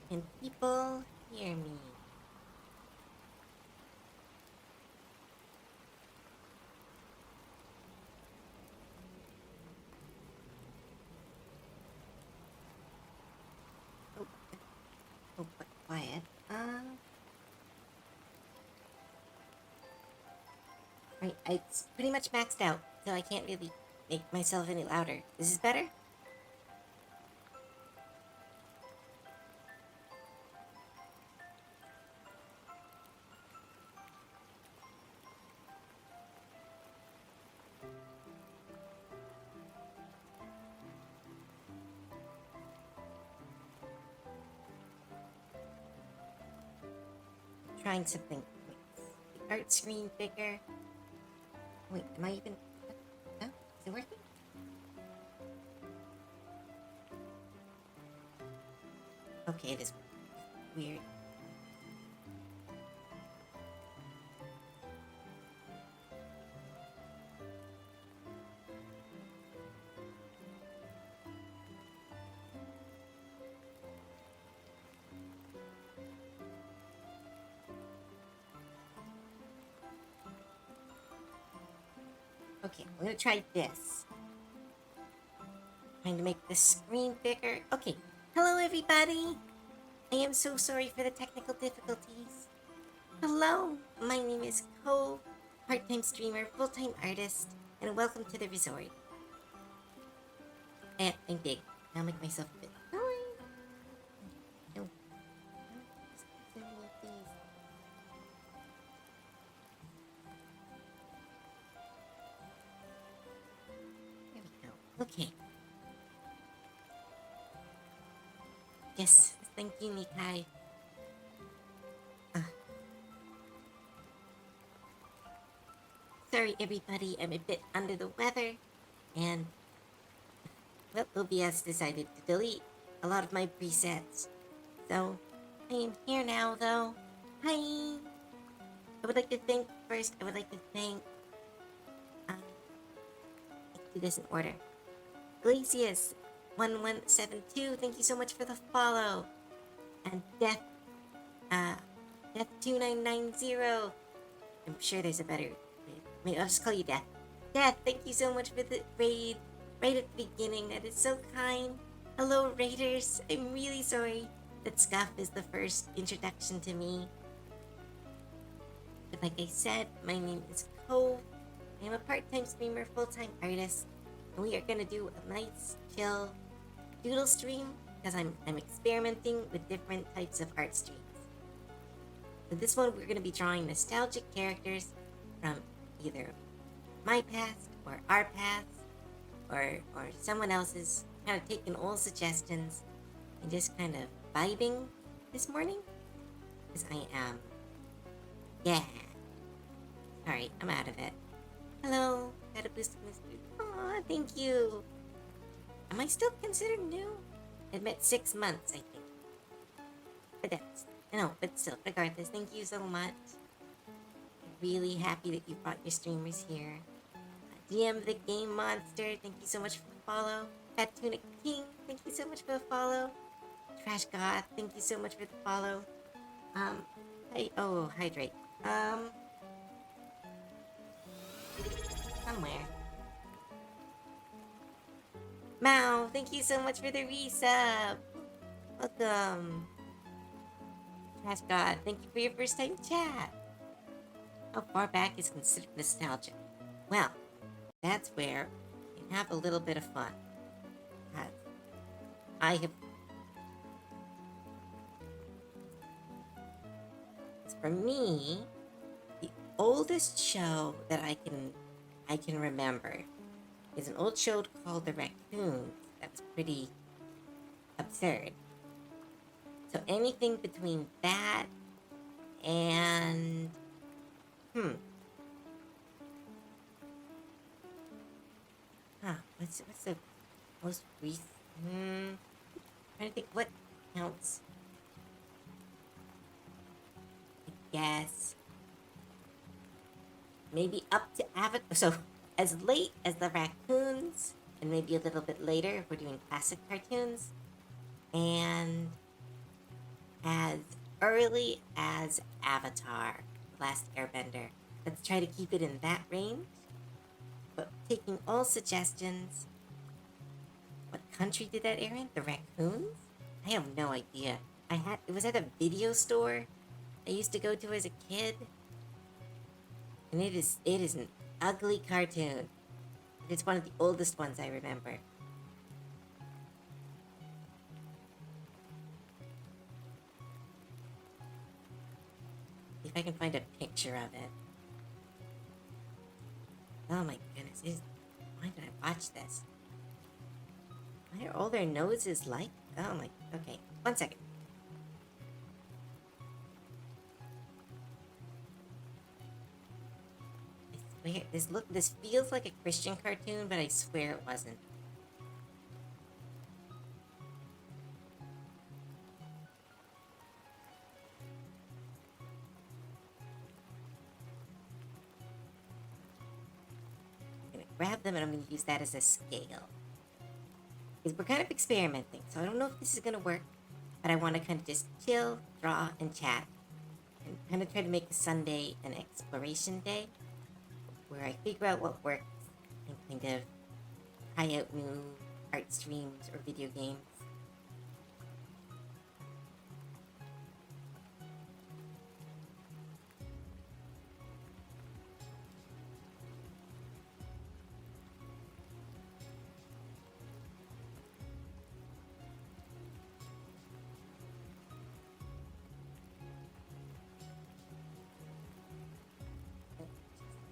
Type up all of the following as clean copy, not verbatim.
Can people hear me? Oh, but quiet. Right, it's pretty much maxed out, so I can't really make myself any louder. Is this better? Trying something. Wait, the art screen bigger. Wait, am I even... No? Is it working? Okay, it is weird. Okay, I'm gonna try this. Trying to make the screen bigger. Okay, hello everybody! I am so sorry for the technical difficulties. Hello, my name is Cove, part-time streamer, full-time artist, and welcome to the resort. I'm big. I'll make myself a bit. No. Please. There we go. Okay. Yes, thank you, Nikai. Sorry, everybody, I'm a bit under the weather, and well, OBS decided to delete a lot of my presets. So, I am here now, though. Hi! I would like to thank, first, I would like to thank, let's do this in order. Glacius1172, thank you so much for the follow. And Death2990. I'm sure there's a better way. I'll just call you Death. Death, thank you so much for the raid right at the beginning. That is so kind. Hello, Raiders. I'm really sorry that Scuff is the first introduction to me. But like I said, my name is Cove. I am a part-time streamer, full-time artist, and we are gonna do a nice, chill doodle stream because I'm experimenting with different types of art streams. For this one, we're gonna be drawing nostalgic characters from either my past or our past or someone else's. Kind of taking old suggestions and just kind of vibing this morning because I am. Yeah. Alright, I'm out of it. Hello. Got a boost in this food. Aw, thank you. Am I still considered new? Admit 6 months, I think. But that's... No, but still, regardless, thank you so much. I'm really happy that you brought your streamers here. DM the Game Monster, thank you so much for the follow. Fat Tunic King, thank you so much for the follow. Trash Goth, thank you so much for the follow. Hydrate. Somewhere. Mao, thank you so much for the resub. Welcome. Trash God, thank you for your first time chat. How far back is considered nostalgic? Well, that's where you can have a little bit of fun. I have... For me, the oldest show that I can remember is an old show called The Raccoons. That was pretty absurd. So anything between that and what's the most recent? Trying to think what counts. I guess maybe up to Avatar. So as late as the Raccoons and maybe a little bit later if we're doing classic cartoons. And as early as Avatar, The Last Airbender. Let's try to keep it in that range, but taking all suggestions. What country did that air in? The raccoons? I have no idea. It was at a video store I used to go to as a kid, and it is an ugly cartoon. It's one of the oldest ones I remember. If I can find a picture of it. Oh my goodness, why did I watch this? Why are all their noses like? Oh my, okay, 1 second. I swear, this feels like a Christian cartoon, but I swear it wasn't. I'm gonna grab them and I'm gonna use that as a scale. Because we're kind of experimenting, so I don't know if this is gonna work, but I want to kind of just chill, draw, and chat, and kind of try to make Sunday an exploration day, where I figure out what works and kind of try out new art streams or video games.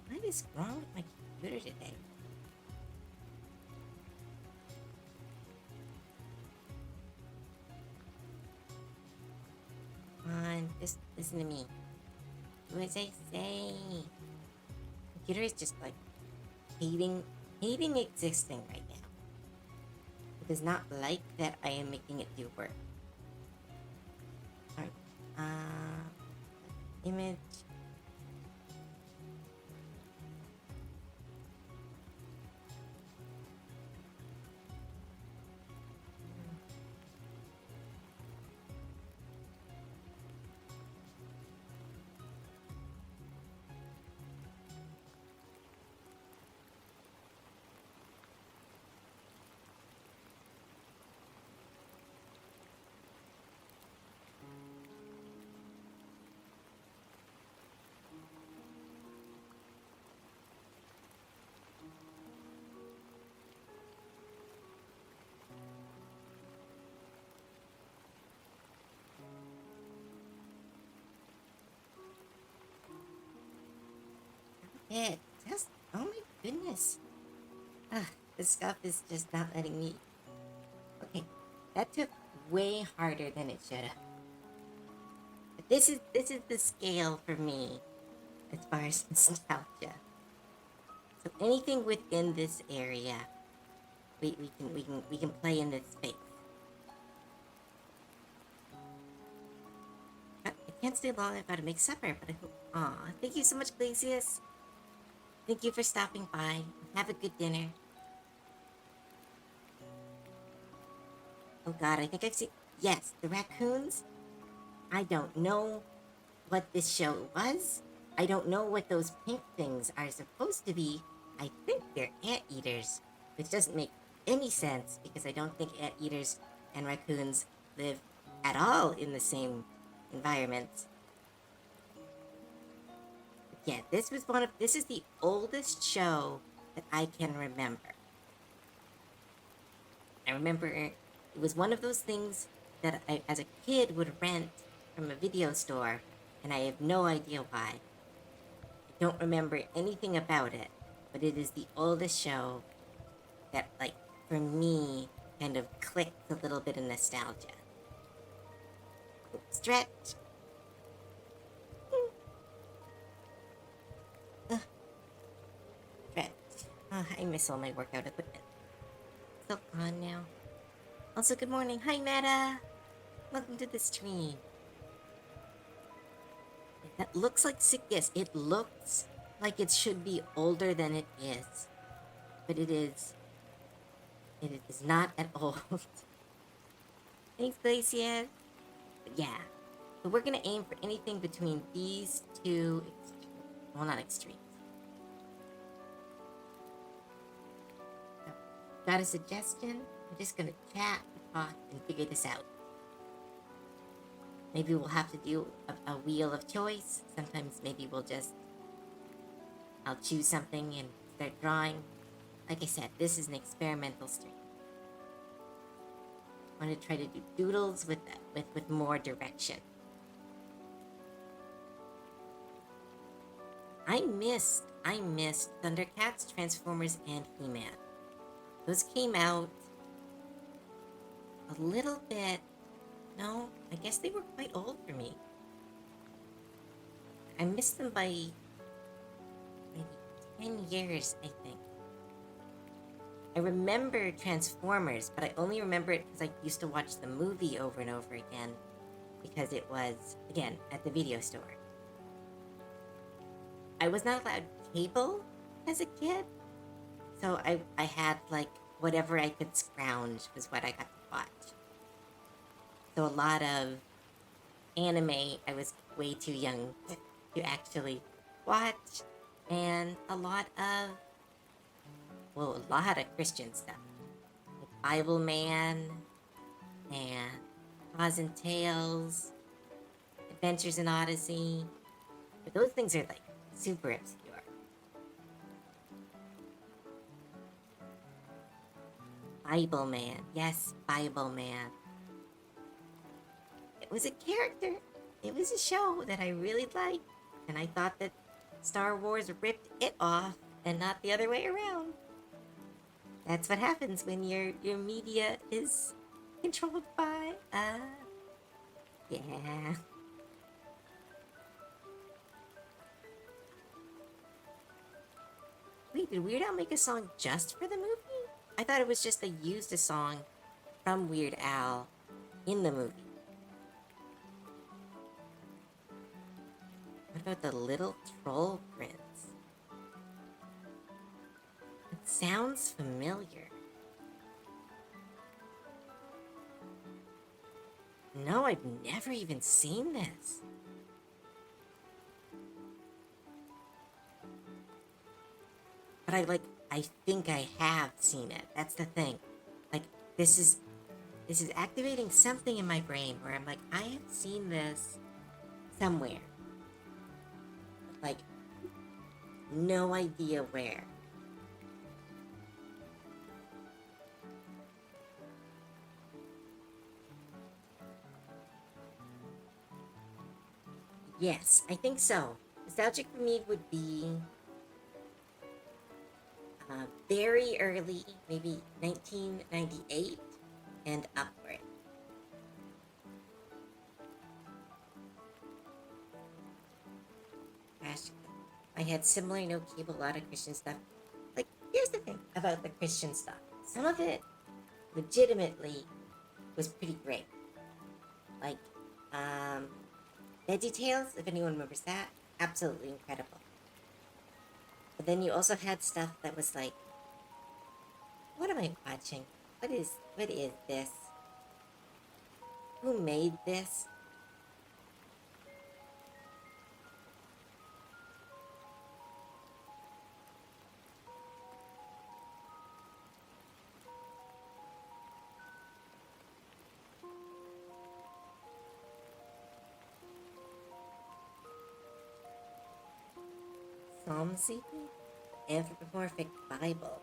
What is wrong with my computer today? Come on, just listen to me. Do as I say. Computer is just like hating existing right now. It does not like that I am making it do work. Alright. Image. It just, oh my goodness. This stuff is just not letting me. Okay, that took way harder than it should have. But this is the scale for me as far as nostalgia. So anything within this area, we can play in this space. I can't stay long. I've got to make supper, but I hope. Aw, thank you so much, Glacius. Thank you for stopping by. Have a good dinner. Oh God, I think I've seen. Yes, the raccoons. I don't know what this show was. I don't know what those pink things are supposed to be. I think they're anteaters, which doesn't make any sense because I don't think anteaters and raccoons live at all in the same environment. Yeah, this is the oldest show that I can remember. I remember it was one of those things that I, as a kid, would rent from a video store, and I have no idea why. I don't remember anything about it, but it is the oldest show that, like, for me, kind of clicked a little bit of nostalgia. Stretch. Stretch. Oh, I miss all my workout equipment. Still on now. Also, good morning. Hi, Meta. Welcome to the stream. That looks like sick. Yes, it looks like it should be older than it is. But it is It is not at all. Thanks, Glacier. But yeah, so we're gonna aim for anything between these two, well, not extremes. So, got a suggestion? We're just gonna chat, talk, and figure this out. Maybe we'll have to do a wheel of choice. Sometimes maybe I'll choose something and start drawing. Like I said, this is an experimental stream. I want to try to do doodles with more direction. I missed Thundercats, Transformers, and He-Man. Those came out a little bit. No, I guess they were quite old for me. I missed them by maybe 10 years, I think. I remember Transformers, but I only remember it because I used to watch the movie over and over again because it was, again, at the video store. I was not allowed cable as a kid, so I had, like, whatever I could scrounge was what I got to watch. So a lot of anime I was way too young to actually watch, and a lot of Christian stuff, like Bible Man and Oz and Tales, Adventures in Odyssey. But those things are like super obscure. Bible Man, yes, Bible Man. It was a character. It was a show that I really liked, and I thought that Star Wars ripped it off and not the other way around. That's what happens when your media is controlled by, yeah. Wait, did Weird Al make a song just for the movie? I thought it was just they used a song from Weird Al in the movie. What about the Little Troll Prince? It sounds familiar. No, I've never even seen this. But I think I have seen it. That's the thing. Like, this is activating something in my brain where I'm like, I have seen this somewhere. Like, no idea where. Yes, I think so. Nostalgic for me would be very early, maybe 1998 and upward. Gosh, I had similar no cable, a lot of Christian stuff. Like, here's the thing about the Christian stuff. Some of it legitimately was pretty great. Like, VeggieTales, if anyone remembers that, absolutely incredible. But then you also had stuff that was like, what am I watching? What is this? Who made this? Psalmsy? Anthropomorphic Bible.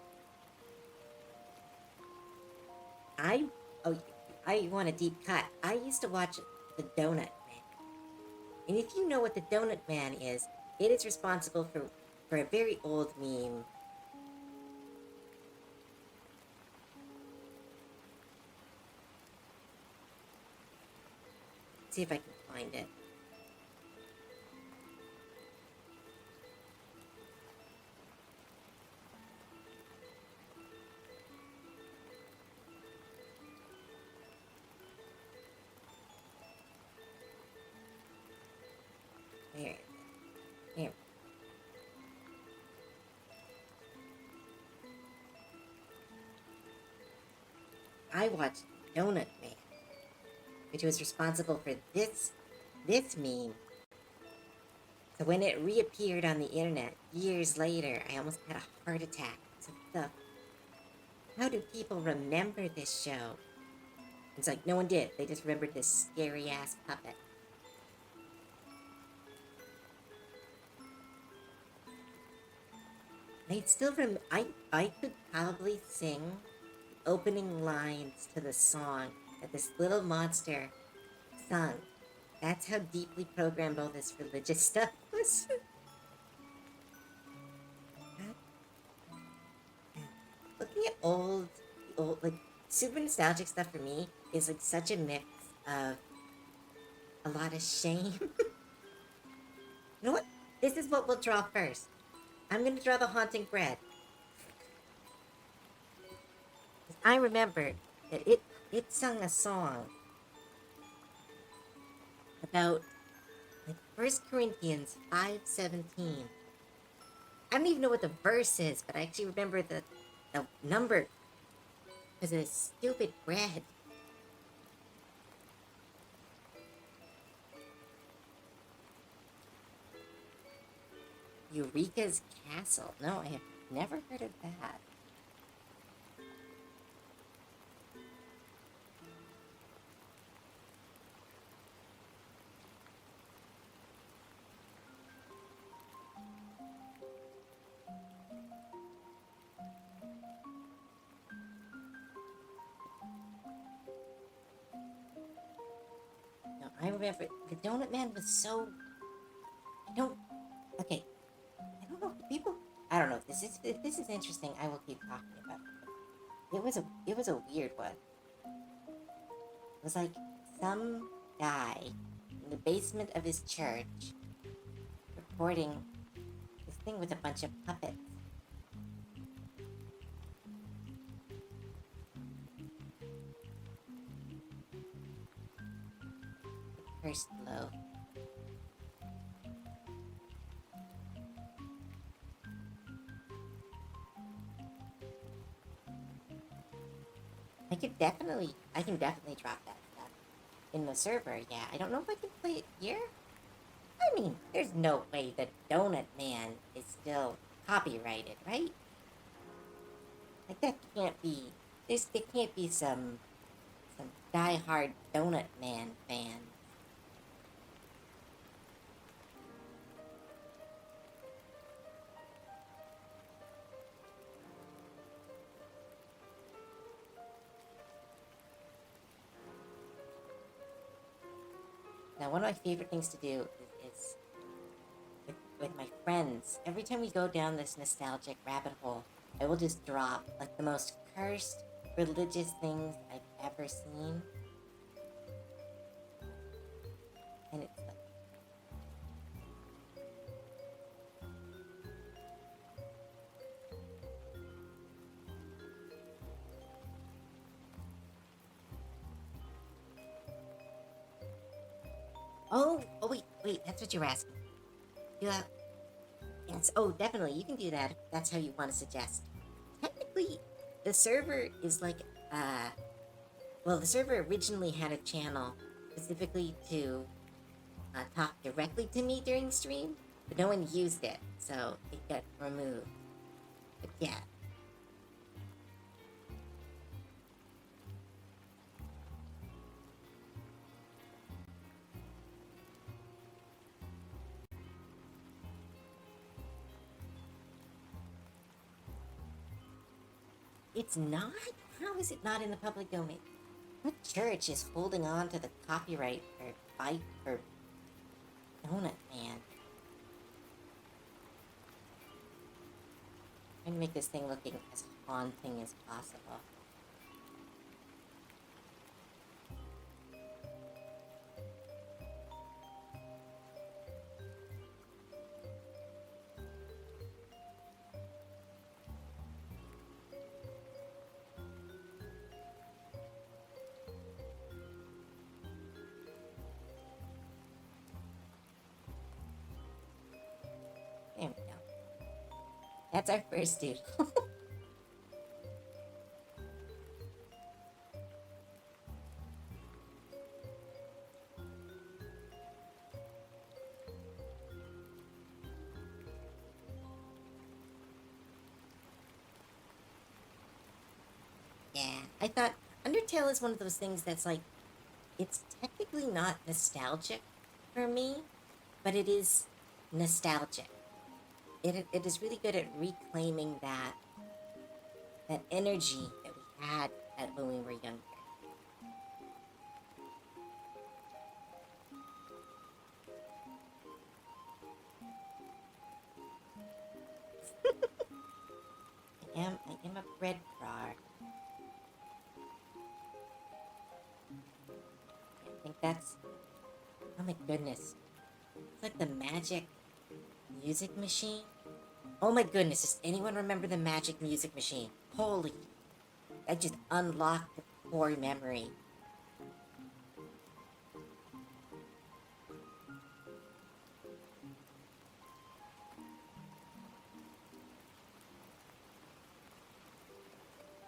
I want a deep cut. I used to watch The Donut Man. And if you know what The Donut Man is, it is responsible for a very old meme. Let's see if I can find it. Here. Here. I watched Donut Man, which was responsible for this meme. So when it reappeared on the internet years later, I almost had a heart attack. So how do people remember this show? It's like no one did. They just remembered this scary ass puppet. I could probably sing the opening lines to the song that this little monster sung. That's how deeply programmed all this religious stuff was. Looking at old, like super nostalgic stuff for me is like such a mix of a lot of shame. You know what? This is what we'll draw first. I'm gonna draw the haunting bread. I remember that it sung a song about like 1 Corinthians 5:17. I don't even know what the verse is, but I actually remember the number because of this stupid bread. Eureka's Castle. No, I have never heard of that. No, I remember the Donut Man was so. I don't. Okay, I don't know. People. I don't know. If this is interesting. I will keep talking about it. It was a weird one. It was like some guy in the basement of his church recording this thing with a bunch of puppets. First low. I can definitely drop that stuff in the server. Yeah, I don't know if I can play it here. I mean, there's no way that Donut Man is still copyrighted, right? Like that can't be. There can't be some diehard Donut Man fans. Now, one of my favorite things to do is with my friends. Every time we go down this nostalgic rabbit hole, I will just drop like the most cursed religious things I've ever seen. And it's like, oh, wait, that's what you're asking. Do that. Yes, oh, definitely, you can do that if that's how you want to suggest. Technically, the server is like, well, the server originally had a channel specifically to talk directly to me during stream, but no one used it, so it got removed. But yeah. It's not? How is it not in the public domain? What church is holding on to the copyright for fight for Donut Man? Trying to make this thing looking as haunting as possible. There we go. That's our first doodle. Yeah, I thought Undertale is one of those things that's like, it's technically not nostalgic for me, but it is nostalgic. It is really good at reclaiming that energy that we had when we were younger. I am a bread frog. I think that's, oh my goodness. It's like the magic music machine. Oh my goodness, does anyone remember the magic music machine? Holy, that just unlocked a core memory.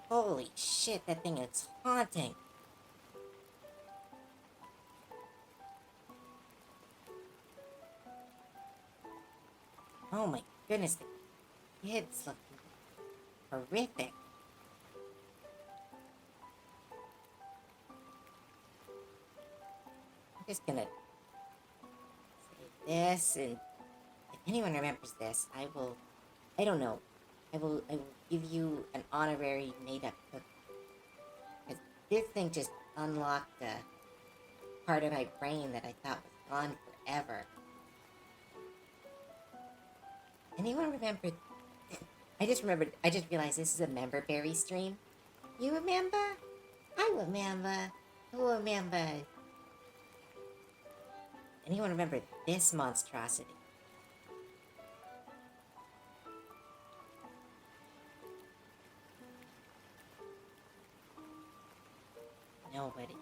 Holy shit, that thing is haunting. Oh my goodness, the kids look horrific. I'm just gonna say this, and if anyone remembers this, I don't know, I will give you an honorary made up cookie. Because this thing just unlocked a part of my brain that I thought was gone forever. Anyone remember? I just realized this is a member berry stream. You remember? I remember. Who remembers? Anyone remember this monstrosity? Nobody.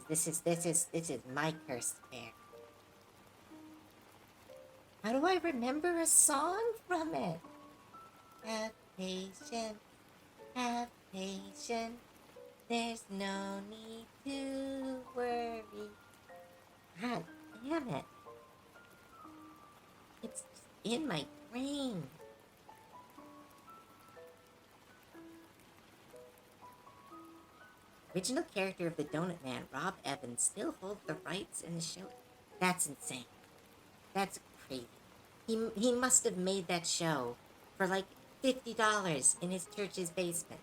This is my cursed bear. How do I remember a song from it? Have patience, have patience. There's no need to worry. God damn it. It's in my brain. Original character of the Donut Man, Rob Evans, still holds the rights in the show. That's insane. That's crazy. He must have made that show for like $50 in his church's basement.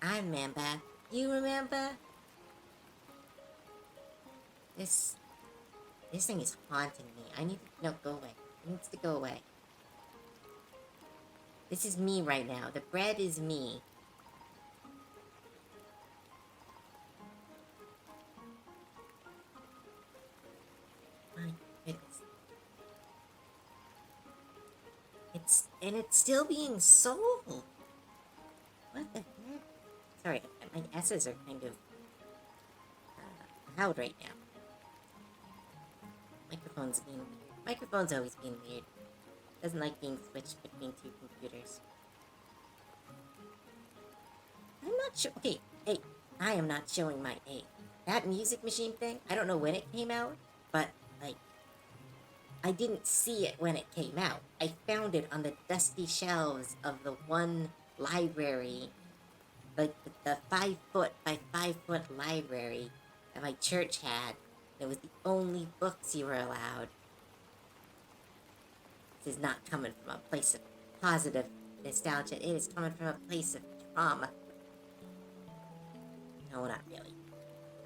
I remember. You remember? This this thing is haunting me. I need to no go away. It needs to go away. This is me right now. The bread is me. My goodness. It's still being sold. What the heck? Sorry, my S's are kind of loud right now. Microphone's being weird. Microphone's always being weird. Doesn't like being switched between two computers. I'm not sure. Okay, hey, I am not showing my age. That music machine thing, I don't know when it came out, but like, I didn't see it when it came out. I found it on the dusty shelves of the one library, like the 5 foot by 5 foot library that my church had. It was the only books you were allowed. This is not coming from a place of positive nostalgia. It is coming from a place of trauma. No, not really.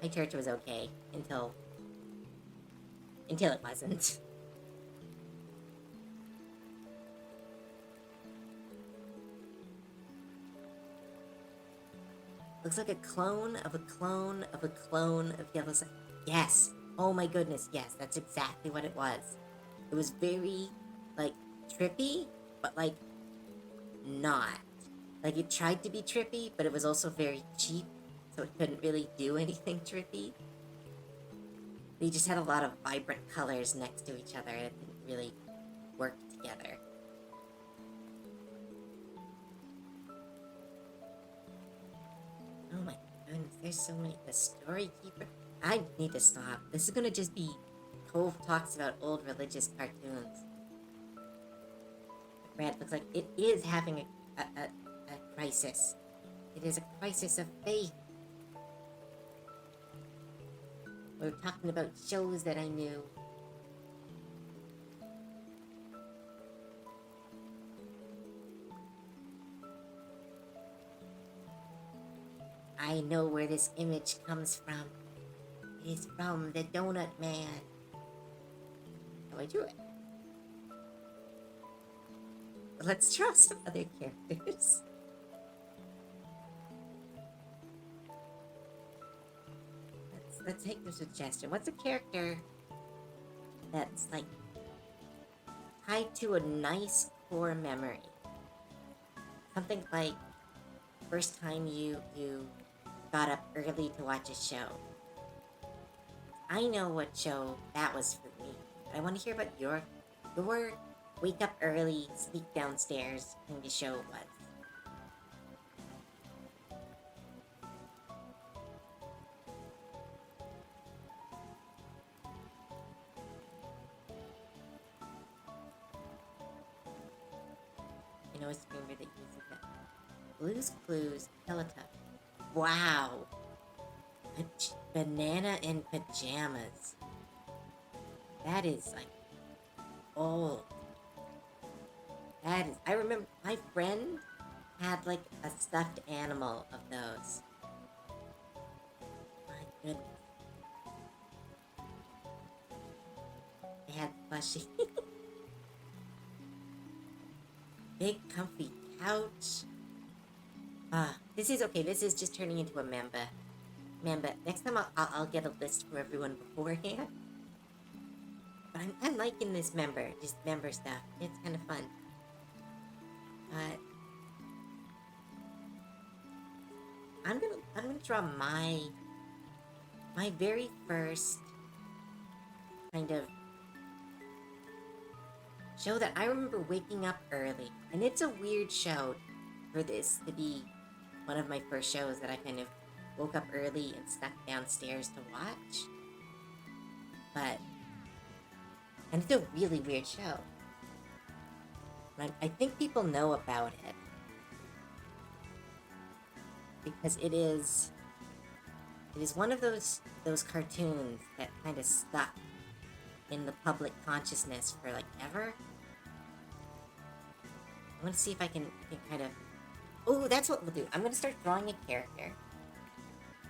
My church was okay until it wasn't. Looks like a clone of a clone of a clone of Yellow Sun. Yes. Oh my goodness. Yes, that's exactly what it was. It was very, like, trippy, but, like, not. Like, it tried to be trippy, but it was also very cheap, so it couldn't really do anything trippy. They just had a lot of vibrant colors next to each other, and it didn't really work together. Oh my goodness, there's so many. The Story Keeper. I need to stop. This is gonna just be Cove talks about old religious cartoons. Brad looks like it is having a crisis. It is a crisis of faith. We're talking about shows that I knew. I know where this image comes from. It is from the Donut Man. How do I do it? Let's draw some other characters. Let's take the suggestion. What's a character that's like tied to a nice core memory? Something like first time you got up early to watch a show. I know what show that was for me. But I want to hear about your wake up early, sneak downstairs kind of show was. I know a streamer that uses it. Blue's Clues, Teletubbies. Wow! Banana in pajamas. That is like old. That is. I remember my friend had like a stuffed animal of those. My goodness. They had plushie. Big comfy couch. This is okay. This is just turning into a member. Next time I'll get a list for everyone beforehand. But I'm liking this just member stuff. It's kind of fun. But I'm gonna draw my very first kind of show that I remember waking up early, and it's a weird show for this to be one of my first shows that I kind of woke up early and snuck downstairs to watch. And it's a really weird show. I think people know about it because it is one of those cartoons that kind of stuck in the public consciousness for like ever. I'm gonna see if I can kind of. Oh, that's what we'll do. I'm gonna start drawing a character,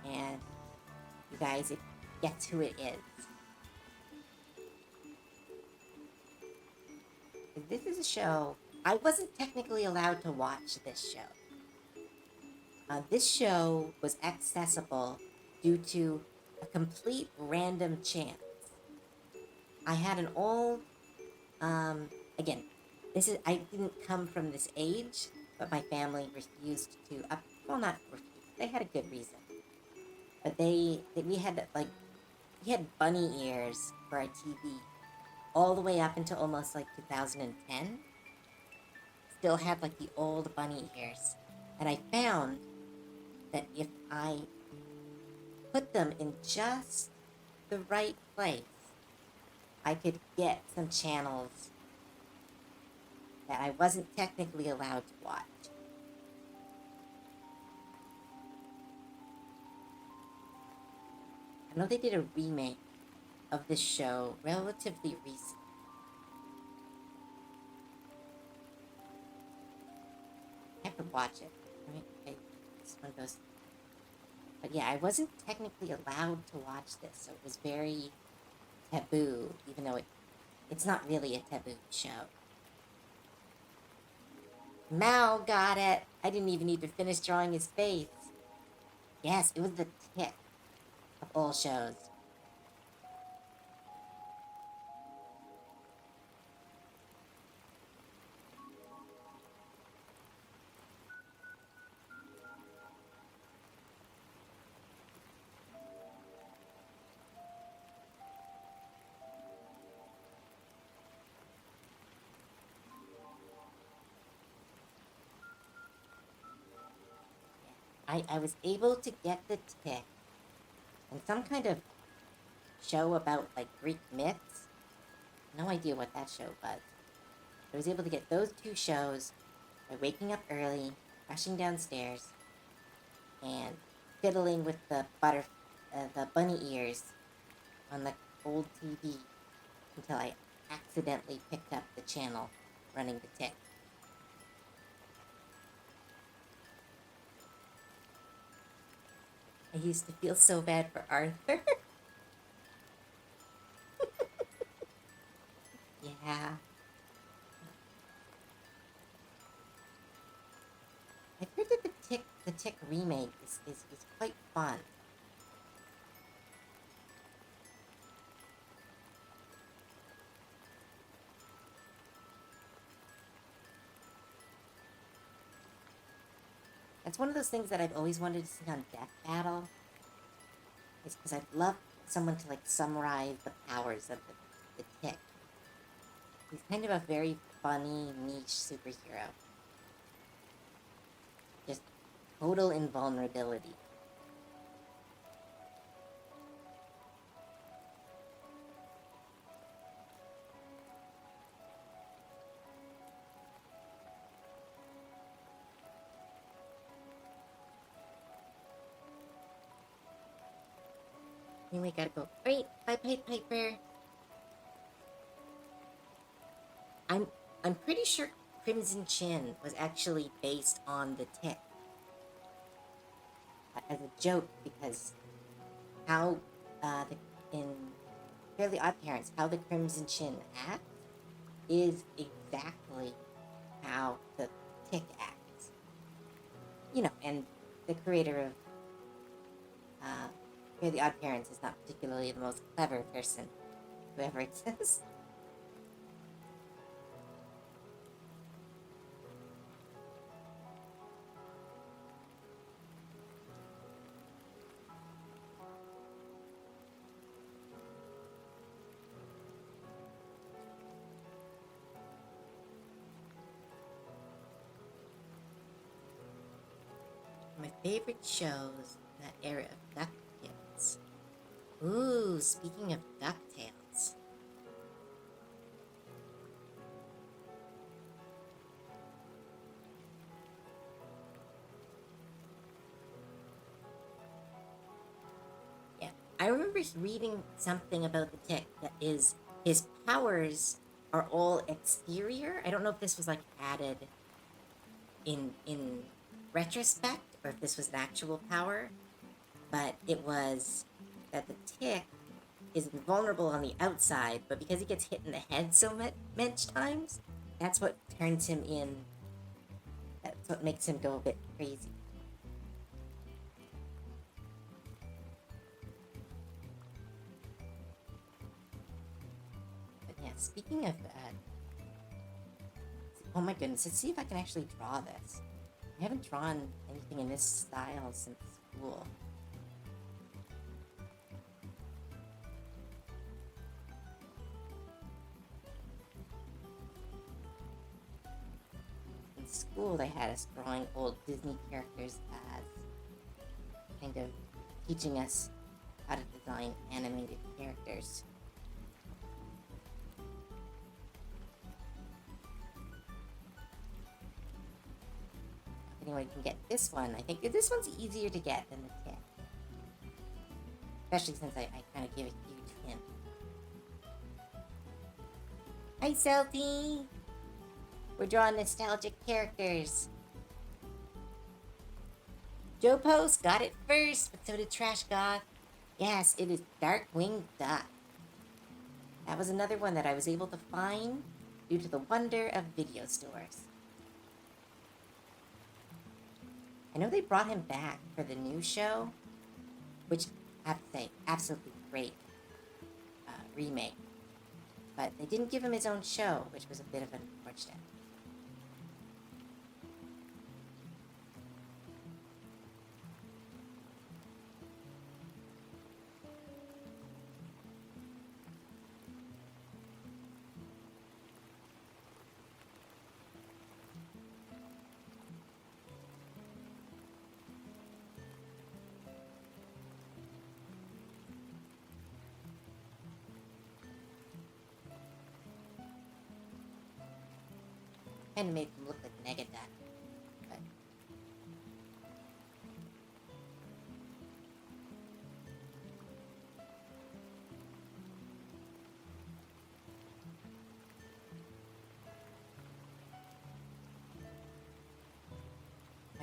and you guys, guess who it is. This is a show. I wasn't technically allowed to watch this show. This show was accessible due to a complete random chance. I had an old, again, I didn't come from this age, but my family refused to, well, not refused, they had a good reason. But we had bunny ears for our TV all the way up until almost like 2010. Still had like the old bunny ears. And I found that if I put them in just the right place, I could get some channels that I wasn't technically allowed to watch. I know they did a remake of this show relatively recent. I have to watch it. It's one of those. But yeah, I wasn't technically allowed to watch this, so it was very taboo, even though it's not really a taboo show. Mao got it. I didn't even need to finish drawing his face. Yes, it was the tick of all shows. I was able to get the tick in some kind of show about like Greek myths. No idea what that show was. I was able to get those two shows by waking up early rushing downstairs and fiddling with the the bunny ears on the old TV until I accidentally picked up the channel running the tick. I used to feel so bad for Arthur. Yeah. I've heard that the Tick remake is quite fun. It's one of those things that I've always wanted to see on Death Battle. Is because I'd love someone to like summarize the powers of the Tick. He's kind of a very funny, niche superhero. Just total invulnerability. Anyway, gotta go. Wait, bye, Piper. I'm pretty sure Crimson Chin was actually based on the Tick as a joke because how in Fairly Odd Parents, how the Crimson Chin acts is exactly how the Tick acts. You know, and the creator of Fairly Odd Parents is not particularly the most clever person who ever exists. My favorite shows in that era of DuckTales. Ooh, speaking of DuckTales. Yeah, I remember reading something about the Tick that is his powers are all exterior. I don't know if this was like added in retrospect or if this was an actual power, but it was that the Tick is invulnerable on the outside, but because he gets hit in the head so much times, that's what turns him in. That's what makes him go a bit crazy. But yeah, speaking of, oh my goodness, let's see if I can actually draw this. I haven't drawn anything in this style since school. In school, they had us drawing old Disney characters as kind of teaching us how to design animated characters. If anyone can get this one, I think this one's easier to get than the Tick. Especially since I kind of give a huge hint. Hi, Selfie! We're drawing nostalgic characters. Joe Post got it first, but so did Trash Goth. Yes, it is Darkwing Duck. That was another one that I was able to find due to the wonder of video stores. I know they brought him back for the new show, which I have to say, absolutely great remake. But they didn't give him his own show, which was a bit of an unfortunate. Kind of made him look like Megadeth. But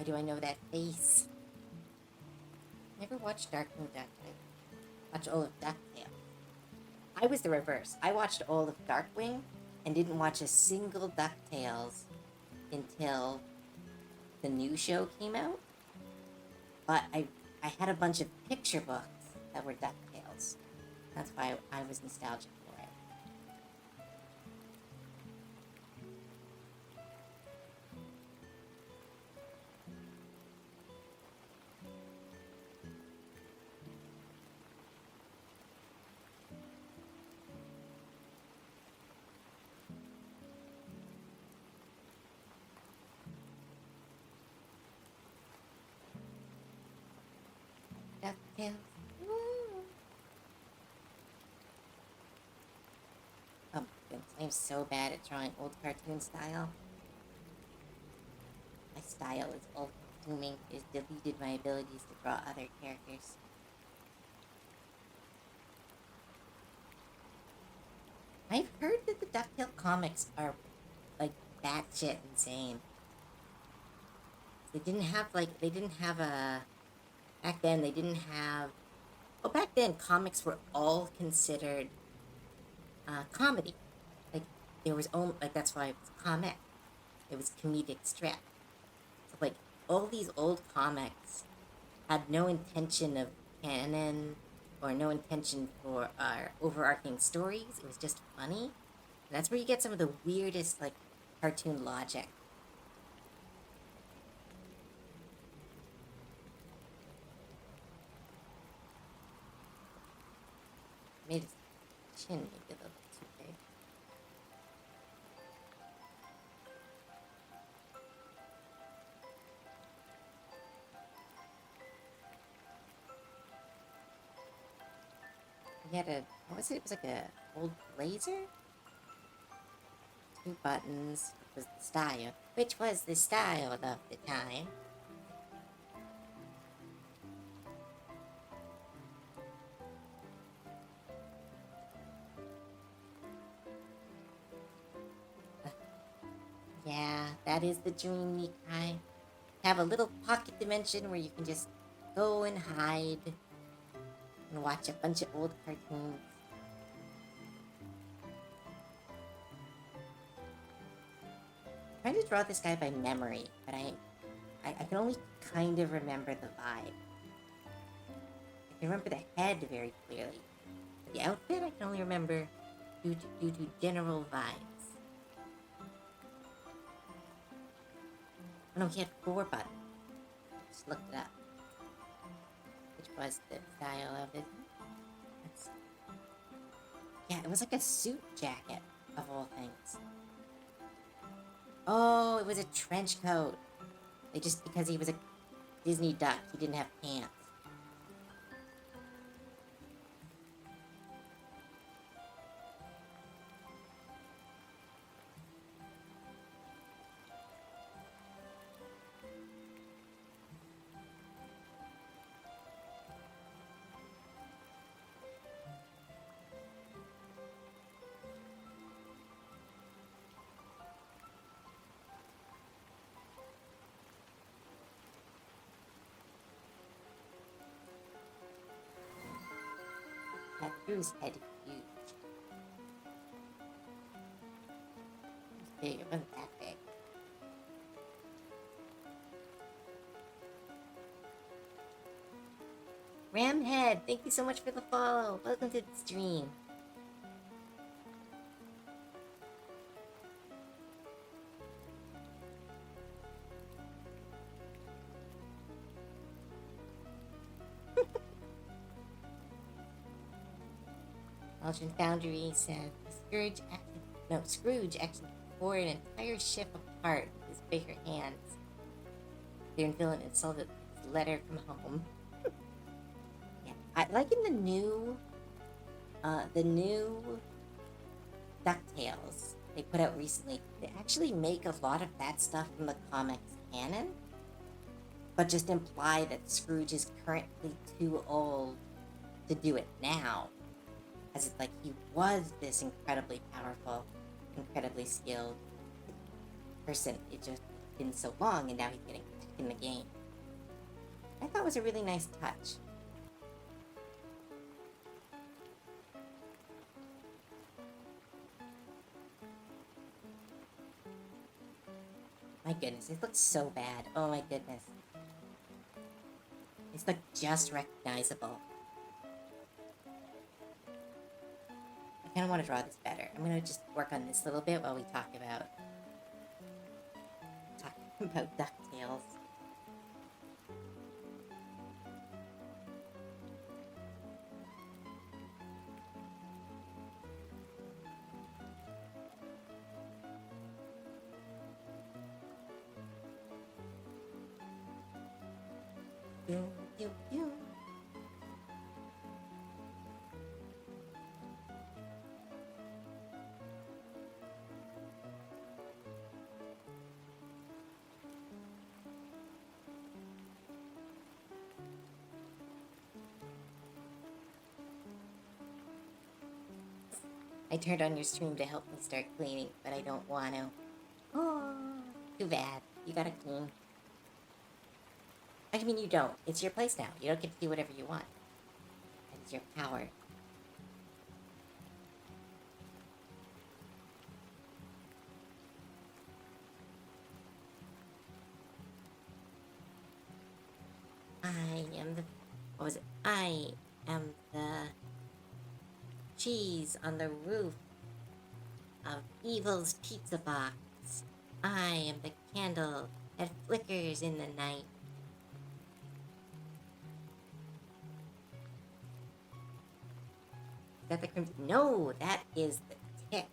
Why do I know that face? Never watched Darkwing Duck. Watch all of DuckTales. I was the reverse. I watched all of Darkwing and didn't watch a single DuckTales until the new show came out. But I had a bunch of picture books that were DuckTales. That's why I was nostalgic for it. DuckTales. Woo. Oh my goodness, I'm so bad at drawing old cartoon style. My style is all-consuming. It deleted my abilities to draw other characters. I've heard that the DuckTale comics are like batshit insane. They didn't have a back then. They didn't have. Well, back then comics were all considered comedy. Like there was only that's why it was comic. It was comedic strip. So like all these old comics had no intention of canon or no intention for overarching stories. It was just funny. And that's where you get some of the weirdest like cartoon logic. Made his chin maybe a little bit too big. He had a, what was it? It was like a old blazer? 2 buttons, which was the style of the time. Yeah, that is the dream, Mikai. Have a little pocket dimension where you can just go and hide and watch a bunch of old cartoons. I'm trying to draw this guy by memory, but I can only kind of remember the vibe. I can remember the head very clearly. But the outfit I can only remember due to general vibes. Oh no, he had 4 buttons. Just looked it up. Which was the style of it. Yeah, it was like a suit jacket, of all things. Oh, it was a trench coat. They just, because he was a Disney duck, he didn't have pants. That Drew's head is huge. It was big, it wasn't that big. Ramhead, thank you so much for the follow. Welcome to the stream. Aldrin Foundry said Scrooge actually tore an entire ship apart with his bigger hands. The villain insulted his letter from home. Yeah, I like in the new DuckTales they put out recently. They actually make a lot of that stuff from the comics canon, but just imply that Scrooge is currently too old to do it now. As it's like he was this incredibly powerful, incredibly skilled person. It just been so long, and now he's getting back in the game. I thought was a really nice touch. My goodness, it looks so bad. Oh my goodness. It's like just recognizable. I kind of want to draw this better. I'm going to just work on this a little bit while we talk about DuckTales. Pew, pew, pew. I turned on your stream to help me start cleaning, but I don't want to. Oh, too bad. You gotta clean. I mean, you don't. It's your place now. You don't get to do whatever you want. That is your power. I am the... What was it? I am the cheese on the roof of evil's pizza box. I am the candle that flickers in the night. Is that the Crimson? No, that is the Tick.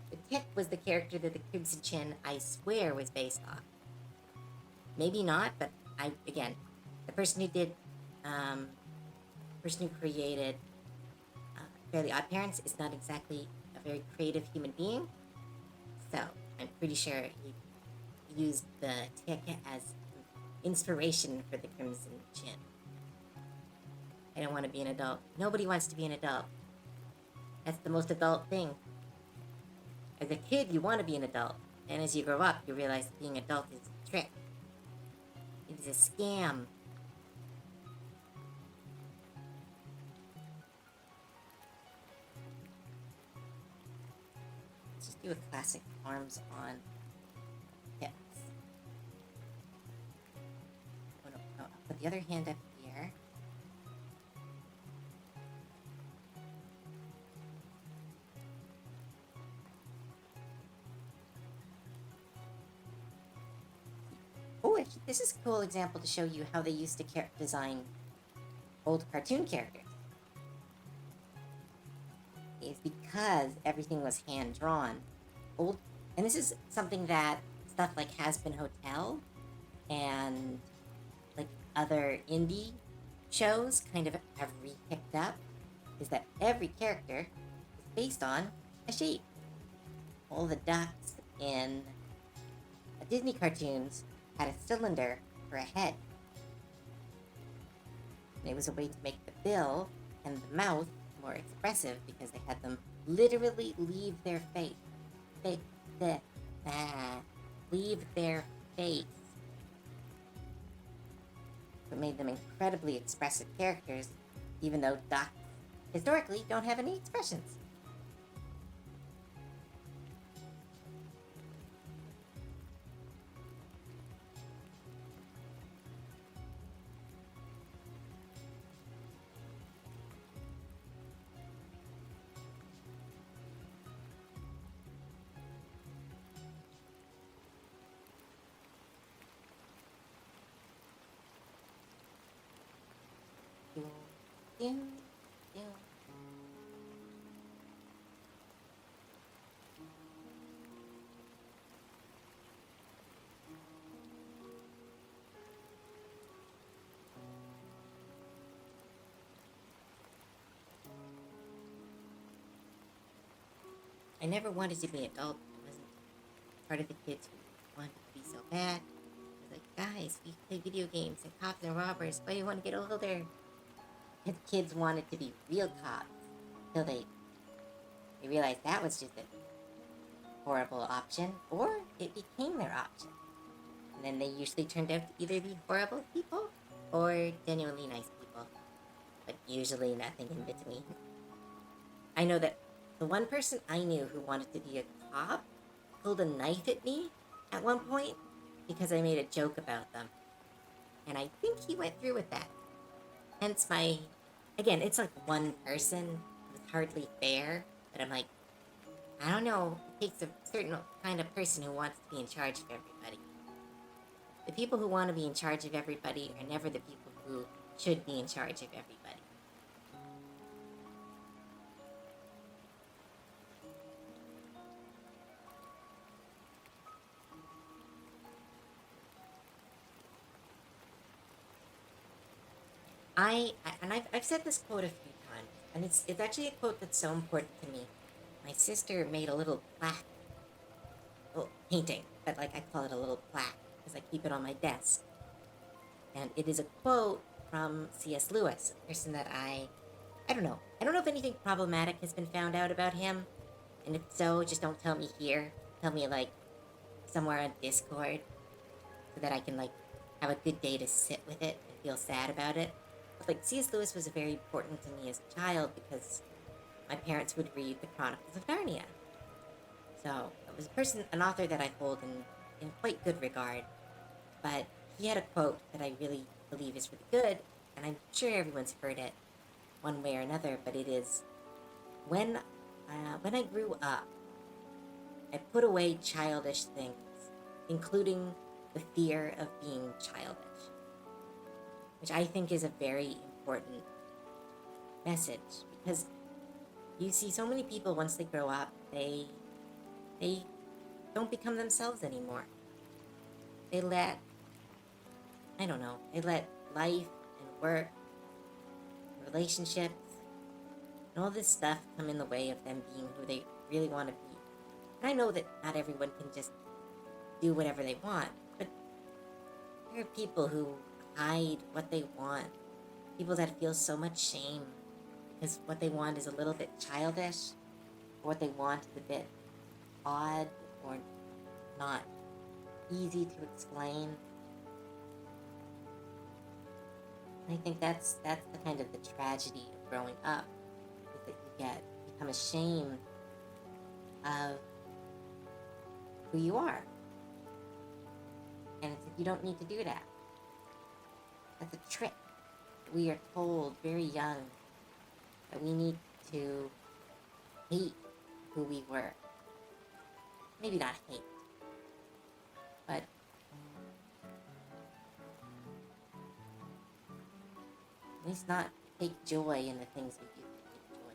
The Tick was the character that the Crimson Chin, I swear, was based off. Maybe not, but again, the person who did, person who created Fairly Odd Parents is not exactly a very creative human being. So, I'm pretty sure he used the Tick as inspiration for the Crimson Chin. I don't want to be an adult. Nobody wants to be an adult. That's the most adult thing. As a kid, you want to be an adult. And as you grow up, you realize that being an adult is a trick. It is a scam. Let's just do a classic arms on hips. Oh, no, I'll put the other hand up here. Oh, this is a cool example to show you how they used to design old cartoon characters. It's because everything was hand-drawn. And this is something that stuff like Has Been Hotel and like other indie shows kind of have re-picked up, is that every character is based on a shape. All the ducks in Disney cartoons had a cylinder for a head. And it was a way to make the bill and the mouth more expressive because they had them literally leave their face. Leave their face. It made them incredibly expressive characters, even though ducks historically don't have any expressions. I never wanted to be an adult. I wasn't part of the kids who wanted to be so bad. I was like, guys, we play video games and cops and robbers. Why do you want to get older? And kids wanted to be real cops until they realized that was just a horrible option, or it became their option. And And then they usually turned out to either be horrible people or genuinely nice people, but usually nothing in between. I know that the one person I knew who wanted to be a cop pulled a knife at me at one point because I made a joke about them. And I think he went through with that. Hence my, again, it's like one person. It's hardly fair. But I'm like, I don't know. It takes a certain kind of person who wants to be in charge of everybody. The people who want to be in charge of everybody are never the people who should be in charge of everybody. I've said this quote a few times, and it's actually a quote that's so important to me. My sister made a little plaque, well, painting, but like I call it a little plaque because I keep it on my desk. And it is a quote from C.S. Lewis, a person that I don't know. I don't know if anything problematic has been found out about him, and if so, just don't tell me here. Tell me like somewhere on Discord so that I can like have a good day to sit with it and feel sad about it. But like C.S. Lewis was very important to me as a child because my parents would read the Chronicles of Narnia. So it was a person, an author that I hold in quite good regard. But he had a quote that I really believe is really good, and I'm sure everyone's heard it one way or another. But it is when I grew up, I put away childish things, including the fear of being childish, which I think is a very important message because you see so many people once they grow up, they don't become themselves anymore. They let, I don't know, they let life and work, relationships, and all this stuff come in the way of them being who they really want to be. And I know that not everyone can just do whatever they want, but there are people who hide what they want, people that feel so much shame because what they want is a little bit childish, or what they want is a bit odd or not easy to explain. And I think that's the kind of the tragedy of growing up, is that you become ashamed of who you are. And it's like you don't need to do that. That's a trick. We are told very young that we need to hate who we were. Maybe not hate, but at least not take joy in the things we do take joy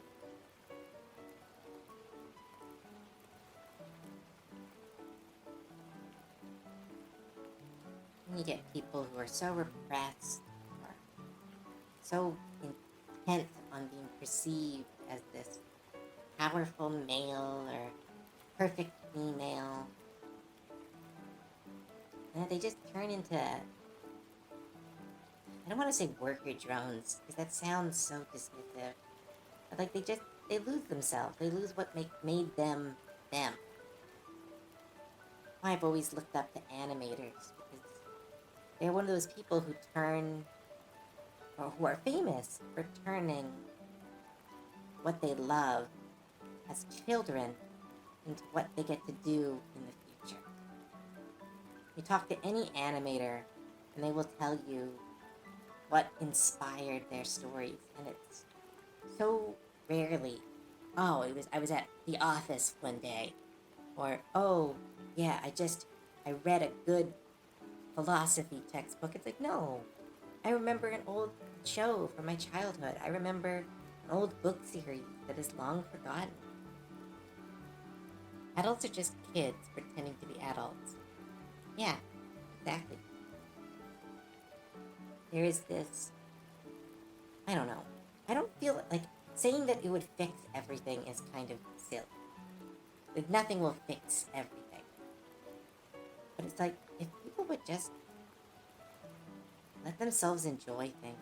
in. And you get people who are so repressed, or so intent on being perceived as this powerful male or perfect female, and they just turn into, I don't want to say worker drones because that sounds so dismissive, but like they lose themselves. They lose what made them them. I've always looked up to animators because they're one of those people who turn, or who are famous for turning what they love as children into what they get to do in the future. You talk to any animator and they will tell you what inspired their stories, and it's so rarely, oh, I was at the office one day, or oh yeah, I read a good philosophy textbook. It's like, no, I remember an old show from my childhood. I remember an old book series that is long forgotten. Adults are just kids pretending to be adults. Yeah, exactly. There is this, I don't know. I don't feel like saying that it would fix everything is kind of silly. Like nothing will fix everything. But it's like, if people would just let themselves enjoy things,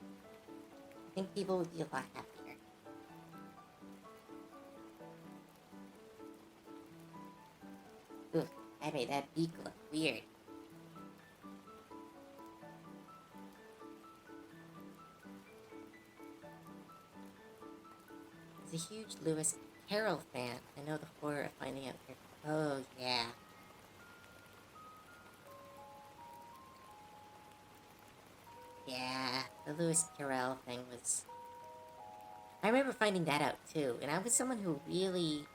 I think people would be a lot happier. Oof, I made that beak look weird. a huge Lewis Carroll fan. I know the horror of finding out here. Oh, yeah. Yeah, the Lewis Carroll thing was... I remember finding that out, too. And I was someone who really,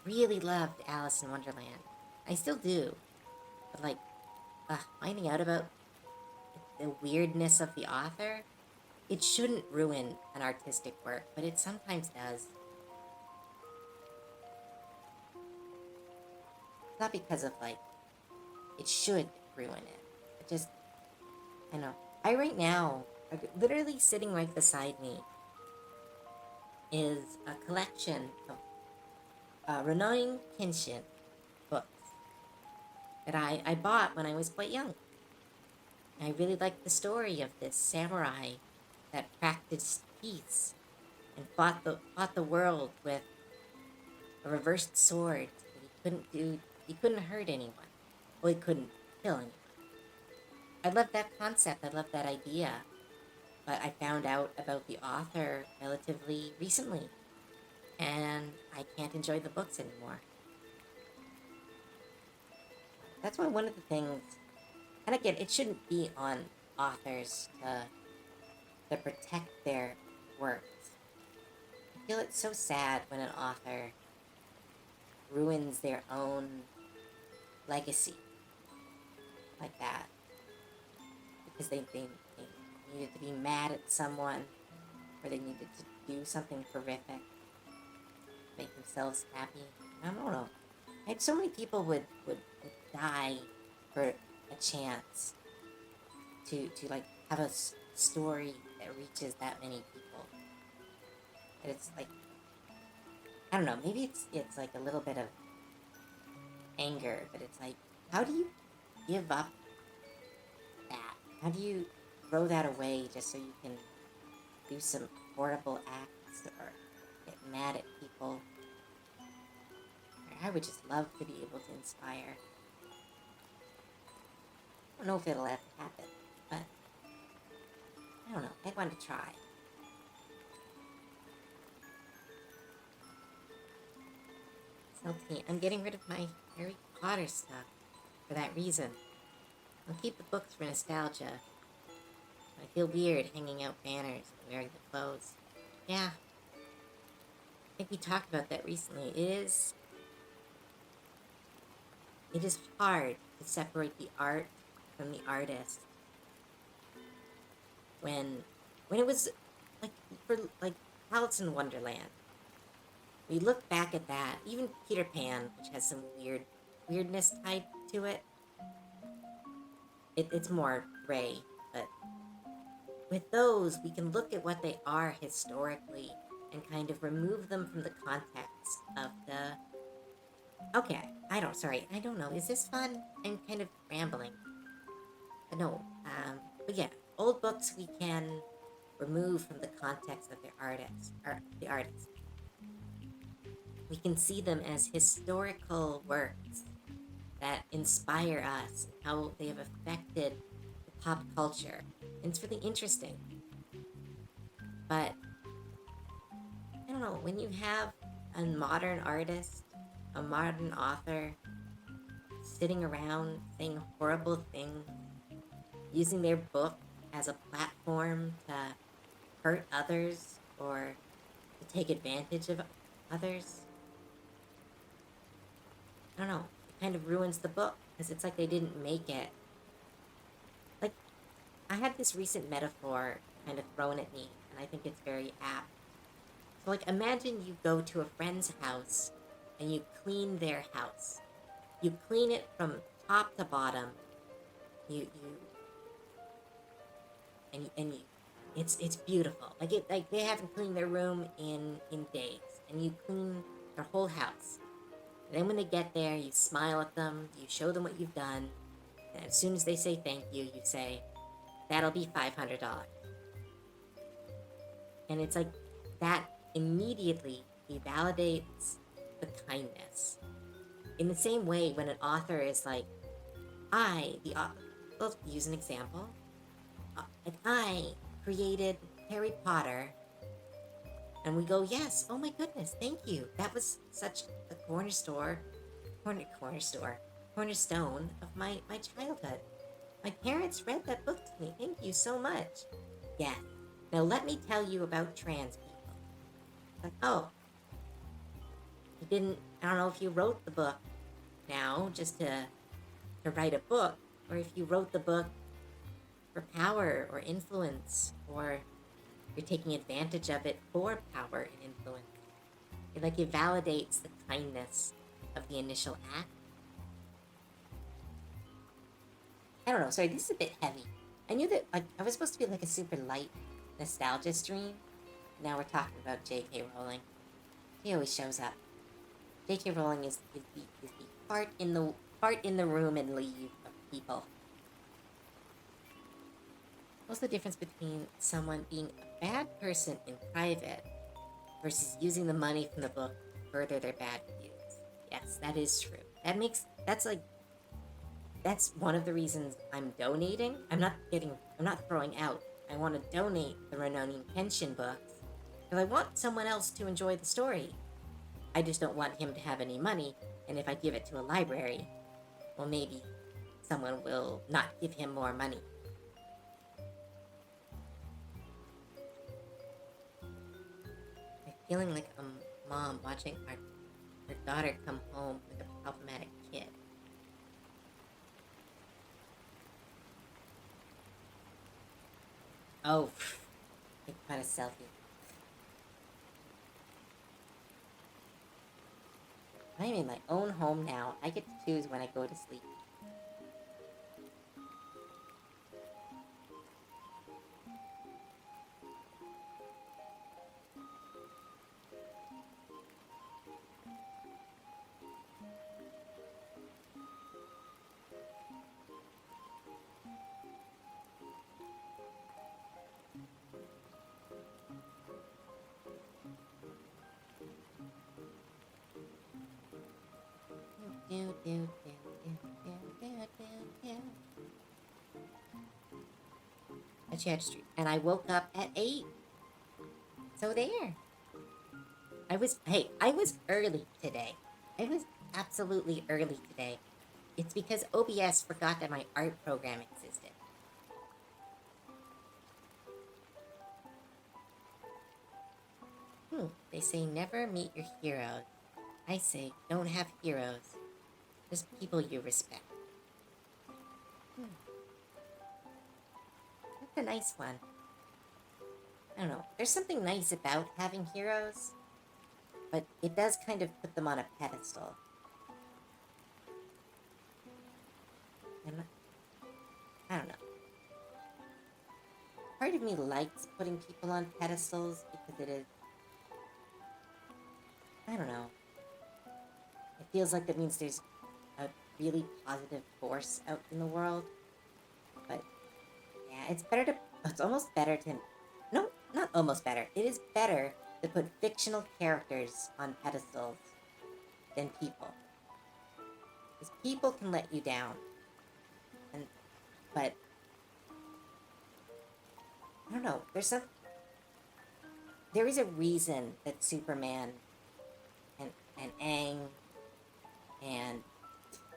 really loved Alice in Wonderland. I still do. But, like, finding out about the weirdness of the author, it shouldn't ruin an artistic work, but it sometimes does. Not because of, like, it should ruin it. It just, I know. Right now, literally sitting right beside me is a collection of Ronoin Kenshin books that I bought when I was quite young. I really liked the story of this samurai that practiced peace and fought the world with a reversed sword that he couldn't hurt anyone. Well, he couldn't kill anyone. I love that concept. I love that idea. But I found out about the author relatively recently, and I can't enjoy the books anymore. That's why one of the things, and again, it shouldn't be on authors to protect their works. I feel it's so sad when an author ruins their own legacy like that because they needed to be mad at someone, or they needed to do something horrific, make themselves happy. I don't know. So many people would die for a chance to like have a story that reaches that many people. And it's like, I don't know, maybe it's like a little bit of anger, but it's like, how do you give up that? How do you throw that away just so you can do some horrible acts or get mad at people? I would just love to be able to inspire. I don't know if it'll ever happen, but I don't know. I want to try. So I'm getting rid of my Harry Potter stuff for that reason. I'll keep the books for nostalgia. I feel weird hanging out banners and wearing the clothes. Yeah. I think we talked about that recently. It is hard to separate the art from the artist. When it was like Alice in Wonderland, we look back at that, even Peter Pan, which has some weirdness type to it. It's more gray, but with those, we can look at what they are historically and kind of remove them from the context of the... Okay, I don't know. Is this fun? I'm kind of rambling. But no, but yeah, old books we can remove from the context of the artist. We can see them as historical works that inspire us, how they have affected the pop culture. And it's really interesting. But I don't know, when you have a modern artist, a modern author sitting around saying horrible things, using their book as a platform to hurt others or to take advantage of others, I don't know, it kind of ruins the book because it's like they didn't make it. Like, I had this recent metaphor kind of thrown at me, and I think it's very apt. So, like, imagine you go to a friend's house and you clean their house. You clean it from top to bottom. It's beautiful. Like they haven't cleaned their room in days, and you clean their whole house. And then when they get there, you smile at them, you show them what you've done, and as soon as they say thank you, you say, "That'll be $500." And it's like that immediately validates the kindness. In the same way, when an author is like, let's use an example. Like, I created Harry Potter, And we go, yes, oh my goodness, thank you. That was such a cornerstone of my childhood. My parents read that book to me. Thank you so much. Yeah. Now let me tell you about trans people. Like, oh, you didn't, I don't know if you wrote the book now just to write a book, or if you wrote the book for power or influence, or you're taking advantage of it for power and influence. It validates the kindness of the initial act. I don't know. Sorry, this is a bit heavy. I knew that I was supposed to be like a super light nostalgia stream. Now we're talking about J.K. Rowling. He always shows up. J.K. Rowling is the fart in the room and leave of people. What's the difference between someone being a bad person in private versus using the money from the book to further their bad views? Yes, that is true. That's one of the reasons I'm donating. I'm not throwing out. I want to donate the Rononin Kenshin books because I want someone else to enjoy the story. I just don't want him to have any money, and if I give it to a library, well, maybe someone will not give him more money. I'm feeling like a mom watching her daughter come home with a problematic kid. Oh, take quite a selfie. I'm in my own home now. I get to choose when I go to sleep. A Chad Street. And I woke up at 8. So there. I was early today. I was absolutely early today. It's because OBS forgot that my art program existed. They say never meet your heroes. I say don't have heroes. Just people you respect. That's a nice one. I don't know. There's something nice about having heroes, but it does kind of put them on a pedestal. I don't know. Part of me likes putting people on pedestals because it is, I don't know. It feels like that means there's a really positive force out in the world. But yeah, it's almost better to, no, not almost better. It is better to put fictional characters on pedestals than people. Because people can let you down. But I don't know. There is a reason that Superman and Aang and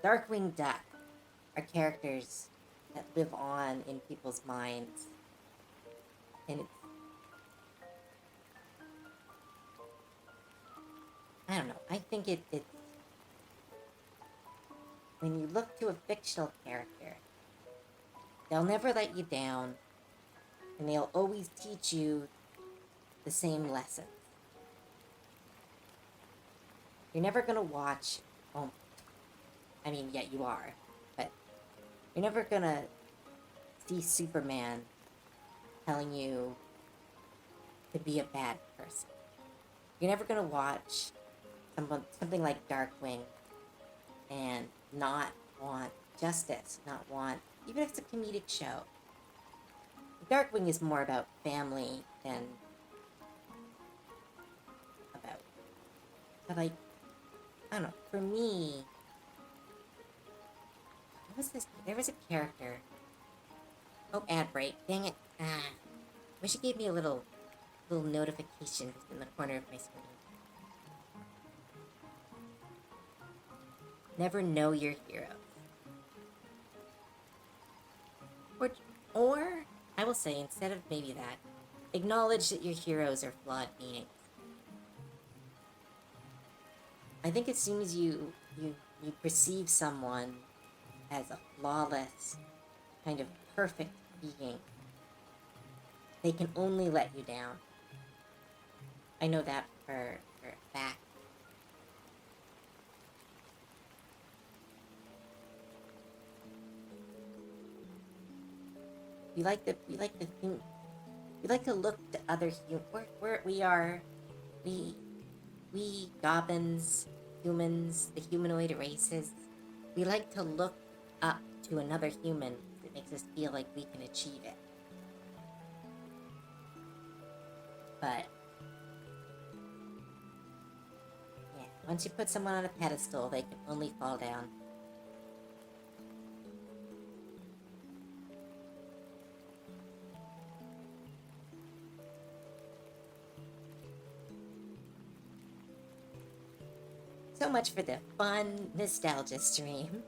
Darkwing Duck are characters that live on in people's minds. And I don't know. I think it's when you look to a fictional character, they'll never let you down, and they'll always teach you the same lessons. You're never gonna watch, yeah, you are, but you're never gonna see Superman telling you to be a bad person. You're never gonna watch something like Darkwing and not want justice, even if it's a comedic show. Darkwing is more about family than but I don't know, for me, there was a character, ad break, dang it, wish it gave me a little little notification in the corner of my screen. Never know your heroes. Or I will say, instead of maybe that, acknowledge that your heroes are flawed beings. I think as soon as you perceive someone as a flawless, kind of perfect being, they can only let you down. I know that for a fact. We like to look to other we goblins, humans, the humanoid races, we like to look up to another human. It makes us feel like we can achieve it. But yeah, once you put someone on a pedestal, they can only fall down. So much for the fun nostalgia stream.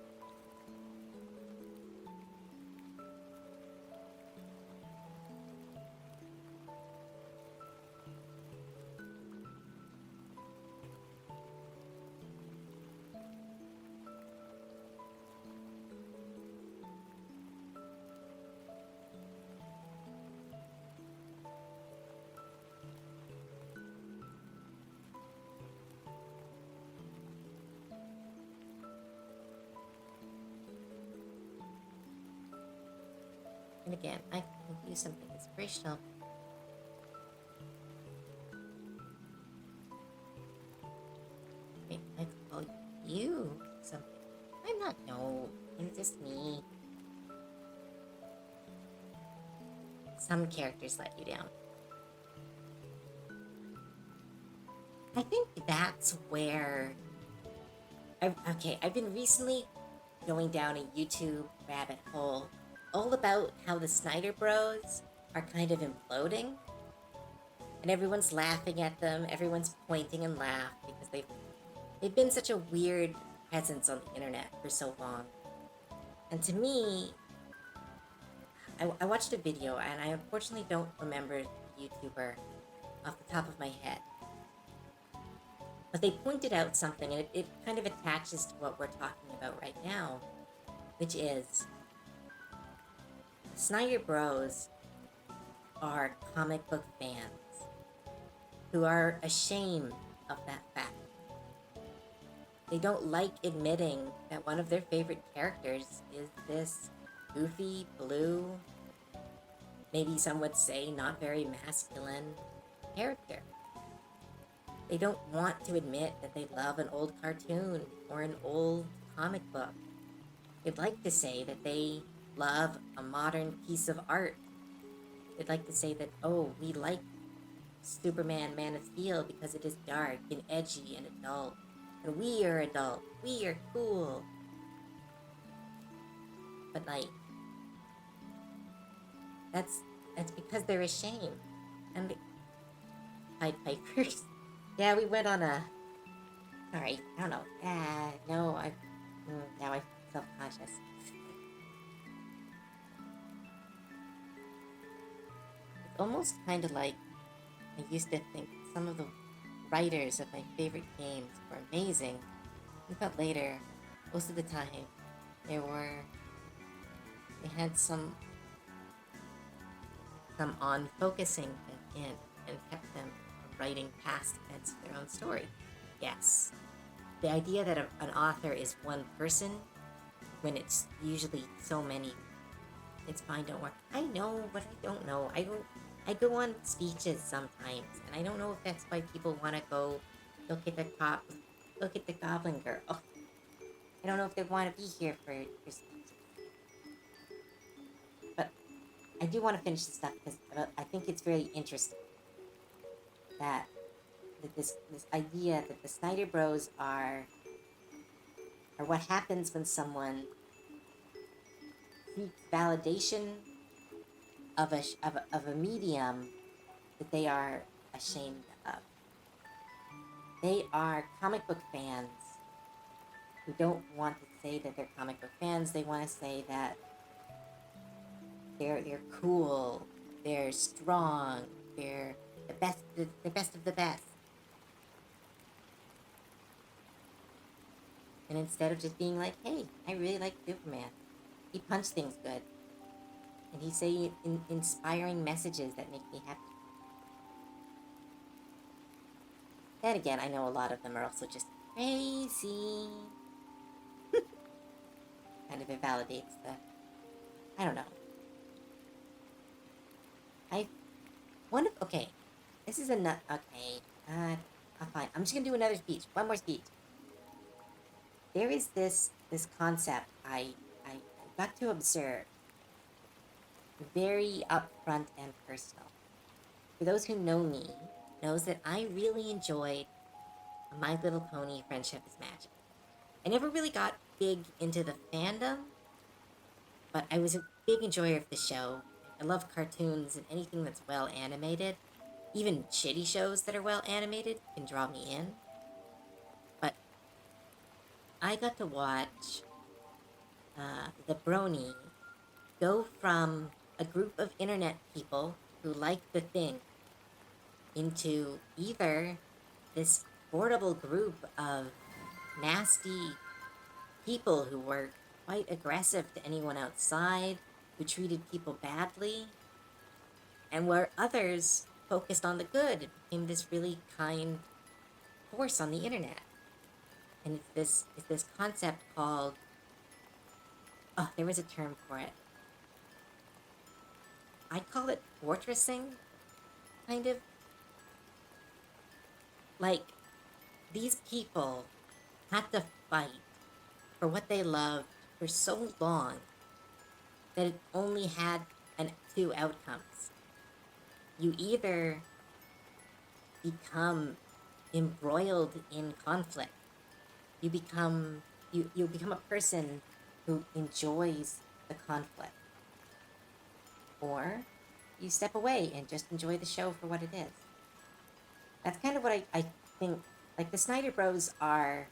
And again, I can use something inspirational. Wait, I call you something. I'm not, no, it's just me. Some characters let you down. I think that's where... I've been recently going down a YouTube rabbit hole all about how the Snyder Bros are kind of imploding. And everyone's laughing at them, everyone's pointing and laugh because they've been such a weird presence on the internet for so long. And to me, I watched a video, and I unfortunately don't remember the YouTuber off the top of my head. But they pointed out something, and it kind of attaches to what we're talking about right now, which is Snyder Bros are comic book fans who are ashamed of that fact. They don't like admitting that one of their favorite characters is this goofy, blue, maybe some would say not very masculine character. They don't want to admit that they love an old cartoon or an old comic book. They'd like to say that they love a modern piece of art. They'd like to say that, oh, we like Superman, Man of Steel because it is dark and edgy and adult. And we are adult. We are cool. But like, that's because they're ashamed. And Pied Pipers. Yeah, we went on a... Sorry, I don't know. No, now I'm self-conscious. It's almost kind of like I used to think some of the writers of my favorite games were amazing. But later, most of the time, they had some on-focusing and kept them writing past events of their own story. Yes, the idea that an author is one person, when it's usually so many, it's fine, don't work. I know, but I don't know. I go on speeches sometimes, and I don't know if that's why people want to go look at the Goblin Girl. I don't know if they want to be here for speeches. But I do want to finish this stuff because I think it's very interesting that this idea that the Snyder Bros are what happens when someone seeks validation of a medium that they are ashamed of. They are comic book fans who don't want to say that they're comic book fans. They want to say that they're cool, they're strong, they're the best of the best. And instead of just being like, hey, I really like Superman. He punched things good. And he say inspiring messages that make me happy. Then again, I know a lot of them are also just crazy. Kind of invalidates the... I don't know. Okay. This is okay. Fine. I'm just gonna do another speech. One more speech. There is this concept I got to observe, very upfront and personal. For those who know me, knows that I really enjoyed My Little Pony: Friendship is Magic. I never really got big into the fandom, but I was a big enjoyer of the show. I love cartoons and anything that's well animated. Even shitty shows that are well animated can draw me in. But I got to watch the Brony go from a group of internet people who liked the thing into either this portable group of nasty people who were quite aggressive to anyone outside, who treated people badly, and where others focused on the good. It became this really kind force on the internet. And it's this concept called, oh, there was a term for it. I call it fortressing, kind of. Like, these people had to fight for what they loved for so long that it only had two outcomes. You either become embroiled in conflict, you become a person who enjoys the conflict, or you step away and just enjoy the show for what it is. That's kind of what I think. Like, the Snyder Bros are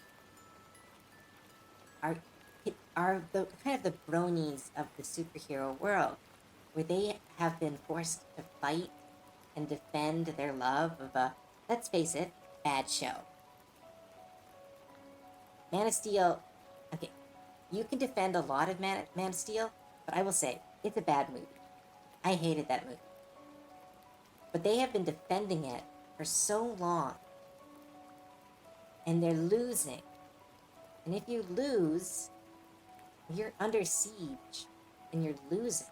the kind of the bronies of the superhero world, where they have been forced to fight and defend their love of a, let's face it, bad show. Man of Steel, okay, you can defend a lot of Man of Steel, but I will say, it's a bad movie. I hated that movie. But they have been defending it for so long, and they're losing. And if you lose, you're under siege, and you're losing.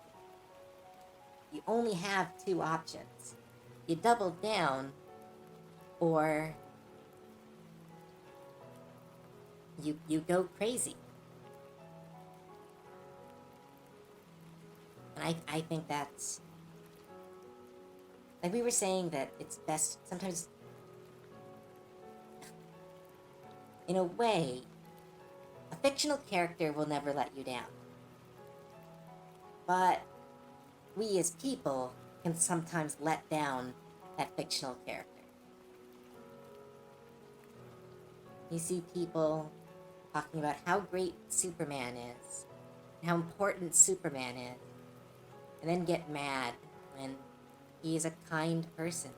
You only have two options. You double down, or you go crazy. And I think that's, like we were saying, that it's best sometimes, in a way, a fictional character will never let you down. But we as people can sometimes let down that fictional character. You see people talking about how great Superman is, and how important Superman is, and then get mad when he is a kind person.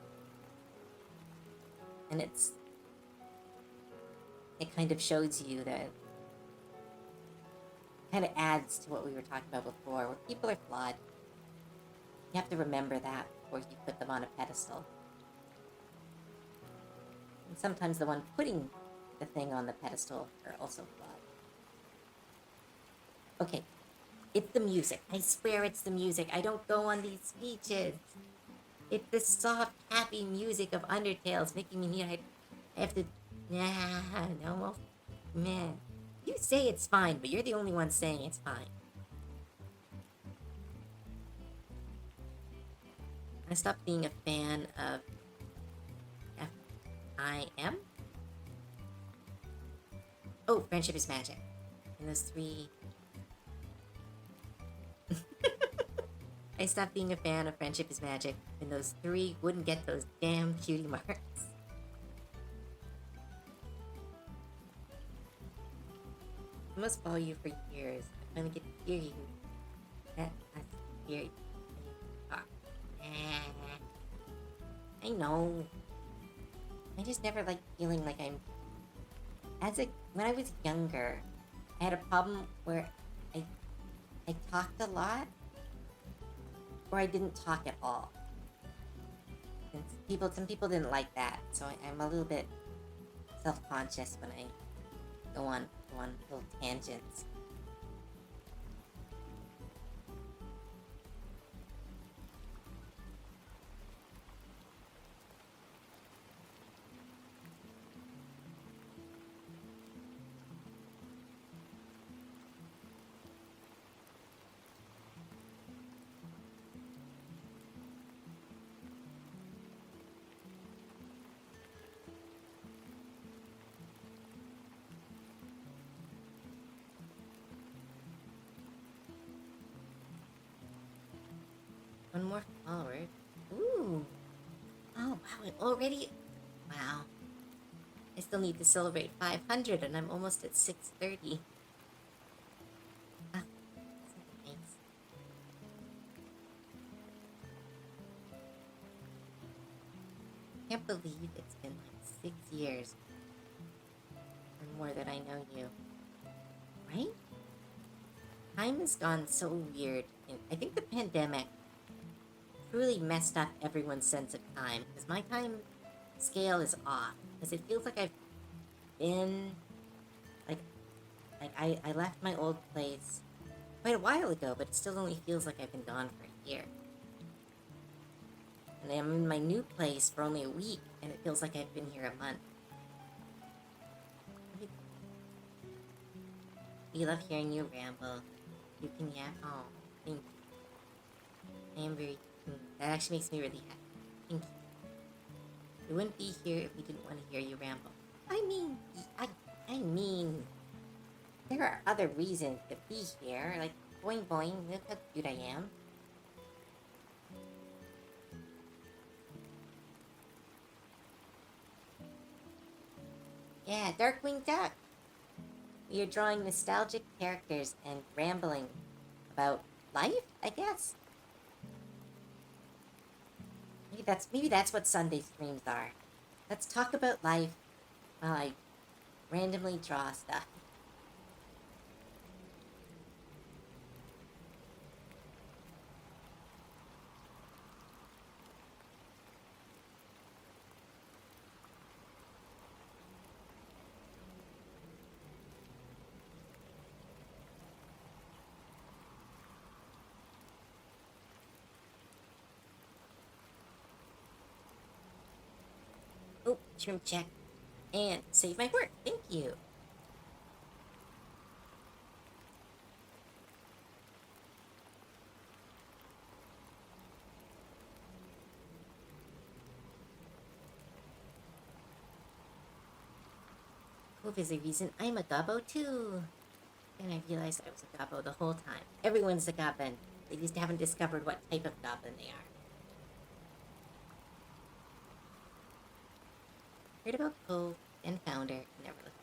And it kind of shows you that, kind of adds to what we were talking about before, where people are flawed. You have to remember that before you put them on a pedestal. And sometimes the one putting the thing on the pedestal are also flawed. Okay, it's the music. I swear it's the music. I don't go on these speeches. It's the soft, happy music of Undertale's making me need. I have to. No, man. You say it's fine, but you're the only one saying it's fine. I stopped being a fan of FIM. Oh, Friendship is Magic. And those three. I stopped being a fan of Friendship is Magic And those 3 wouldn't get those damn cutie marks. I must follow you for years. I finally get to hear you. That's hear you talk. I know. I just never like feeling like I'm... When I was younger, I had a problem where I talked a lot, or I didn't talk at all. And some people didn't like that, so I'm a little bit self-conscious when I go on little tangents. One more forward. Ooh. Oh, wow. I'm already... Wow. I still need to celebrate 500, and I'm almost at 630. Ah, thanks. Can't believe it's been like 6 years or more that I know you. Right? Time has gone so weird. And I think the pandemic truly messed up everyone's sense of time, because my time scale is off. Because it feels like I've been... I left my old place quite a while ago, but it still only feels like I've been gone for a year. And I'm in my new place for only a week, and it feels like I've been here a month. We love hearing you ramble. You can yap. Oh, thank you. I am very... That actually makes me really happy. Thank you. We wouldn't be here if we didn't want to hear you ramble. I mean... There are other reasons to be here, like boing boing, look how cute I am. Yeah, Darkwing Duck. We are drawing nostalgic characters and rambling about life, I guess. Maybe that's what Sunday streams are. Let's talk about life while I randomly draw stuff. Oh, shrimp check. And save my work. Thank you. Cove is the reason I'm a gobbo too. And I realized I was a gobbo the whole time. Everyone's a goblin. They just haven't discovered what type of goblin they are. Heard about Cove and found her. Never looked.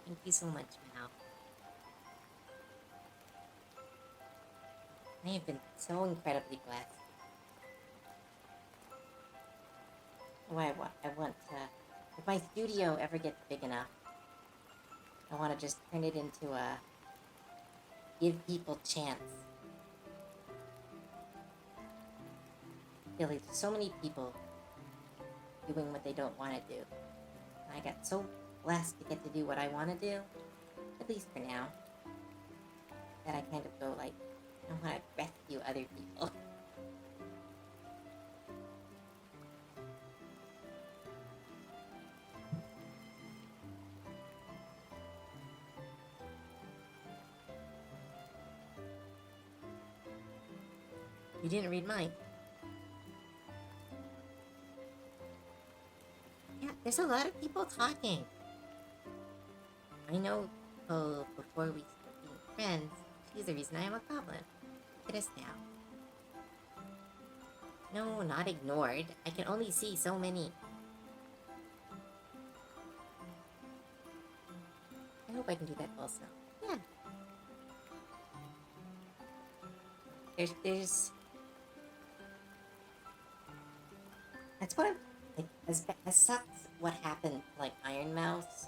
Thank you so much, Mal. I have been so incredibly blessed. I want to... If my studio ever gets big enough, I want to just turn it into a... Give people chance. Really, there's so many people doing what they don't want to do. And I got so blessed to get to do what I want to do, at least for now, that I kind of go like, I want to rescue other people. You didn't read mine. Yeah, there's a lot of people talking. I know before we started being friends, she's the reason I am a goblin. Look at us now. No, not ignored. I can only see so many. I hope I can do that also. Yeah. There's that's what I'm like, as sucks what happened to, like, Iron Mouse.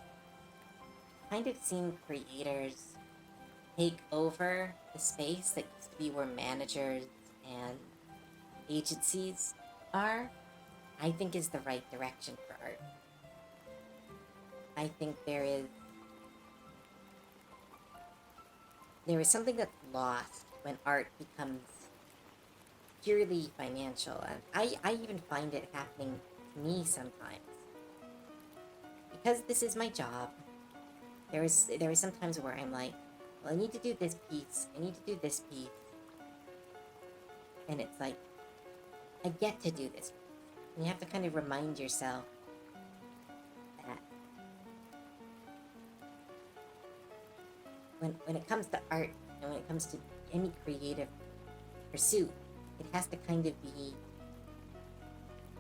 Kind of seeing creators take over the space that used to be where managers and agencies are, I think is the right direction for art. I think there is something that's lost when art becomes purely financial, and I even find it happening to me sometimes. Because this is my job, there is sometimes where I'm like, well, I need to do this piece, I need to do this piece, and it's like, I get to do this. And you have to kind of remind yourself that when it comes to art and when it comes to any creative pursuit, it has to kind of be,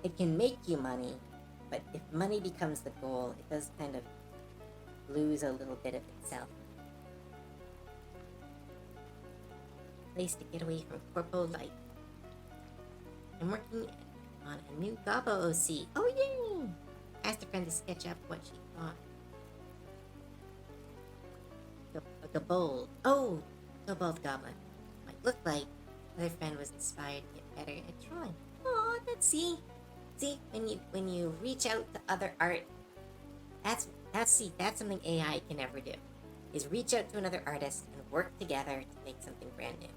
it can make you money, but if money becomes the goal, it does kind of lose a little bit of itself. Place to get away from corpo life. I'm working on a new Gobbo OC. Oh yay! Asked a friend to sketch up what she thought. A gabold. Oh, Kobold Goblin. Might look like. Other friend was inspired to get better at drawing. Oh, that's see, when you reach out to other art, that's something AI can never do. Is reach out to another artist and work together to make something brand new.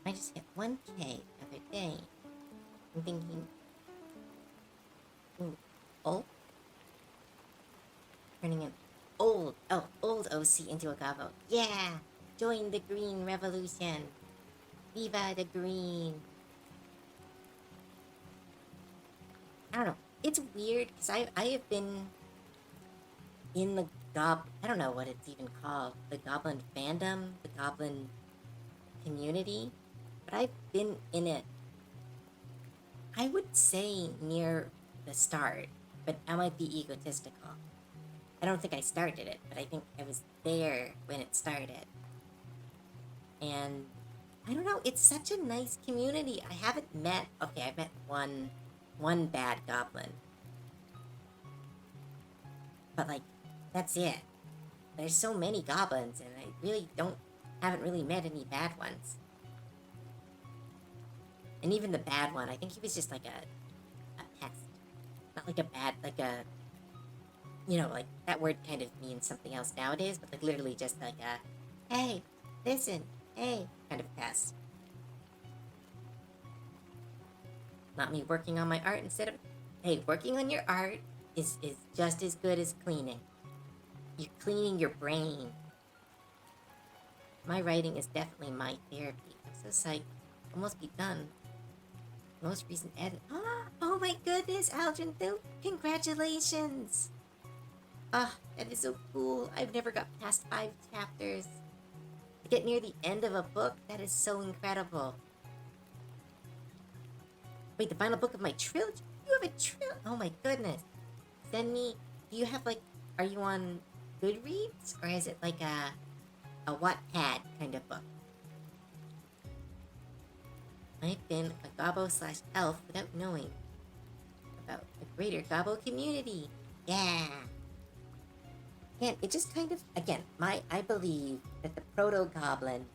I just hit 1K the other day. I'm thinking, ooh, oh, turning an old OC into a Gobbo. Yeah, join the green revolution. Viva the green. I don't know. It's weird because I have been in the I don't know what it's even called, the Goblin fandom, the Goblin community, but I've been in it, I would say, near the start, but I might be egotistical. I don't think I started it, but I think I was there when it started. And I don't know, it's such a nice community. I haven't met, okay, I've met one bad goblin. But, like, that's it. There's so many goblins, and I really haven't really met any bad ones. And even the bad one, I think he was just like a pest. Not like a bad, like a, like, that word kind of means something else nowadays, but like literally just like a, hey, listen, hey, kind of pest. Not me working on my art instead of, hey, working on your art is just as good as cleaning. You're cleaning your brain. My writing is definitely my therapy. I'm so psyched. Almost be done. Most recent edit. Oh my goodness, Aldrin, congratulations! That is so cool. I've never got past 5 chapters. To get near the end of a book, that is so incredible. Wait, the final book of my trilogy? You have a trilogy? Oh my goodness. Do you have, like, Are you on Goodreads, or is it like a Wattpad kind of book? I've been a gobbo/elf without knowing about the greater gobbo community. Yeah. Again, it just kind of, again, I believe that the proto-goblin,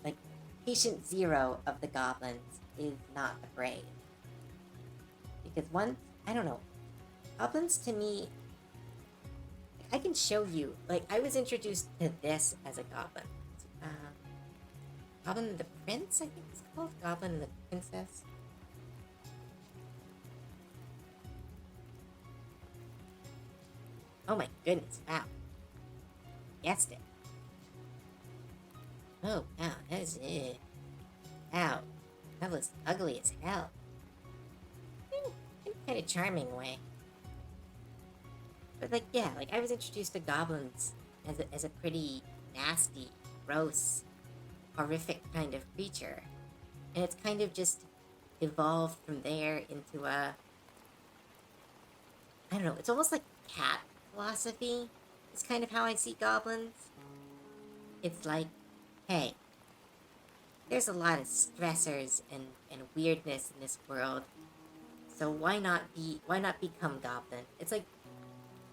like, patient zero of the goblins, is not the brave. Because once, I don't know, goblins to me, I can show you, like, I was introduced to this as a goblin. Goblin and the Prince, I think it's called. Goblin and the Princess. Oh my goodness, wow. Guessed it. Oh, wow, that is it. Wow, that was ugly as hell. In a kind of charming way. But, like, yeah, like, I was introduced to goblins as a pretty nasty, gross, horrific kind of creature. And it's kind of just evolved from there into a, I don't know, it's almost like cat philosophy. It's kind of how I see goblins. It's like, hey, there's a lot of stressors and weirdness in this world. So why not become goblin? It's like,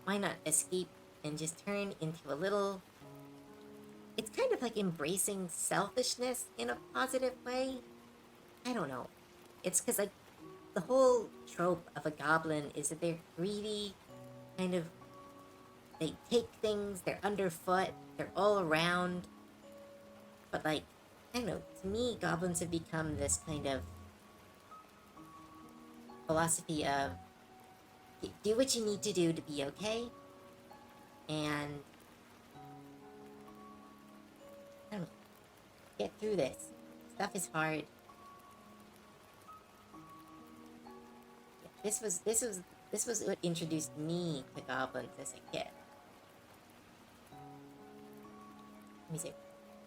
why not escape and just turn into a little, it's kind of like embracing selfishness in a positive way. I don't know. It's because, like, the whole trope of a goblin is that they're greedy, kind of, they take things, they're underfoot, they're all around. But, like, I don't know, to me, goblins have become this kind of philosophy of do what you need to do to be okay, and I don't know, get through this. Stuff is hard. Yeah, this was what introduced me to goblins as a kid. Let me say,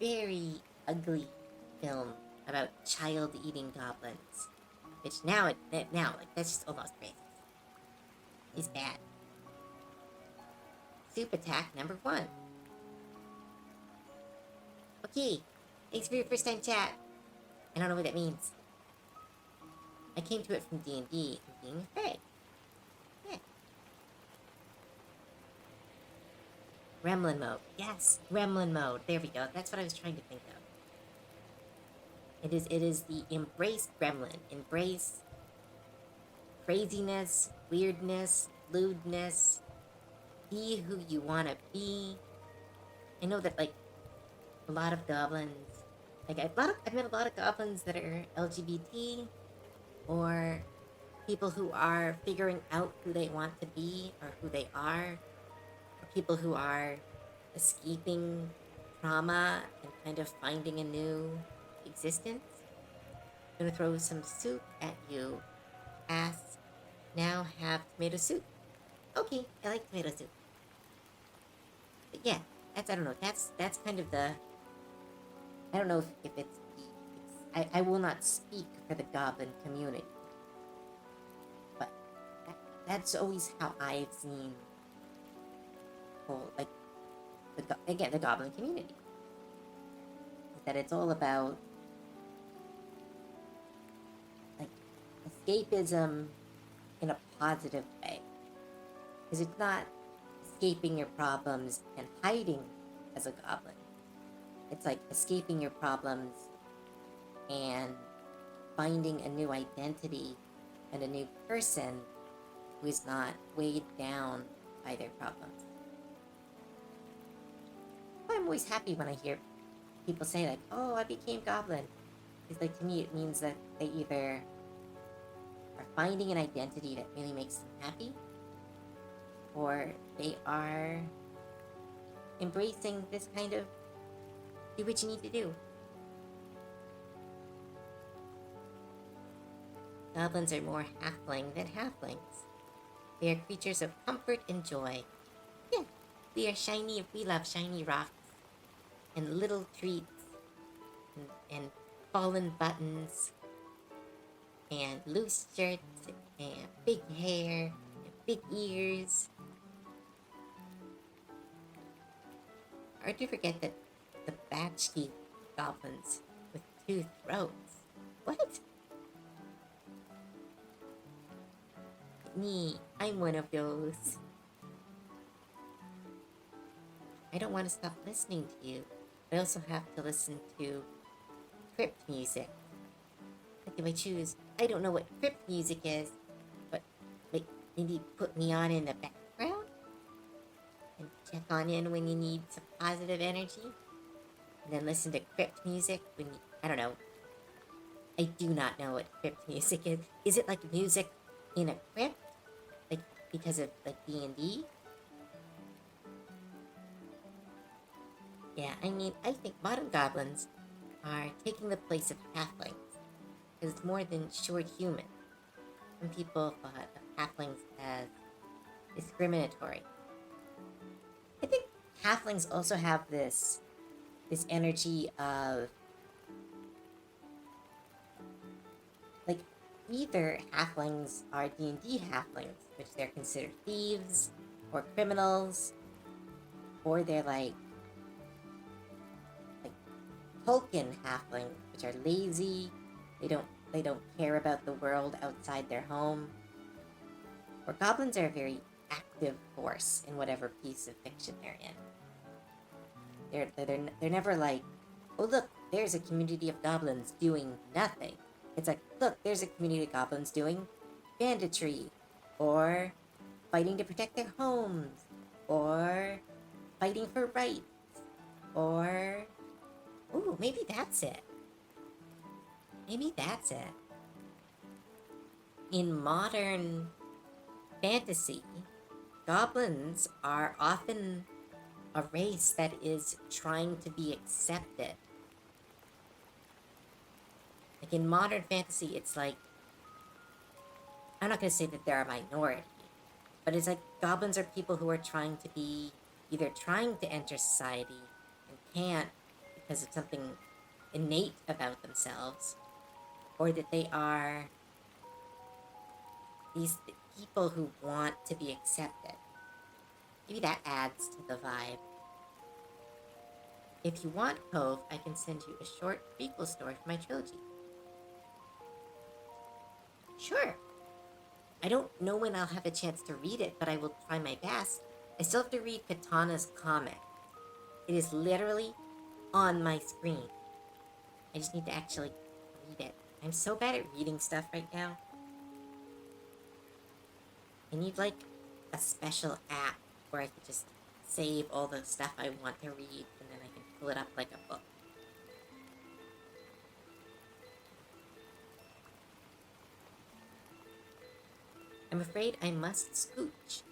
very ugly film about child-eating goblins, which now like, that's just almost racist. It's bad. Soup attack number 1. Okay, thanks for your first time chat. I don't know what that means. I came to it from D&D and being afraid. Yeah. Gremlin mode. Yes, gremlin mode. There we go. That's what I was trying to think of. It is the embrace gremlin. Embrace craziness, weirdness, lewdness. Be who you want to be. I know that, like, a lot of goblins, like, I've met a lot of goblins that are LGBT, or people who are figuring out who they want to be or who they are, or people who are escaping trauma and kind of finding a new existence. I'm gonna throw some soup at you. Ask, now have tomato soup. Okay, I like tomato soup. But yeah, that's, I don't know, that's kind of the, I don't know if it's I will not speak for the goblin community, but that's always how I've seen whole, like, the goblin community. Is that it's all about, like, escapism in a positive way. Because it's not escaping your problems and hiding as a goblin. It's like escaping your problems and finding a new identity and a new person who is not weighed down by their problems. I'm always happy when I hear people say, like, oh, I became goblin. Because, like, to me, it means that they either are finding an identity that really makes them happy, or they are embracing this kind of do what you need to do. Goblins are more halfling than halflings. They are creatures of comfort and joy. Yeah, we love shiny rocks, and little treats, and fallen buttons, and loose shirts, and big hair, and big ears. Hard to forget that the batch-teeth goblins with two throats. What? Me, I'm one of those. I don't want to stop listening to you, but I also have to listen to crypt music. What do I choose? I don't know what crypt music is, but like maybe put me on in the background and check on in when you need some positive energy, and then listen to crypt music when you, I don't know. I do not know what crypt music is. Is it like music in a crypt, like because of like D&D? Yeah, I mean, I think modern goblins are taking the place of halflings, because it's more than short human. Some people thought of halflings as discriminatory. I think halflings also have this energy of like either halflings are D&D halflings, which they're considered thieves or criminals, or they're like Tolkien halflings, which are lazy. They don't care about the world outside their home. Or goblins are a very active force in whatever piece of fiction they're in. They're never like, oh look, there's a community of goblins doing nothing. It's like, look, there's a community of goblins doing banditry, or fighting to protect their homes, or fighting for rights, or ooh, maybe that's it. Maybe that's it. In modern fantasy, goblins are often a race that is trying to be accepted. Like in modern fantasy, it's like, I'm not going to say that they're a minority, but it's like goblins are people who are trying to be, either trying to enter society and can't because of something innate about themselves, or that they are these people who want to be accepted. Maybe that adds to the vibe. If you want, Cove, I can send you a short prequel story for my trilogy. Sure. I don't know when I'll have a chance to read it, but I will try my best. I still have to read Katana's comic. It is literally on my screen. I just need to actually read it. I'm so bad at reading stuff right now. I need like a special app where I could just save all the stuff I want to read and then I can pull it up like a book. I'm afraid I must scooch.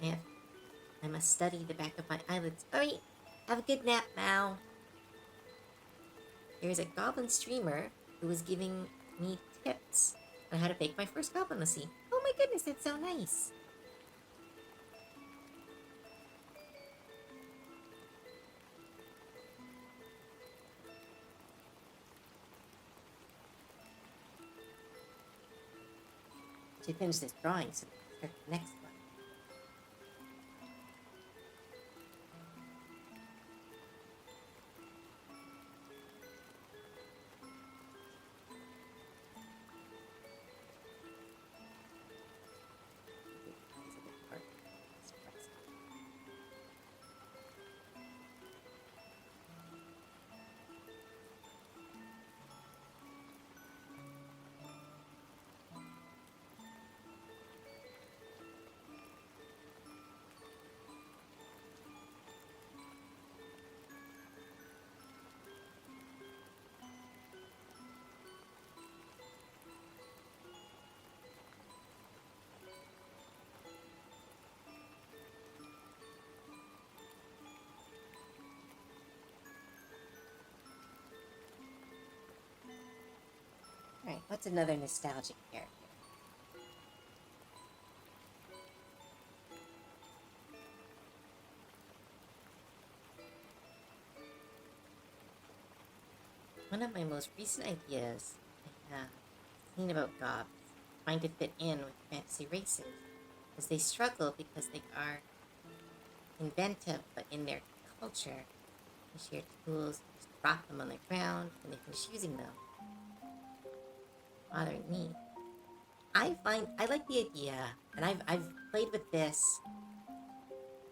I must study the back of my eyelids. Alright, have a good nap now. There's a goblin streamer who was giving me tips on how to bake my first goblinacy. Oh my goodness, that's so nice. To finish this drawing so we can start the next one. Alright, what's another nostalgic character? One of my most recent ideas I have seen about gobs trying to fit in with fantasy races is they struggle because they are inventive, but in their culture, Finish your tools, just drop them on the ground when they finish using them. Bothering me. I like the idea, and I've played with this.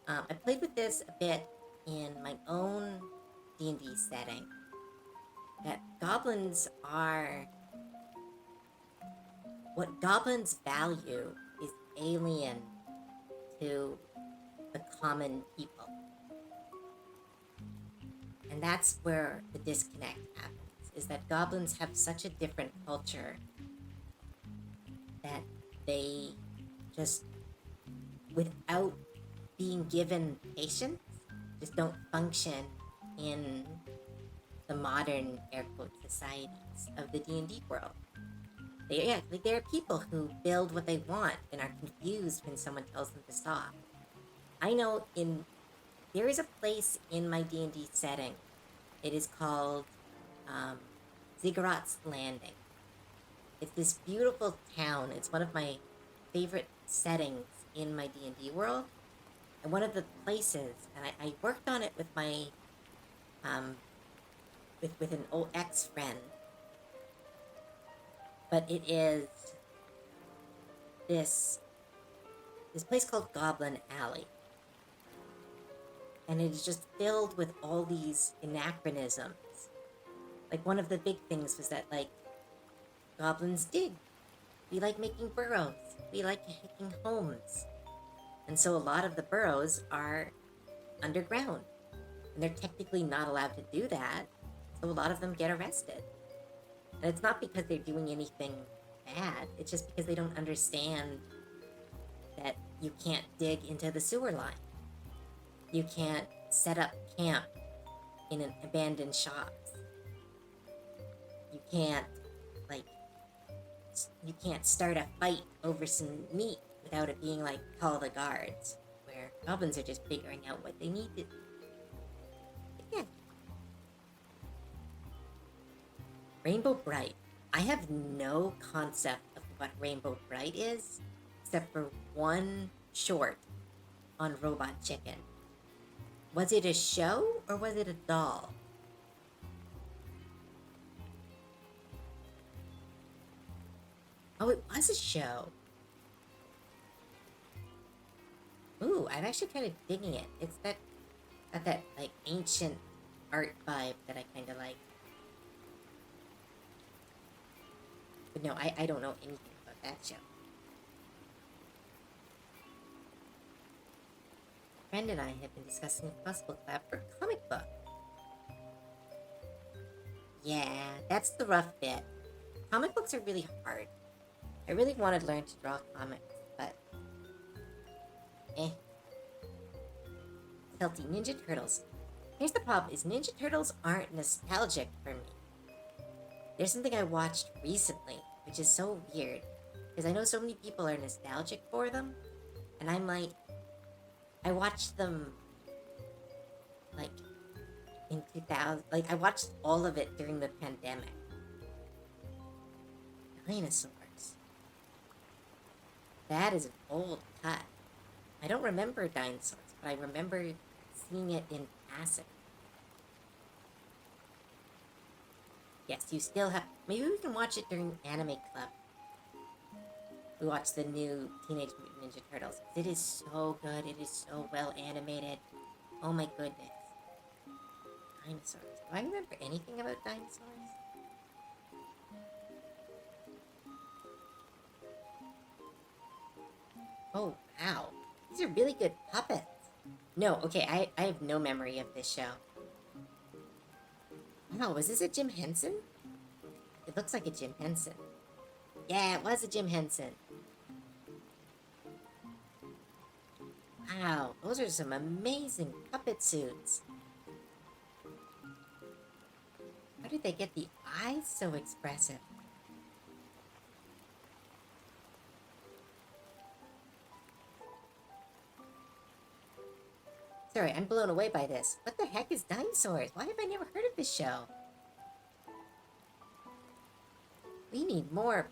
I played with this a bit in my own D&D setting. That goblins are what goblins value is alien to the common people. And that's where the disconnect happens, is that goblins have such a different culture that they just, without being given patience, just don't function in the modern air quote societies of the D&D world. There are people who build what they want and are confused when someone tells them to stop. I know there is a place in my D&D setting. It is called Ziggurat's Landing. It's this beautiful town. It's one of my favorite settings in my D&D world. And one of the places, and I worked on it with my, with an old ex-friend. But it is this place called Goblin Alley. And it is just filled with all these anachronisms. Like, one of the big things was that, like, goblins dig. We like making burrows. We like making homes. And so a lot of the burrows are underground. And they're technically not allowed to do that. So a lot of them get arrested. And it's not because they're doing anything bad. It's just because they don't understand that you can't dig into the sewer line. You can't set up camp in an abandoned shop. You can't, you can't start a fight over some meat without it being like, call the guards. Where goblins are just figuring out what they need to do. Yeah. Rainbow Bright. I have no concept of what Rainbow Bright is, except for one short on Robot Chicken. Was it a show or was it a doll? Oh, it was a show. Ooh, I'm actually kind of digging it. It's got that like ancient art vibe that I kind of like. But no, I don't know anything about that show. Friend and I have been discussing a possible collab for a comic book. Yeah, that's the rough bit. Comic books are really hard. I really wanted to learn to draw comics, but Healthy Ninja Turtles. Here's the problem, is Ninja Turtles aren't nostalgic for me. There's something I watched recently, which is so weird, because I know so many people are nostalgic for them, and I'm like, I watched them, like, in 2000, like, I watched all of it during the pandemic. Dinosaurs. That is an old cut. I don't remember dinosaurs, but I remember seeing it in passing. Yes, you still have... Maybe we can watch it during Anime Club. We watched the new Teenage Mutant Ninja Turtles. It is so good. It is so well animated. Oh my goodness. Dinosaurs. Do I remember anything about dinosaurs? Oh, wow. These are really good puppets. No, okay, I have no memory of this show. Wow, was this a Jim Henson? It looks like a Jim Henson. Yeah, it was a Jim Henson. Wow, those are some amazing puppet suits. How did they get the eyes so expressive? Sorry, I'm blown away by this. What the heck is dinosaurs? Why have I never heard of this show? We need more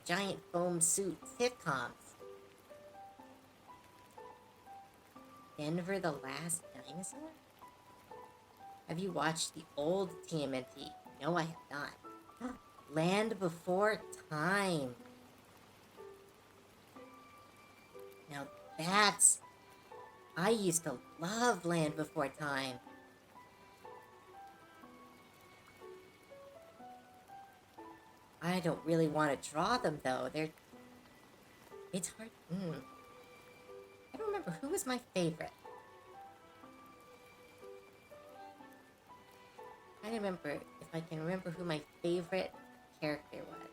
giant foam suit sitcoms. Denver the Last Dinosaur? Have you watched the old TMNT? No, I have not. Land Before Time. Now that's... I used to love Land Before Time. I don't really want to draw them, though. It's hard... I don't remember who was my favorite. I don't remember if I can remember who my favorite character was.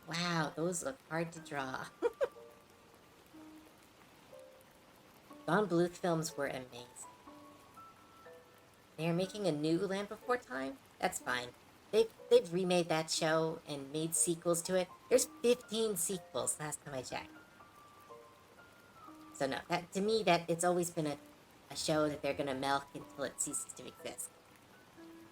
Wow, those look hard to draw. Don Bluth films were amazing. They are making a new Land Before Time? That's fine. They've remade that show and made sequels to it. There's 15 sequels last time I checked. So no, that to me, that it's always been a show that they're gonna milk until it ceases to exist.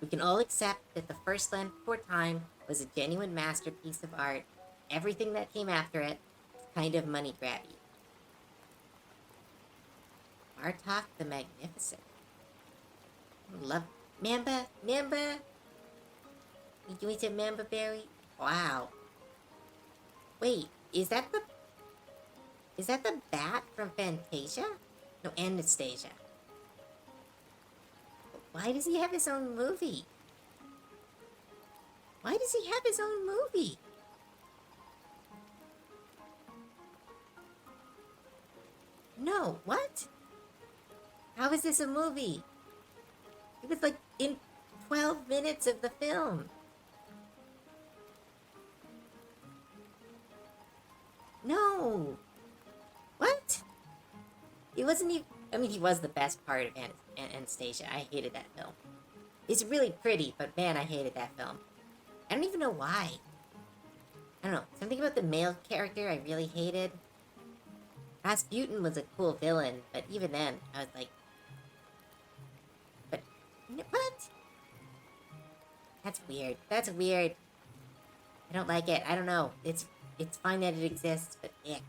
We can all accept that the first Land Before Time was a genuine masterpiece of art. Everything that came after it is kind of money grabby. Bartok the Magnificent. Love Mamba. You doing some Mamba Berry? Wow. Wait, is that the bat from Fantasia? No, Anastasia. Why does he have his own movie? Why does he have his own movie? No, what? How is this a movie? It was like in 12 minutes of the film. No. What? He wasn't even... I mean, he was the best part of Anastasia. I hated that film. It's really pretty, but man, I hated that film. I don't even know why. I don't know. Something about the male character I really hated. Rasputin was a cool villain, but even then, I was like... But... What? That's weird. That's weird. I don't like it. I don't know. It's fine that it exists, but ick.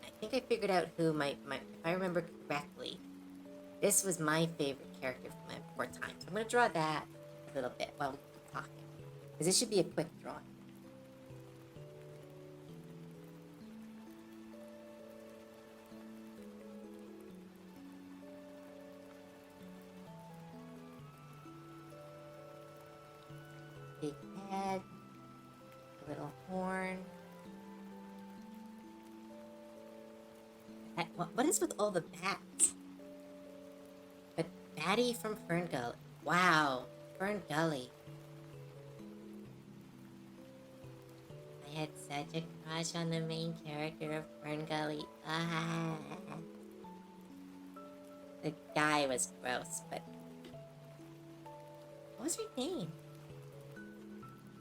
I think I figured out who if I remember correctly, this was my favorite character from Land Before Time. So I'm going to draw that a little bit while we keep talking. Because this should be a quick drawing. Big head, a little horn. What is with all the bats? But Batty from Fern Gully. Wow, Fern Gully. I had such a crush on the main character of Fern Gully. Ah. The guy was gross, but... What was her name?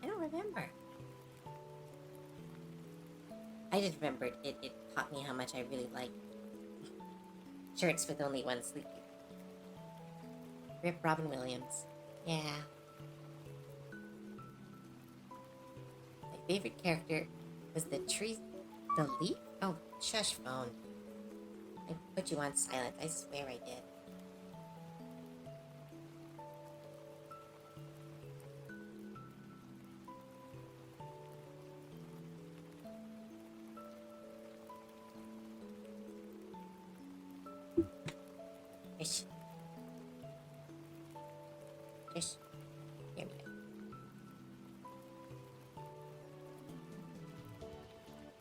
I don't remember. I just remembered it taught me how much I really like shirts with only one sleeve. Rip Robin Williams. Yeah. My favorite character was the leaf? Oh, shush phone. I put you on silent. I swear I did. Fish. Fish. Here we go.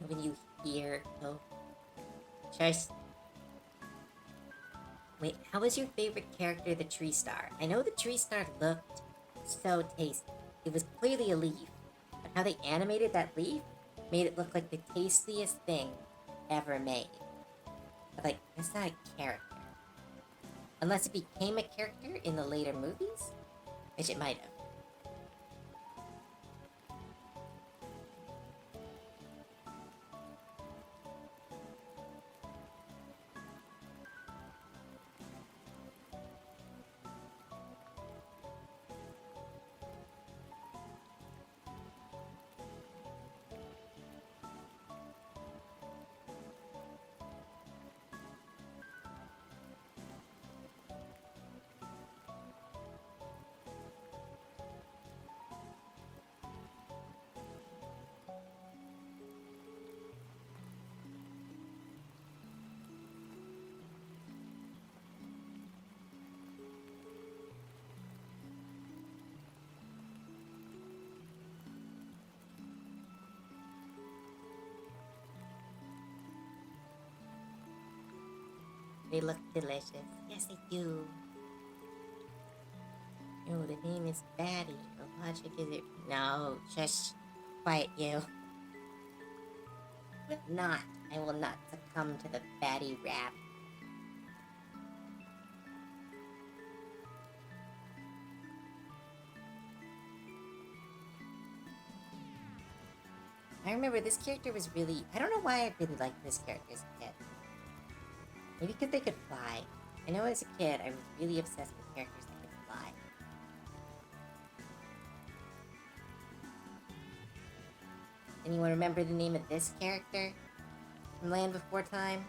When you hear, oh, shush. Wait, how was your favorite character, the tree star? I know the tree star looked so tasty. It was clearly a leaf, but how they animated that leaf made it look like the tastiest thing ever made. But like, it's not a character. Unless it became a character in the later movies, which it might have. They look delicious. Yes, they do. Oh, the name is Batty. The logic is it? No, shush. Quiet you. Will not. I will not succumb to the Batty rap. I remember this character was really... I don't know why I really liked this character as a kid. Maybe because they could fly. I know as a kid, I was really obsessed with characters that could fly. Anyone remember the name of this character from Land Before Time?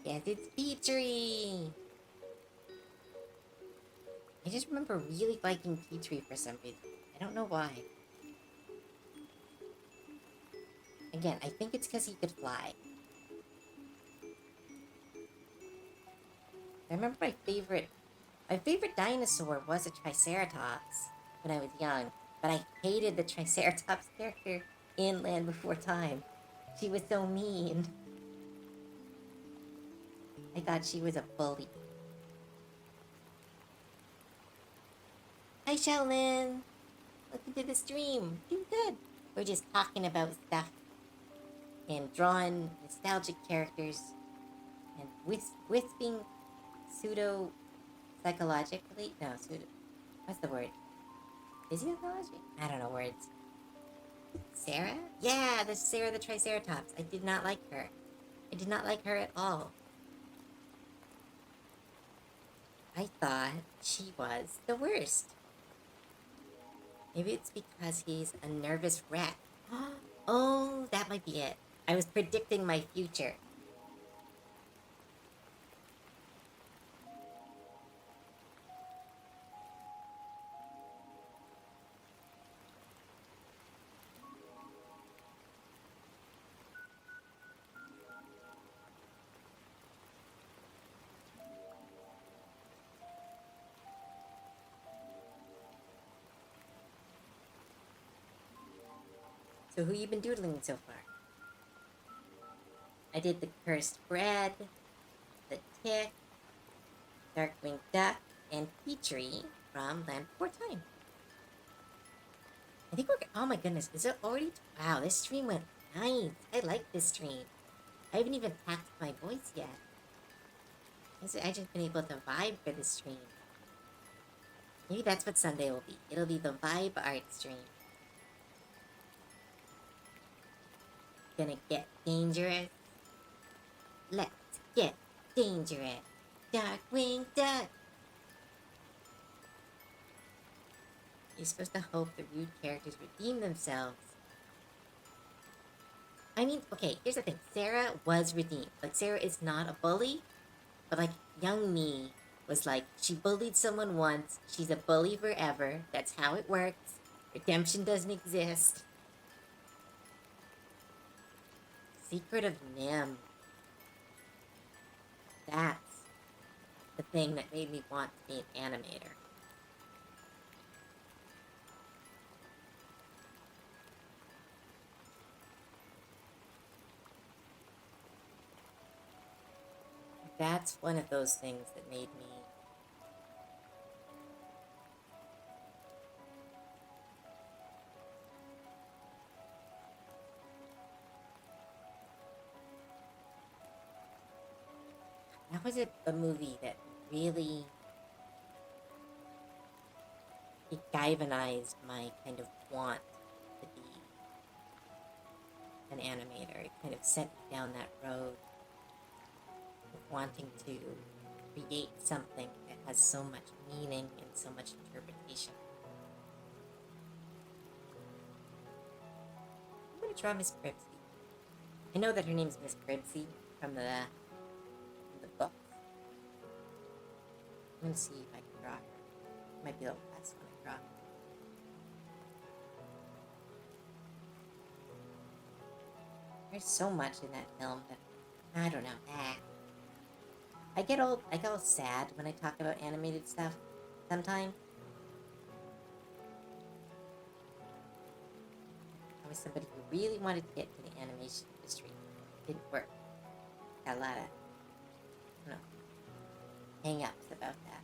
Yes, it's Petrie! I just remember really liking Petrie for some reason. I don't know why. Again, I think it's because he could fly. I remember my favorite dinosaur was a Triceratops when I was young, but I hated the Triceratops character in Land Before Time. She was so mean. I thought she was a bully. Hi, Shaolin! Welcome to the stream. Doing good. We're just talking about stuff and drawing nostalgic characters and wisping psychologically. No, what's the word? Physiology? I don't know words. Sarah? Yeah, the Sarah the Triceratops. I did not like her. I did not like her at all. I thought she was the worst. Maybe it's because he's a nervous wreck. Oh, that might be it. I was predicting my future. So who you been doodling so far? I did the cursed bread, the tick, Darkwing Duck, and Petrie from Land Before Time. I think we're... Oh my goodness, is it already... Wow, this stream went nice. I like this stream. I haven't even packed my voice yet. I just been able to vibe for this stream. Maybe that's what Sunday will be. It'll be the vibe art stream. Gonna get dangerous. Let's get dangerous. Darkwing Duck. You're supposed to hope the rude characters redeem themselves. I mean, okay, here's the thing. Sarah was redeemed. Like, Sarah is not a bully, but, like, young me was like, she bullied someone once, she's a bully forever. That's how it works. Redemption doesn't exist. Secret of Nim. That's the thing that made me want to be an animator. That's one of those things that made me... That was a movie that really... It galvanized my kind of want to be an animator. It kind of set me down that road of wanting to create something that has so much meaning and so much interpretation. I'm gonna draw Miss Cribsy. I know that her name's Miss Cribsy from the book. I'm gonna see if I can draw her. Might be the last one I draw. There's so much in that film that I don't know. I get all sad when I talk about animated stuff. Sometimes I was somebody who really wanted to get into the animation industry. Didn't work. Got a lot of, you know, hang-ups about that.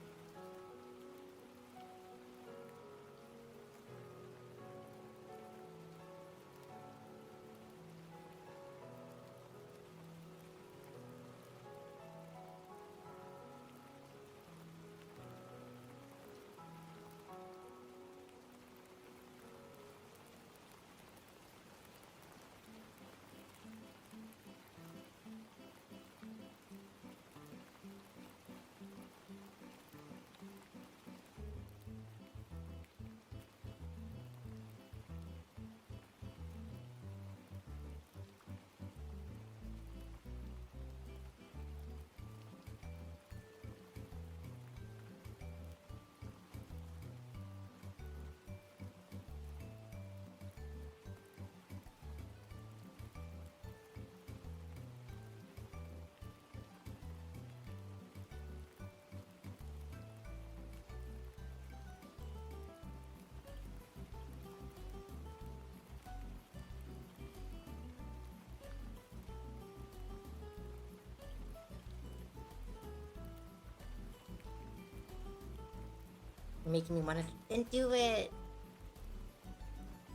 You're making me want to then do it.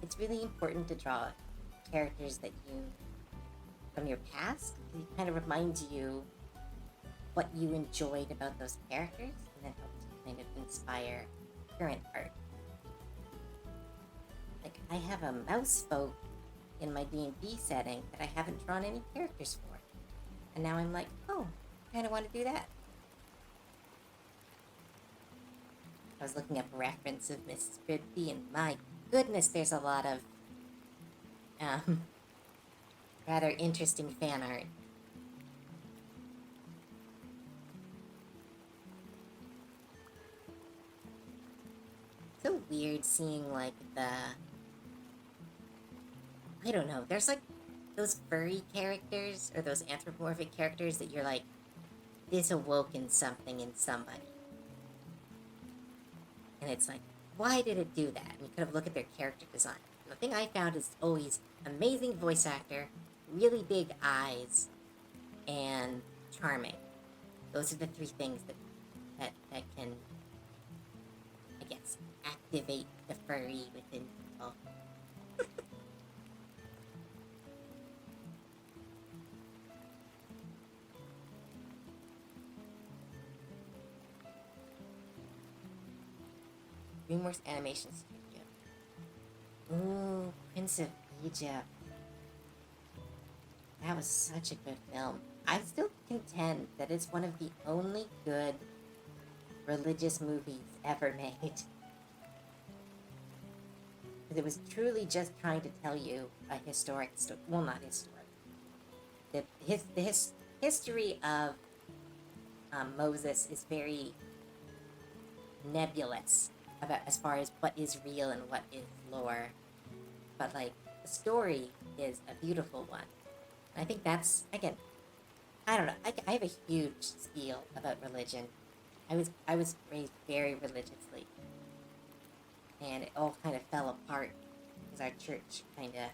It's really important to draw characters that you from your past. It kind of reminds you what you enjoyed about those characters, and then helps you kind of inspire current art. Like I have a mouse folk in my D&D setting that I haven't drawn any characters for, and now I'm like, oh, I kind of want to do that. I was looking up a reference of Mrs. Bridby, and my goodness, there's a lot of rather interesting fan art. So weird seeing like I don't know, there's like those furry characters or those anthropomorphic characters that you're like, this awoken something in somebody. And it's like, why did it do that? And you kind of look at their character design. And the thing I found is always amazing voice actor, really big eyes, and charming. Those are the three things that can, I guess, activate the furry within people. DreamWorks Animation Studio. Ooh, Prince of Egypt. That was such a good film. I still contend that it's one of the only good religious movies ever made. It was truly just trying to tell you a historic story. Well, not historic. The history of Moses is very nebulous about as far as what is real and what is lore. But like the story is a beautiful one. And I think that's again, I don't know. I have a huge spiel about religion. I was raised very religiously, and it all kind of fell apart because our church kind of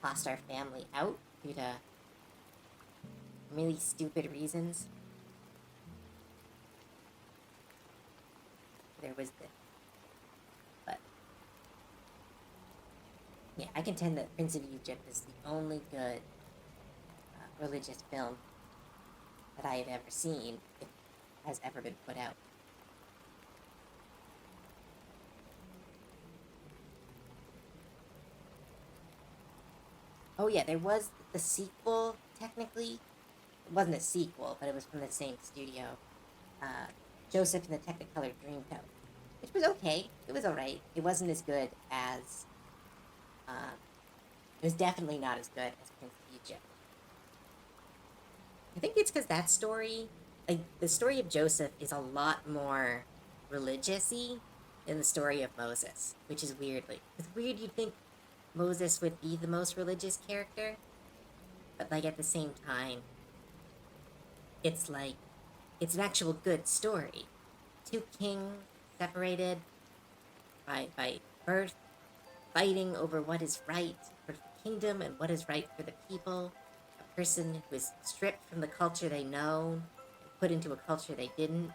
tossed our family out due to really stupid reasons. There was the, but yeah, I contend that Prince of Egypt is the only good religious film that I have ever seen, if has ever been put out. Oh yeah, there was the sequel. Technically, it wasn't a sequel, but it was from the same studio. Uh, Joseph and the Technicolor Dreamcoat, which was okay. It was all right. It wasn't as good as. It was definitely not as good as Prince of Egypt. I think it's because that story, like the story of Joseph, is a lot more religious-y than the story of Moses, which is weirdly. It's weird you'd think Moses would be the most religious character, but like at the same time, it's like it's an actual good story. Two kings separated by birth, fighting over what is right for the kingdom and what is right for the people. A person who is stripped from the culture they know and put into a culture they didn't.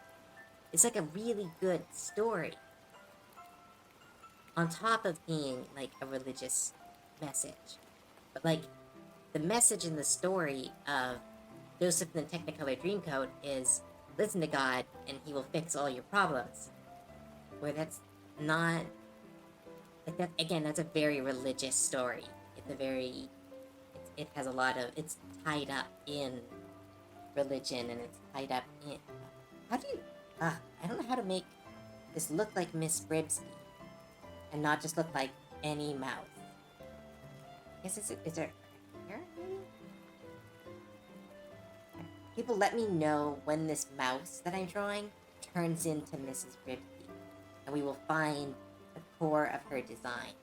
It's like a really good story. On top of being like a religious message. But like the message in the story of Joseph and the Technicolor Dreamcoat is listen to God and he will fix all your problems. Where that's not like that again, that's a very religious story. It's a very it has a lot of it's tied up in religion and it's tied up in how do you I don't know how to make this look like Miss Bribsky and not just look like any mouse. I guess is there here maybe? People let me know when this mouse that I'm drawing turns into Mrs. Bribsky, and we will find the core of her design.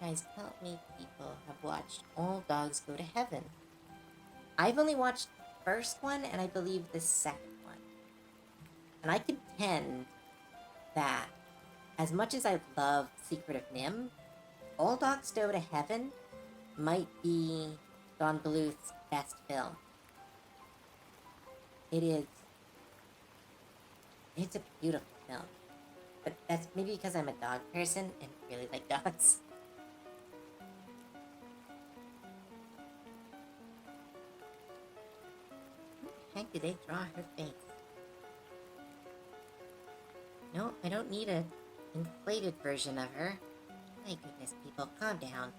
Guys, help me, people have watched All Dogs Go to Heaven. I've only watched the first one and I believe the second one. And I contend that as much as I love Secret of Nim, All Dogs Go to Heaven might be Don Bluth's best film. It is. It's a beautiful film. But that's maybe because I'm a dog person and really like dogs. How the heck did they draw her face? No, I don't need an inflated version of her. My goodness, people, calm down.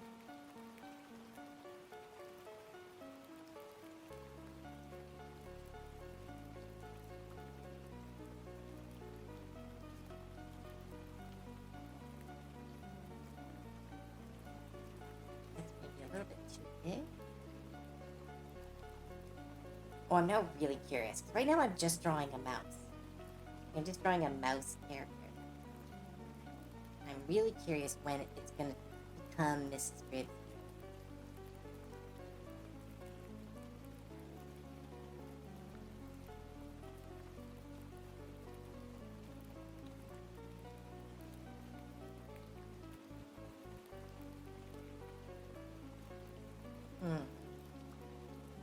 That's maybe a little bit too big. Oh, I'm now really curious. Right now I'm just drawing a mouse. I'm just drawing a mouse character. I'm really curious when it's going to become Mrs. Bribsky.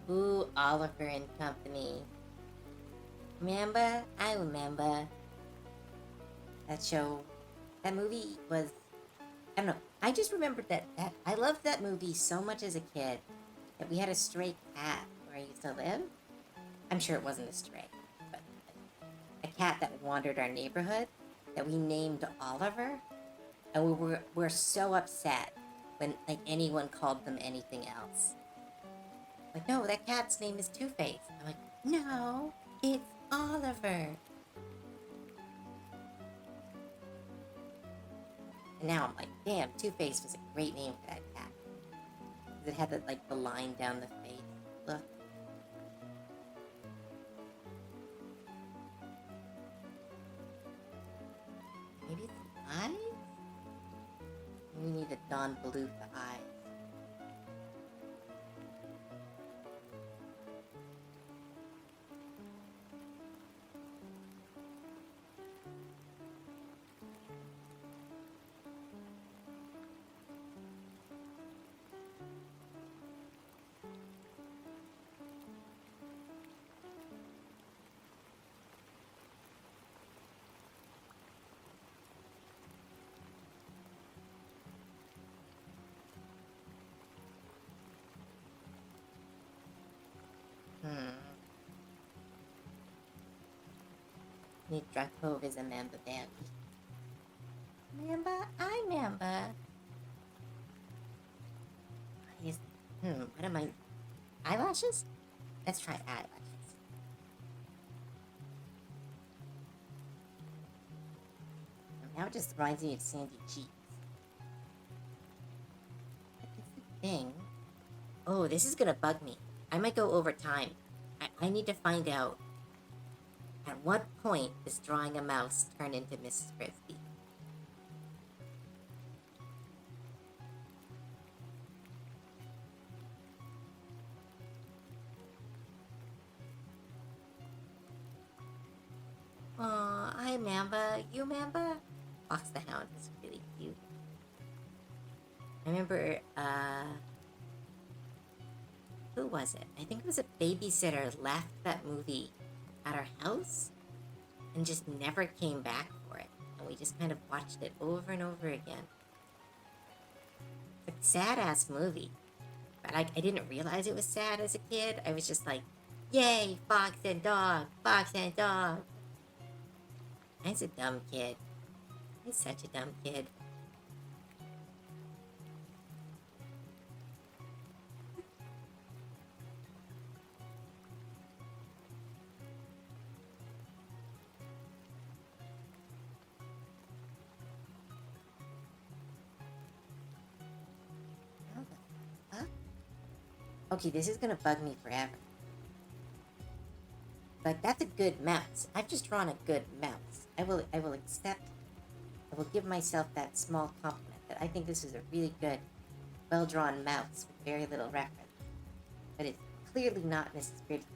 Ooh, Oliver and Company. Remember? I remember. That show. That movie was... I don't know. I just remembered that I loved that movie so much as a kid that we had a stray cat where I used to live. I'm sure it wasn't a stray, but a cat that wandered our neighborhood that we named Oliver. And we were so upset when like anyone called them anything else. Like, no, that cat's name is Two-Face. I'm like, no, it's Oliver. And now I'm like, damn, Two-Face was a great name for that cat. Because it had the line down the face. Look. Maybe it's the eyes? We need a Don Bluth eye. Nick Drakov is a member band. Member? I member. What am I... Eyelashes? Let's try eyelashes. Now it just reminds me of Sandy Cheeks. But that's the thing. Oh, this is gonna bug me. I might go over time. I need to find out at what point does drawing a mouse turn into Mrs. Frisbee? Aw, hi Mamba. You Mamba? Fox the Hound is really cute. I remember, who was it? I think it was a babysitter left that movie at our house and just never came back for it. And we just kind of watched it over and over again. It's a sad-ass movie. But I didn't realize it was sad as a kid. I was just like, yay, fox and dog, fox and dog. I was a dumb kid. I was such a dumb kid. How the fuck? Okay, this is gonna bug me forever. But that's a good mouse. I've just drawn a good mouse. I will accept, I will give myself that small compliment that I think this is a really good, well-drawn mouse with very little reference. But it's clearly not Mrs. Gridley.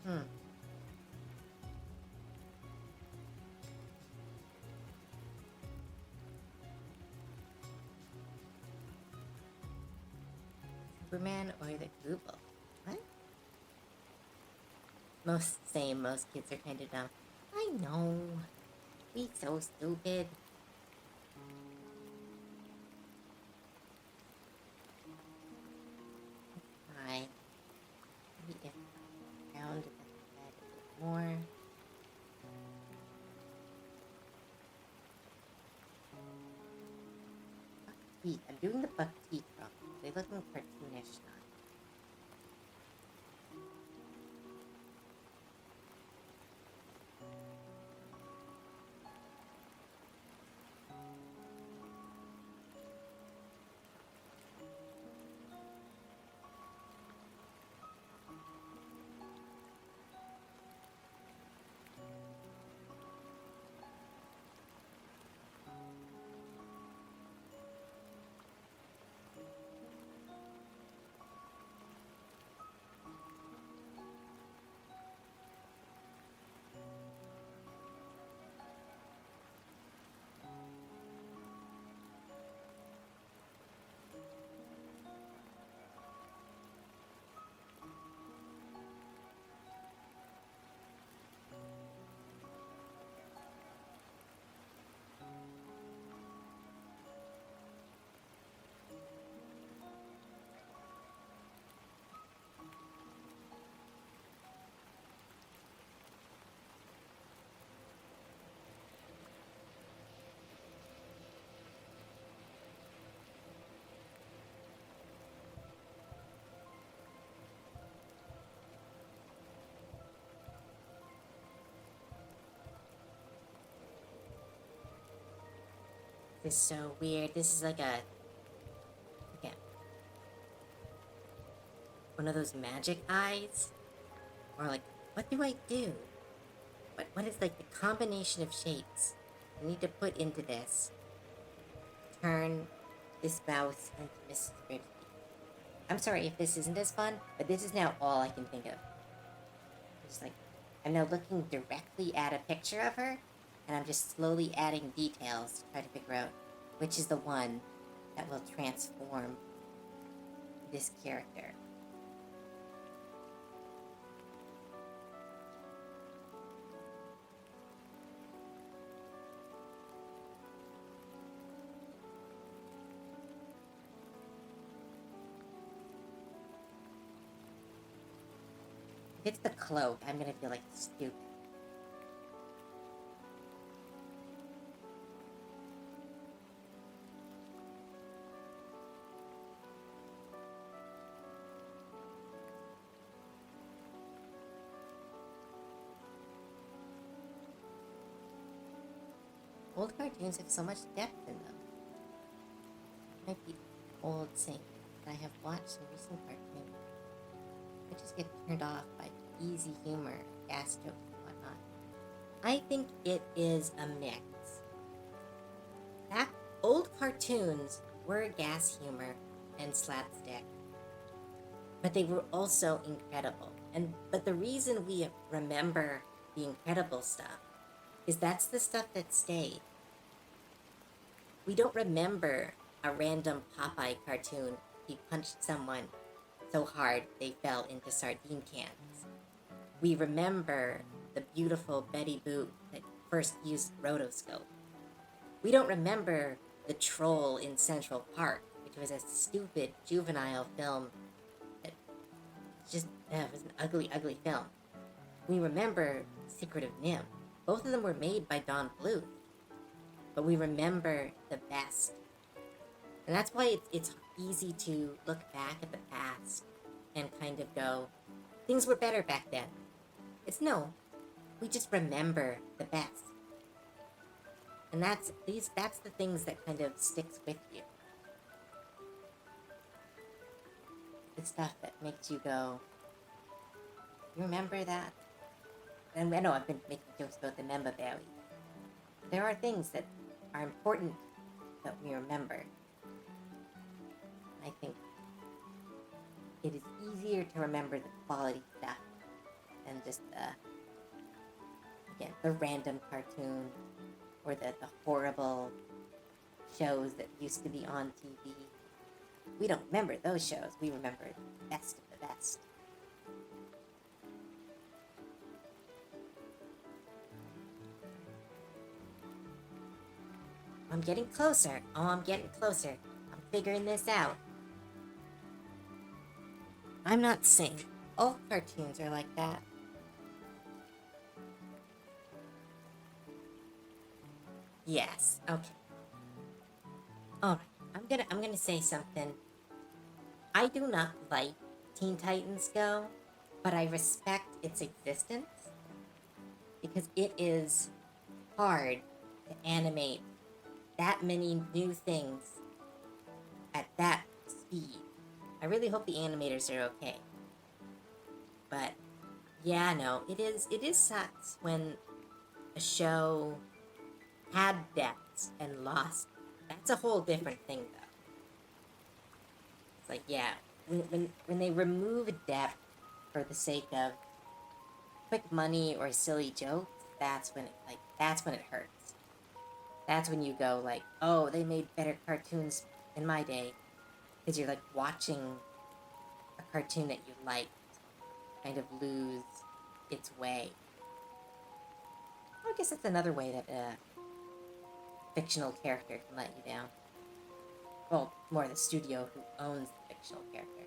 Hmm. Superman or the Google? What? Most kids are kind of dumb. I know. We so stupid. Fine. Maybe if I rounded the head a bit more. Buck teeth. I'm doing the buck teeth wrong. They look more cartoonish now. This is so weird. This is like one of those magic eyes. Or like, what do I do? What is like the combination of shapes I need to put into this? Turn this mouse into Mrs. Gridley. I'm sorry if this isn't as fun, but this is now all I can think of. It's like, I'm now looking directly at a picture of her, and I'm just slowly adding details to try to figure out which is the one that will transform this character. If it's the cloak, I'm gonna feel like stupid. Old cartoons have so much depth in them. Might be old saying, but I have watched some recent cartoons. I just get turned off by easy humor, gas jokes, and whatnot. I think it is a mix. That old cartoons were gas humor and slapstick, but they were also incredible. But the reason we remember the incredible stuff is that's the stuff that stayed. We don't remember a random Popeye cartoon. He punched someone so hard they fell into sardine cans. We remember the beautiful Betty Boop that first used rotoscope. We don't remember the troll in Central Park, which was a stupid juvenile film that just was an ugly, ugly film. We remember Secret of Nim. Both of them were made by Don Bluth, but we remember the best. And that's why it's easy to look back at the past and kind of go, things were better back then. It's no, we just remember the best. And that's the things that kind of sticks with you. The stuff that makes you go, you remember that? And I know I've been making jokes about the member berry. There are things that are important that we remember. I think it is easier to remember the quality stuff than just the random cartoon or the horrible shows that used to be on TV. We don't remember those shows. We remember the best of the best. I'm getting closer. Oh, I'm getting closer. I'm figuring this out. I'm not saying all cartoons are like that. Yes. Okay. All right. I'm gonna say something. I do not like Teen Titans Go, but I respect its existence because it is hard to animate that many new things at that speed. I really hope the animators are okay. But yeah, no, it is sucks when a show had depths and lost. That's a whole different thing though. It's like, yeah, when they remove depth for the sake of quick money or silly jokes, that's when it hurts. That's when you go like, oh, they made better cartoons in my day. Because you're like watching a cartoon that you liked kind of lose its way. Well, I guess that's another way that a fictional character can let you down. Well, more the studio who owns the fictional character.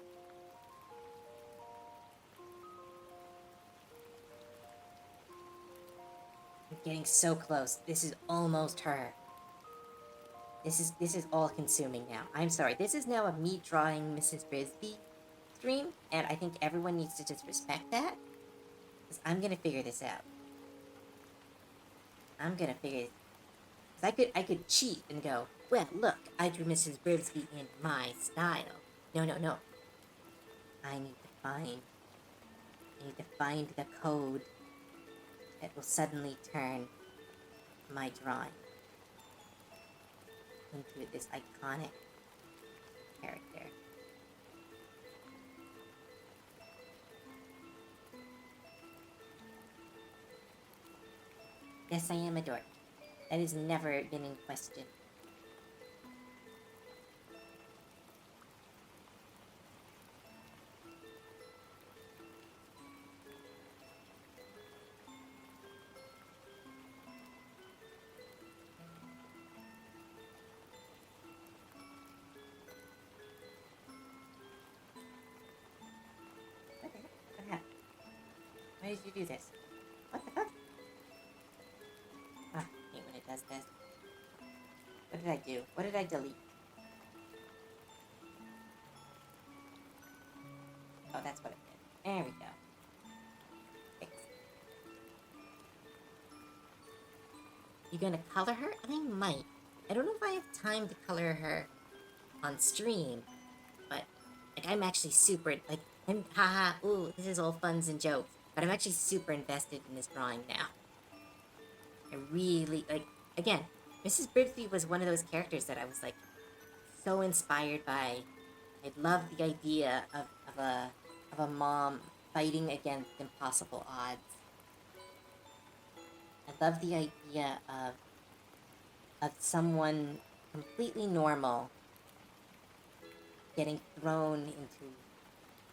I'm getting so close. This is almost her. This is all consuming now. I'm sorry. This is now a me drawing Mrs. Frisbee stream, and I think everyone needs to just respect that. Because I'm gonna figure this out. I could cheat and go, well, look, I drew Mrs. Frisbee in my style. No. I need to find the code that will suddenly turn my drawing into this iconic character. Yes, I am a dork. That has never been in question. Okay, what happened? Why did you do this? What the fuck? Ah, I hate when it does this. What did I do? What did I delete? Oh, that's what it did. There we go. Fix. You gonna color her? I might. I don't know if I have time to color her on stream, but like I'm actually super like haha, ooh, this is all funs and jokes. But I'm actually super invested in this drawing now. I really like again, Mrs. Birdsley was one of those characters that I was like so inspired by. I love the idea of a mom fighting against impossible odds. I love the idea of someone completely normal getting thrown into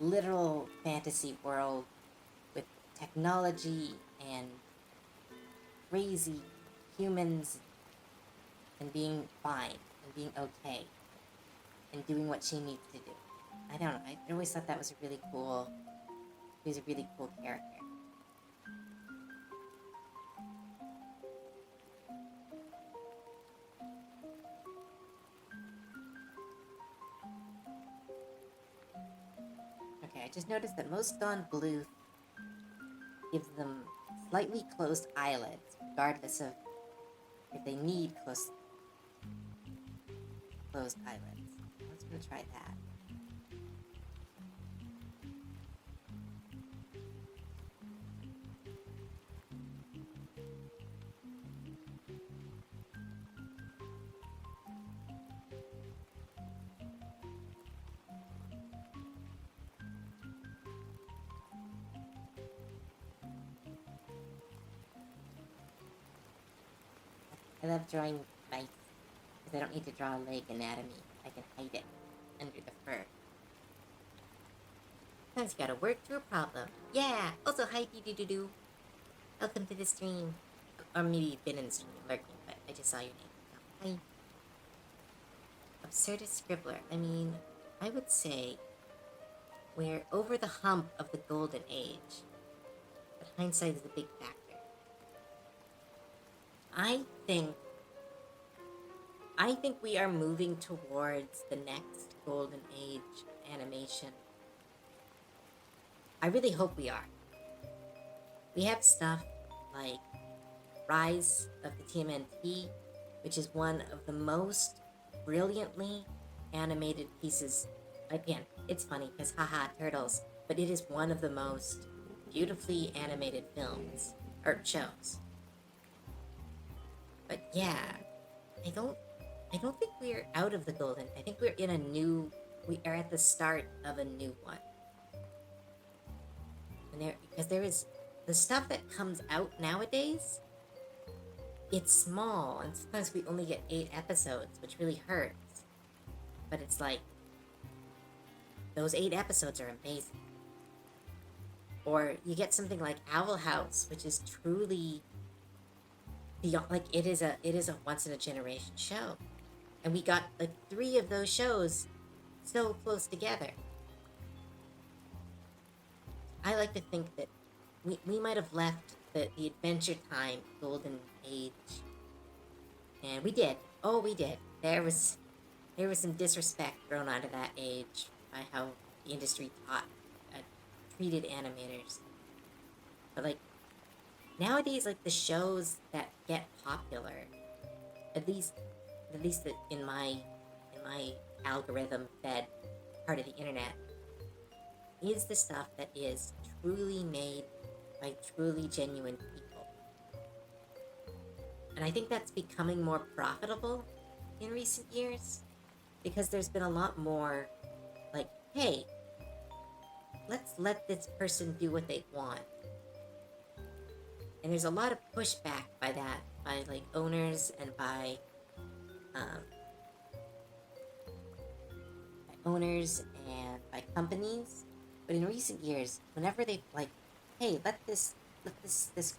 literal fantasy world with technology and crazy humans and being fine and being okay and doing what she needs to do. I don't know. I always thought that was a really cool. He was a really cool character. Okay, I just noticed that most Dawn Blue gives them slightly closed eyelids, regardless of if they need closed eyelids. Let's go try that. I love drawing mice because I don't need to draw leg anatomy. I can hide it under the fur. Sometimes you gotta work through a problem. Yeah! Also, hi, doo. Welcome to the stream. Or maybe you've been in the stream lurking, but I just saw your name. Hi. Absurdist scribbler. I mean, I would say we're over the hump of the golden age. But hindsight is a big factor. I think we are moving towards the next golden age animation. I really hope we are. We have stuff like Rise of the TMNT, which is one of the most brilliantly animated pieces. Again, it's funny because haha, turtles, but it is one of the most beautifully animated films or shows. But yeah, I don't think we're out of the golden. I think we are at the start of a new one. And because there is the stuff that comes out nowadays, it's small, and sometimes we only get 8 episodes, which really hurts. But it's like, those 8 episodes are amazing. Or you get something like Owl House, which is truly beyond, like it is a once in a generation show. And we got like 3 of those shows so close together. I like to think that we might have left the Adventure Time golden age. And we did. Oh, we did. There was some disrespect thrown onto that age by how the industry treated animators. But like nowadays, like the shows that get popular, at least in my algorithm fed part of the internet, is the stuff that is truly made by truly genuine people. And I think that's becoming more profitable in recent years because there's been a lot more like, hey, let's let this person do what they want. And there's a lot of pushback by that, by like owners and by companies. But in recent years, whenever they like, hey, let this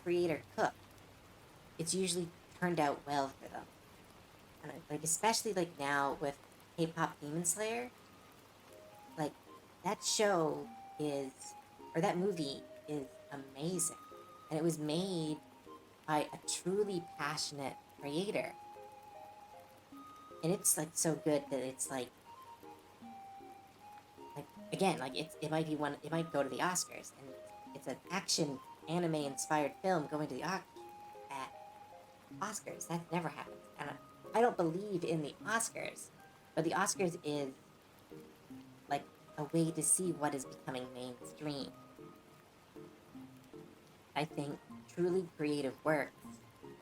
creator cook, it's usually turned out well for them. And like especially like now with K-pop Demon Slayer, like that show is, or that movie is amazing. And it was made by a truly passionate creator. And it's like so good that it's like again, like it might be one, it might go to the Oscars, and it's an action anime inspired film going to the Oscars. That never happens, and I don't believe in the Oscars, but the Oscars is like a way to see what is becoming mainstream. I think truly creative works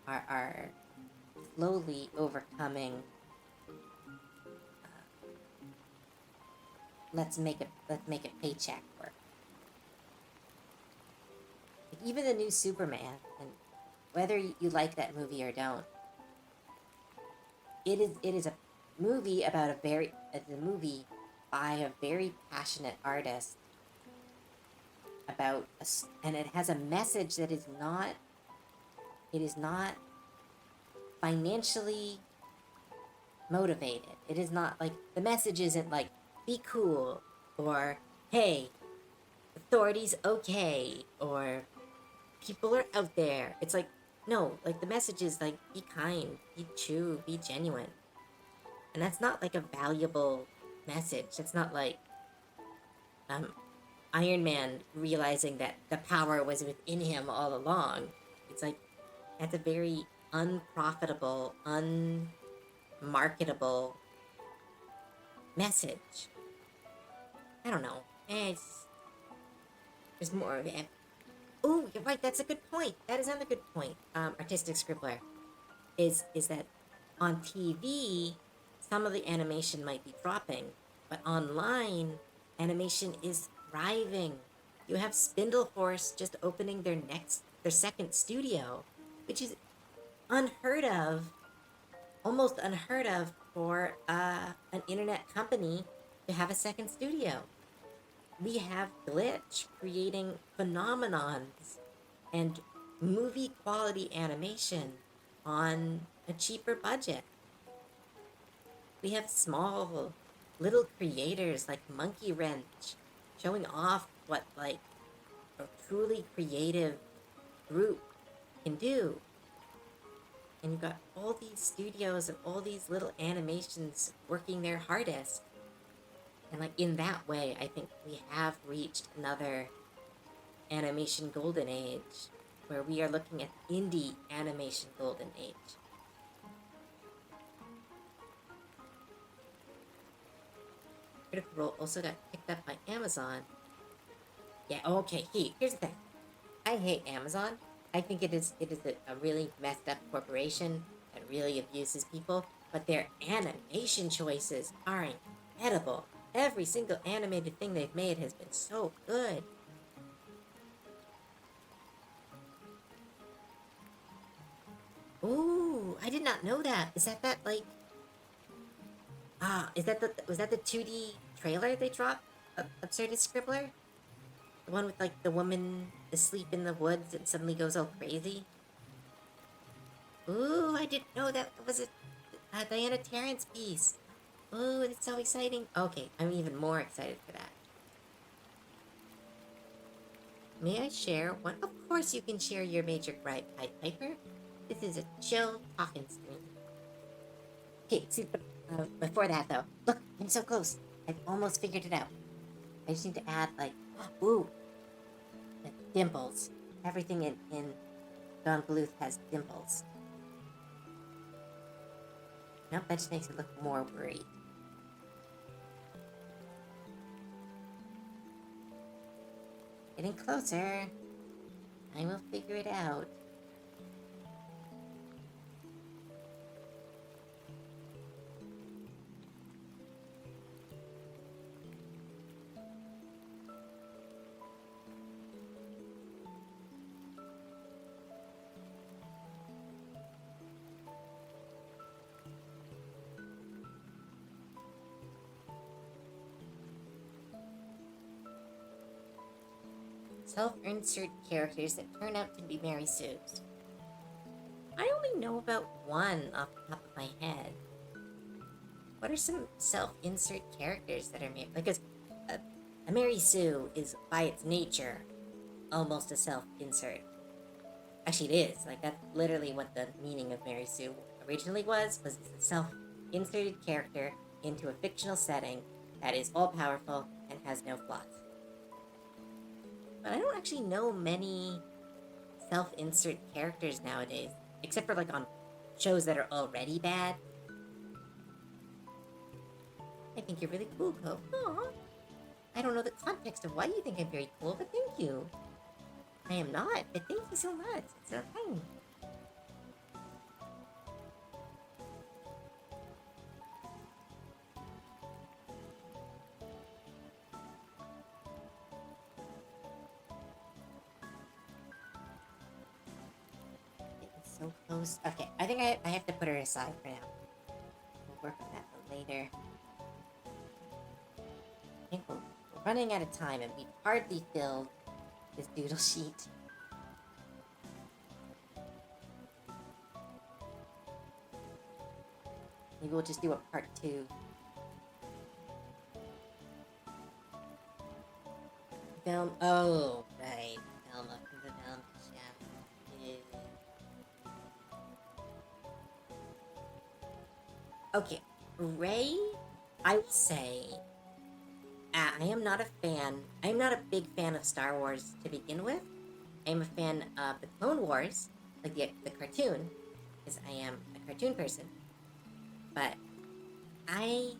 are slowly overcoming. Let's make a paycheck work. Like even the new Superman, and whether you like that movie or don't, it is a movie about it's a movie by a very passionate artist about and it has a message that is not financially motivated. It is not like the message isn't like be cool or hey, authorities okay or people are out there. It's like no, like the message is like be kind, be true, be genuine. And that's not like a valuable message. It's not like um Iron Man realizing that the power was within him all along. It's like that's a very unprofitable, unmarketable message. I don't know. There's more of it. Oh, you're right. That's a good point. That is another good point. Artistic scribbler is that on TV, some of the animation might be dropping, but online, animation is thriving. You have Spindle Horse just opening their second studio, which is unheard of, almost unheard of for an internet company to have a second studio. We have Glitch creating phenomenons and movie quality animation on a cheaper budget. We have small little creators like Monkey Wrench showing off what like a truly creative group can do. And you've got all these studios and all these little animations working their hardest. And like in that way, I think we have reached another animation golden age where we are looking at indie animation golden age. Critical Role also got picked up by Amazon. Yeah, okay, here's the thing. I hate Amazon. I think it is a really messed up corporation that really abuses people, but their animation choices are incredible. Every single animated thing they've made has been so good. Ooh, I did not know that. Is that like was that the 2D trailer they dropped? Absurdist Scribbler? The one with like the woman asleep in the woods and suddenly goes all crazy? Ooh, I didn't know that was a Diana Terrence piece. Ooh, it's so exciting. Okay, I'm even more excited for that. May I share one? Of course you can share your major gripe, Pied Piper. This is a chill talking stream. Okay, see, but before that though, look, I'm so close. I've almost figured it out. I just need to add like, ooh, the dimples. Everything in Don Bluth has dimples. Nope, that just makes it look more worried. Getting closer. I will figure it out. Self-insert characters that turn out to be Mary Sue's. I only know about one off the top of my head. What are some self-insert characters that are made? Because a Mary Sue is, by its nature, almost a self-insert. Actually, it is. Like, that's literally what the meaning of Mary Sue originally was a self-inserted character into a fictional setting that is all-powerful and has no flaws. But I don't actually know many self-insert characters nowadays, except for, like, on shows that are already bad. I think you're really cool, Cope. Aw. I don't know the context of why you think I'm very cool, but thank you. I am not, but thank you so much. It's so kind. It's so close. Okay, I think I have to put her aside for now. We'll work on that later. I think we're running out of time and we've hardly filled this doodle sheet. Maybe we'll just do a part 2. Oh, right. Velma from the Velma show. Yeah. Okay, Ray, I will say, I am not a fan. I'm not a big fan of Star Wars to begin with. I'm a fan of the Clone Wars, like the cartoon, because I am a cartoon person. But I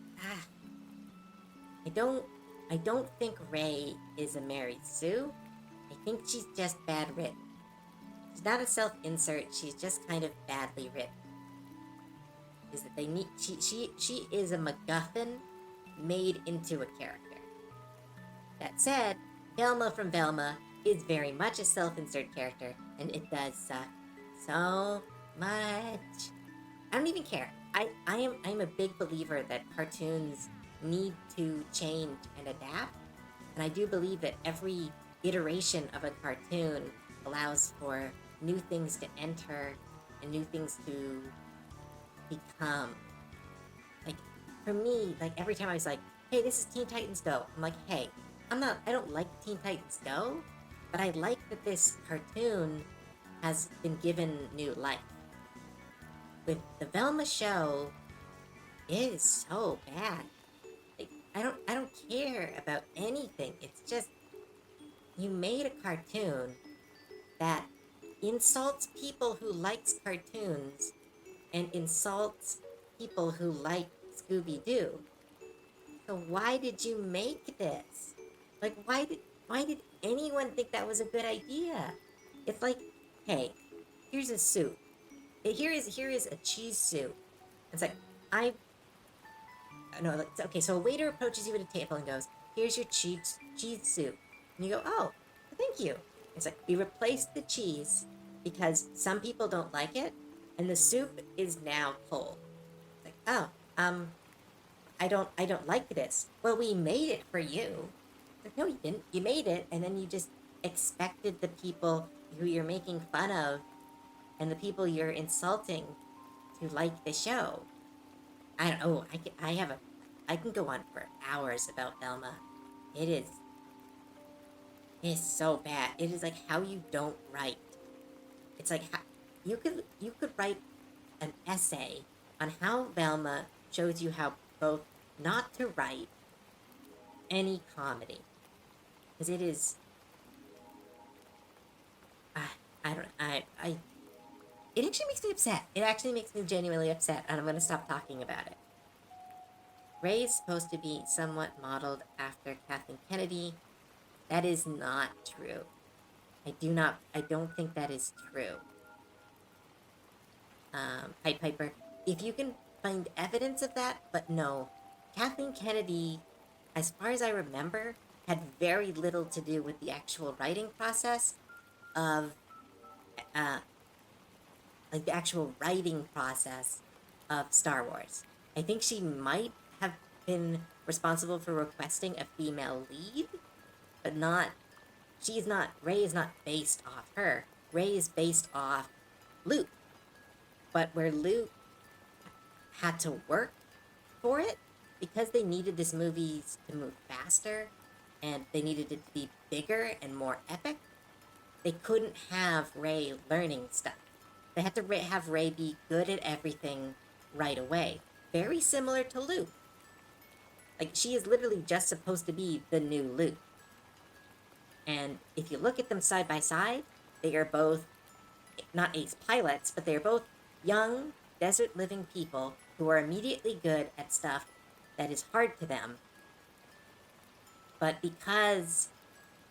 don't think Rey is a Mary Sue. I think she's just bad written. She's not a self-insert. She's just kind of badly written. Is that they need she is a MacGuffin made into a character. That said, Velma from Velma is very much a self-insert character, and it does suck so much. I don't even care. I'm a big believer that cartoons need to change and adapt, and I do believe that every iteration of a cartoon allows for new things to enter and new things to become. Like, for me, like, every time I was like, hey, this is Teen Titans Go, I'm like, hey, I don't like Teen Titans Go, but I like that this cartoon has been given new life. With the Velma show, it is so bad. Like, I don't care about anything. It's just, you made a cartoon that insults people who likes cartoons and insults people who like Scooby-Doo. So why did you make this? Like, why did anyone think that was a good idea? It's like, hey, here's a soup. Here is a cheese soup. It's like, no, like, okay, so a waiter approaches you at a table and goes, here's your cheese soup. And you go, oh, thank you. It's like, we replaced the cheese because some people don't like it, and the soup is now cold. It's like, oh, I don't like this. Well, we made it for you. Like, no, you didn't. You made it, and then you just expected the people who you're making fun of and the people you're insulting to like the show. I don't know. I can go on for hours about Velma. It is so bad. It is like how you don't write. It's like you could write an essay on how Velma shows you how both not to write any comedy, because it is. I don't. I. It actually makes me upset. It actually makes me genuinely upset, and I'm going to stop talking about it. Ray is supposed to be somewhat modeled after Kathleen Kennedy. That is not true. I don't think that is true. Pied Piper, if you can find evidence of that, but no. Kathleen Kennedy, as far as I remember, had very little to do with the actual writing process of, like the actual writing process of Star Wars. I think she might have been responsible for requesting a female lead, but Rey is not based off her. Rey is based off Luke. But where Luke had to work for it, because they needed this movie to move faster, and they needed it to be bigger and more epic, they couldn't have Rey learning stuff. They had to have Rey be good at everything right away. Very similar to Luke. Like, she is literally just supposed to be the new Luke. And if you look at them side by side, they are both not ace pilots, but they are both young, desert living people who are immediately good at stuff that is hard to them. But because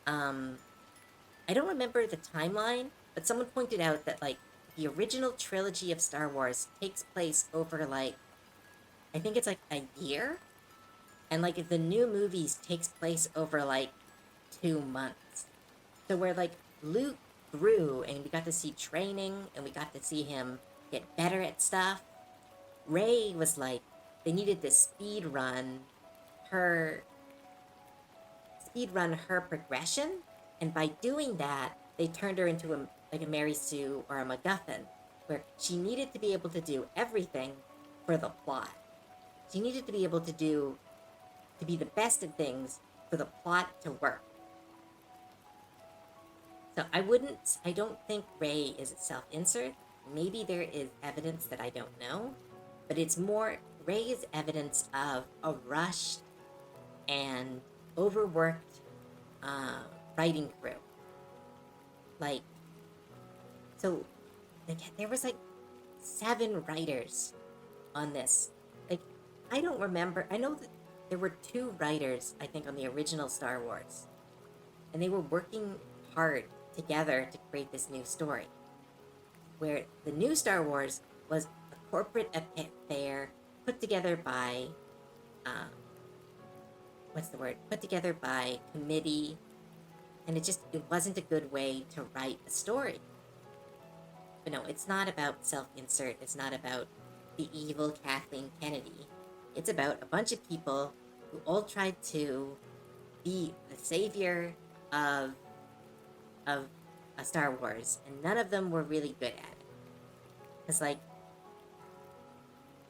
I don't remember the timeline, but someone pointed out that like the original trilogy of Star Wars takes place over like I think it's like a year, and like the new movies takes place over like 2 months. So where like Luke grew and we got to see training and we got to see him get better at stuff, Rey was like they needed to her speed run her progression, and by doing that, they turned her into a Mary Sue or a MacGuffin, where she needed to be able to do everything for the plot. She needed to be able to be the best at things for the plot to work. So I don't think Rey is a self-insert. Maybe there is evidence that I don't know, but it's more Rey is evidence of a rushed and overworked writing crew. Like, so like, there was like 7 writers on this. Like, I don't remember. I know that there were 2 writers, I think, on the original Star Wars, and they were working hard together to create this new story. Where the new Star Wars was a corporate affair put together by, what's the word? Put together by committee, and it wasn't a good way to write a story. But no, it's not about self-insert. It's not about the evil Kathleen Kennedy. It's about a bunch of people who all tried to be the savior of a Star Wars, and none of them were really good at it. Because, like,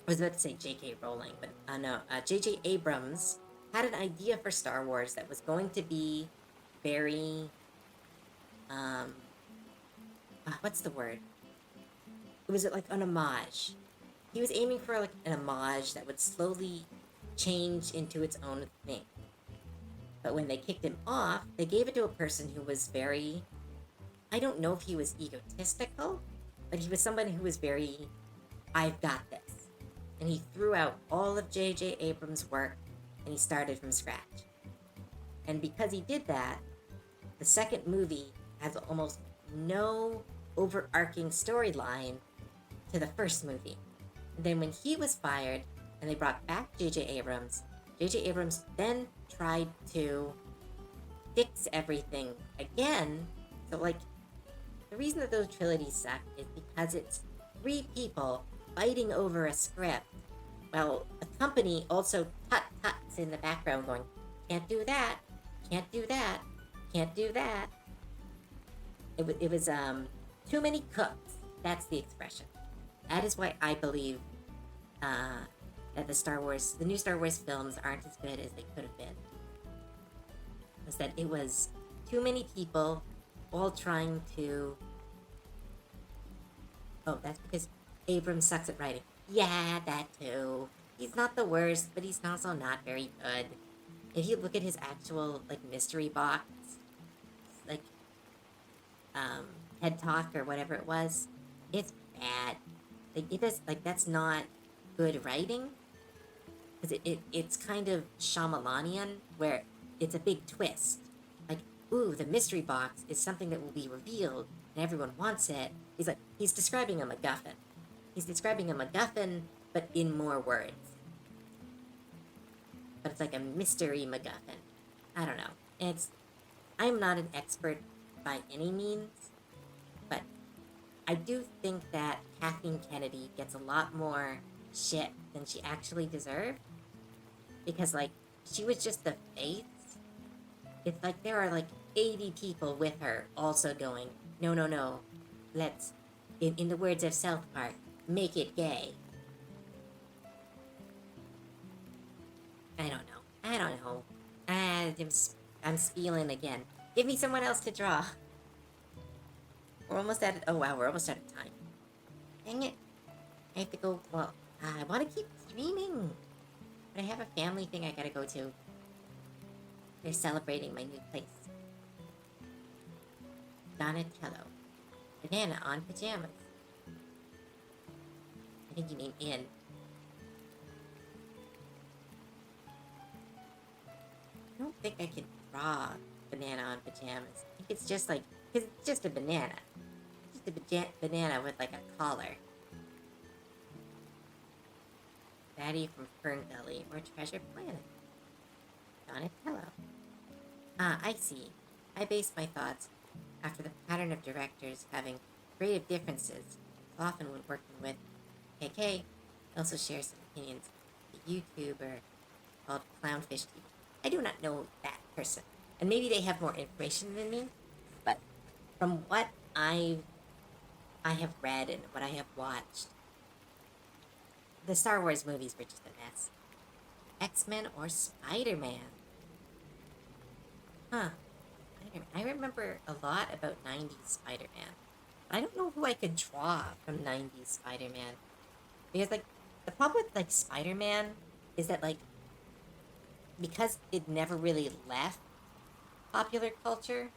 I was about to say J.K. Rowling, but no, J.J. Abrams had an idea for Star Wars that was going to be very, what's the word? It was like an homage. He was aiming for like an homage that would slowly change into its own thing. But when they kicked him off, they gave it to a person who was very, I don't know if he was egotistical, but he was somebody who was very, I've got this. And he threw out all of J.J. Abrams' work and he started from scratch. And because he did that, the second movie has almost no overarching storyline to the first movie. And then when he was fired and they brought back J.J. Abrams then tried to fix everything again. So, like, the reason that those trilogies suck is because it's 3 people fighting over a script. Well, a company also tut-tuts in the background going, can't do that, can't do that, can't do that. It was too many cooks. That's the expression. That is why I believe that the new Star Wars films aren't as good as they could have been. Was that it was too many people all trying to... Oh, that's because Abrams sucks at writing. Yeah, that too. He's not the worst, but he's also not very good. If you look at his actual, like, mystery box, like, head talk or whatever it was, it's bad. Like, it does, like, that's not good writing. Because it's kind of Shyamalanian, where it's a big twist. Like, ooh, the mystery box is something that will be revealed, and everyone wants it. He's describing a MacGuffin. He's describing a MacGuffin, but in more words. But it's like a mystery MacGuffin. I don't know. I'm not an expert by any means, but I do think that Kathleen Kennedy gets a lot more shit than she actually deserved. Because, like, she was just the face. It's like there are, like, 80 people with her also going, no, let's, in the words of South Park, make it gay. I don't know. I'm spieling again. Give me someone else to draw. We're almost at it. Oh wow, we're almost out of time. Dang it. I have to go. Well, I want to keep streaming. But I have a family thing I gotta go to. They're celebrating my new place. Donatello. Banana on pajamas. I think you mean in. I don't think I can draw banana on pajamas. I think it's just like, because it's just a banana. Just a banana with like a collar. Fatty from Fern Gully or Treasure Planet. Donatello. Ah, I see. I base my thoughts after the pattern of directors having creative differences, often when working with KK. I also share some opinions. A YouTuber called Clownfish TV. I do not know that person, and maybe they have more information than me. But from what I have read and what I have watched, the Star Wars movies were just a mess. X-Men or Spider-Man? Huh. I remember a lot about 90s Spider-Man. I don't know who I could draw from 90s Spider-Man. Because, like, the problem with, like, Spider-Man is that, like, because it never really left popular culture,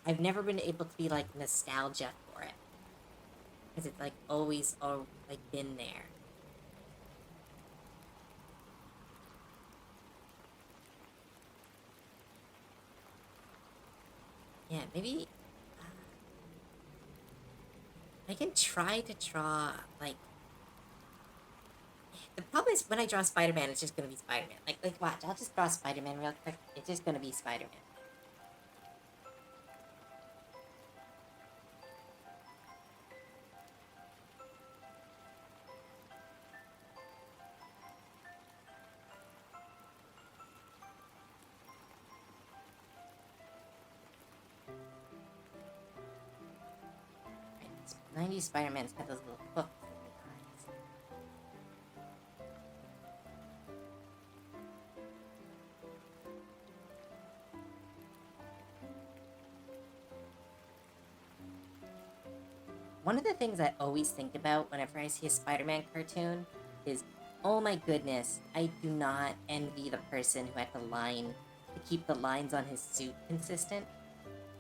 I've never been able to be, like, nostalgia for it. Because it's, like, always, like, been there. Yeah, maybe I can try to draw, like, the problem is when I draw Spider-Man, it's just gonna be Spider-Man. Like watch, I'll just draw Spider-Man real quick. It's just gonna be Spider-Man. Right, 90s Spider-Man's got those little hooks in his eyes. One of the things I always think about whenever I see a Spider-Man cartoon is, oh my goodness, I do not envy the person who had to keep the lines on his suit consistent.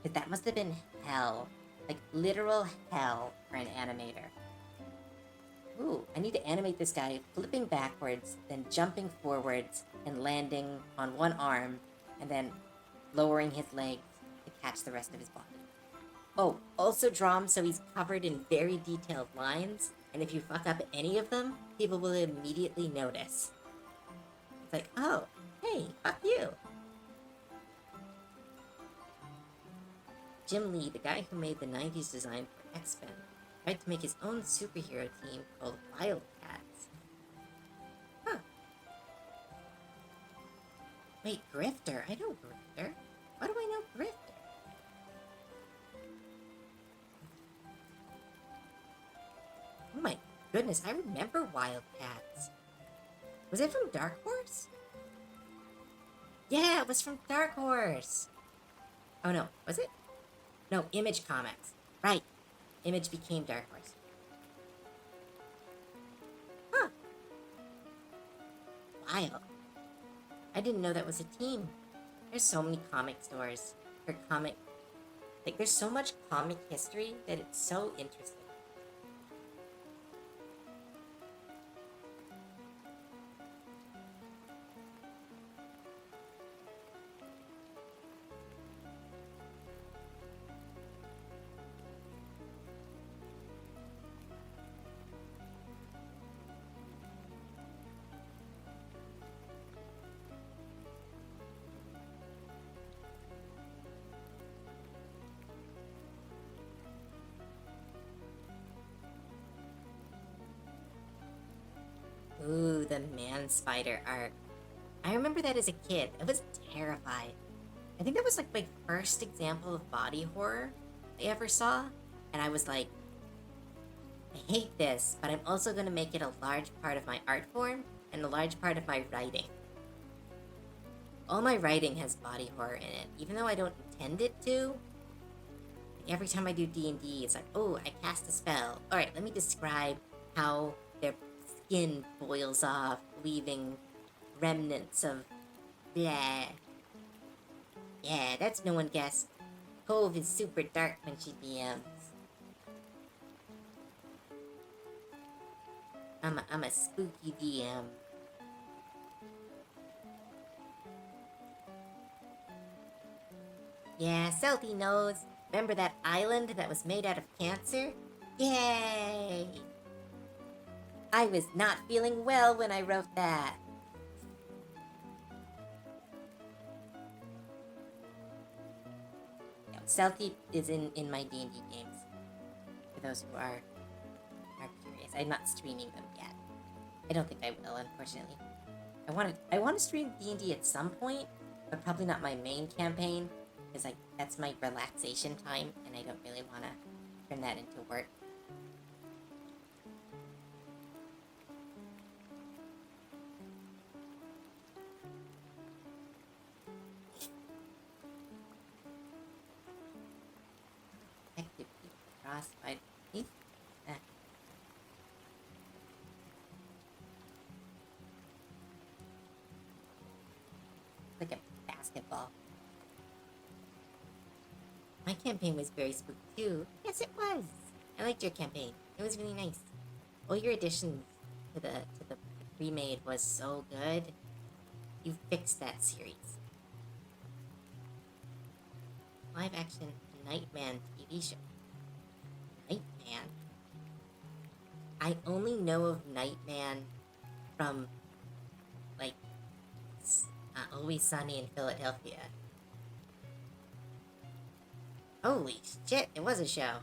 Because that must have been hell. Like, literal hell for an animator. Ooh, I need to animate this guy flipping backwards, then jumping forwards, and landing on one arm, and then lowering his legs to catch the rest of his body. Oh, also draw him so he's covered in very detailed lines, and if you fuck up any of them, people will immediately notice. It's like, oh, hey, fuck you. Jim Lee, the guy who made the 90s design for X-Men, tried to make his own superhero team called Wildcats. Huh. Wait, Grifter? I know Grifter. Why do I know Grifter? Oh my goodness, I remember Wildcats. Was it from Dark Horse? Yeah, it was from Dark Horse. Oh no, was it? No, Image Comics. Right. Image became Dark Horse. Huh. Wild. I didn't know that was a team. There's so many comic stores. Or comic... Like, there's so much comic history that it's so interesting. Ooh, the man spider arc. I remember that as a kid. I was terrified. I think that was like my first example of body horror I ever saw. And I was like, I hate this, but I'm also going to make it a large part of my art form and a large part of my writing. All my writing has body horror in it, even though I don't intend it to. Every time I do D&D, it's like, oh, I cast a spell. All right, let me describe how their skin boils off, leaving remnants of blah. Yeah, that's no one guessed. Cove is super dark when she DMs. I'm a spooky DM. Yeah, Selty knows. Remember that island that was made out of cancer? Yay! I was not feeling well when I wrote that. No, Selty is in my D&D games. For those who are curious, I'm not streaming them yet. I don't think I will, unfortunately. I want to stream D&D at some point, but probably not my main campaign, because that's my relaxation time, and I don't really want to turn that into work. Active frostbite. Like a basketball. My campaign was very spooky too. Yes, it was. I liked your campaign. It was really nice. All your additions to the remade was so good. You fixed that series. Live action Nightman TV show. Nightman. I only know of Nightman from like Always Sunny in Philadelphia. Holy shit! It was a show.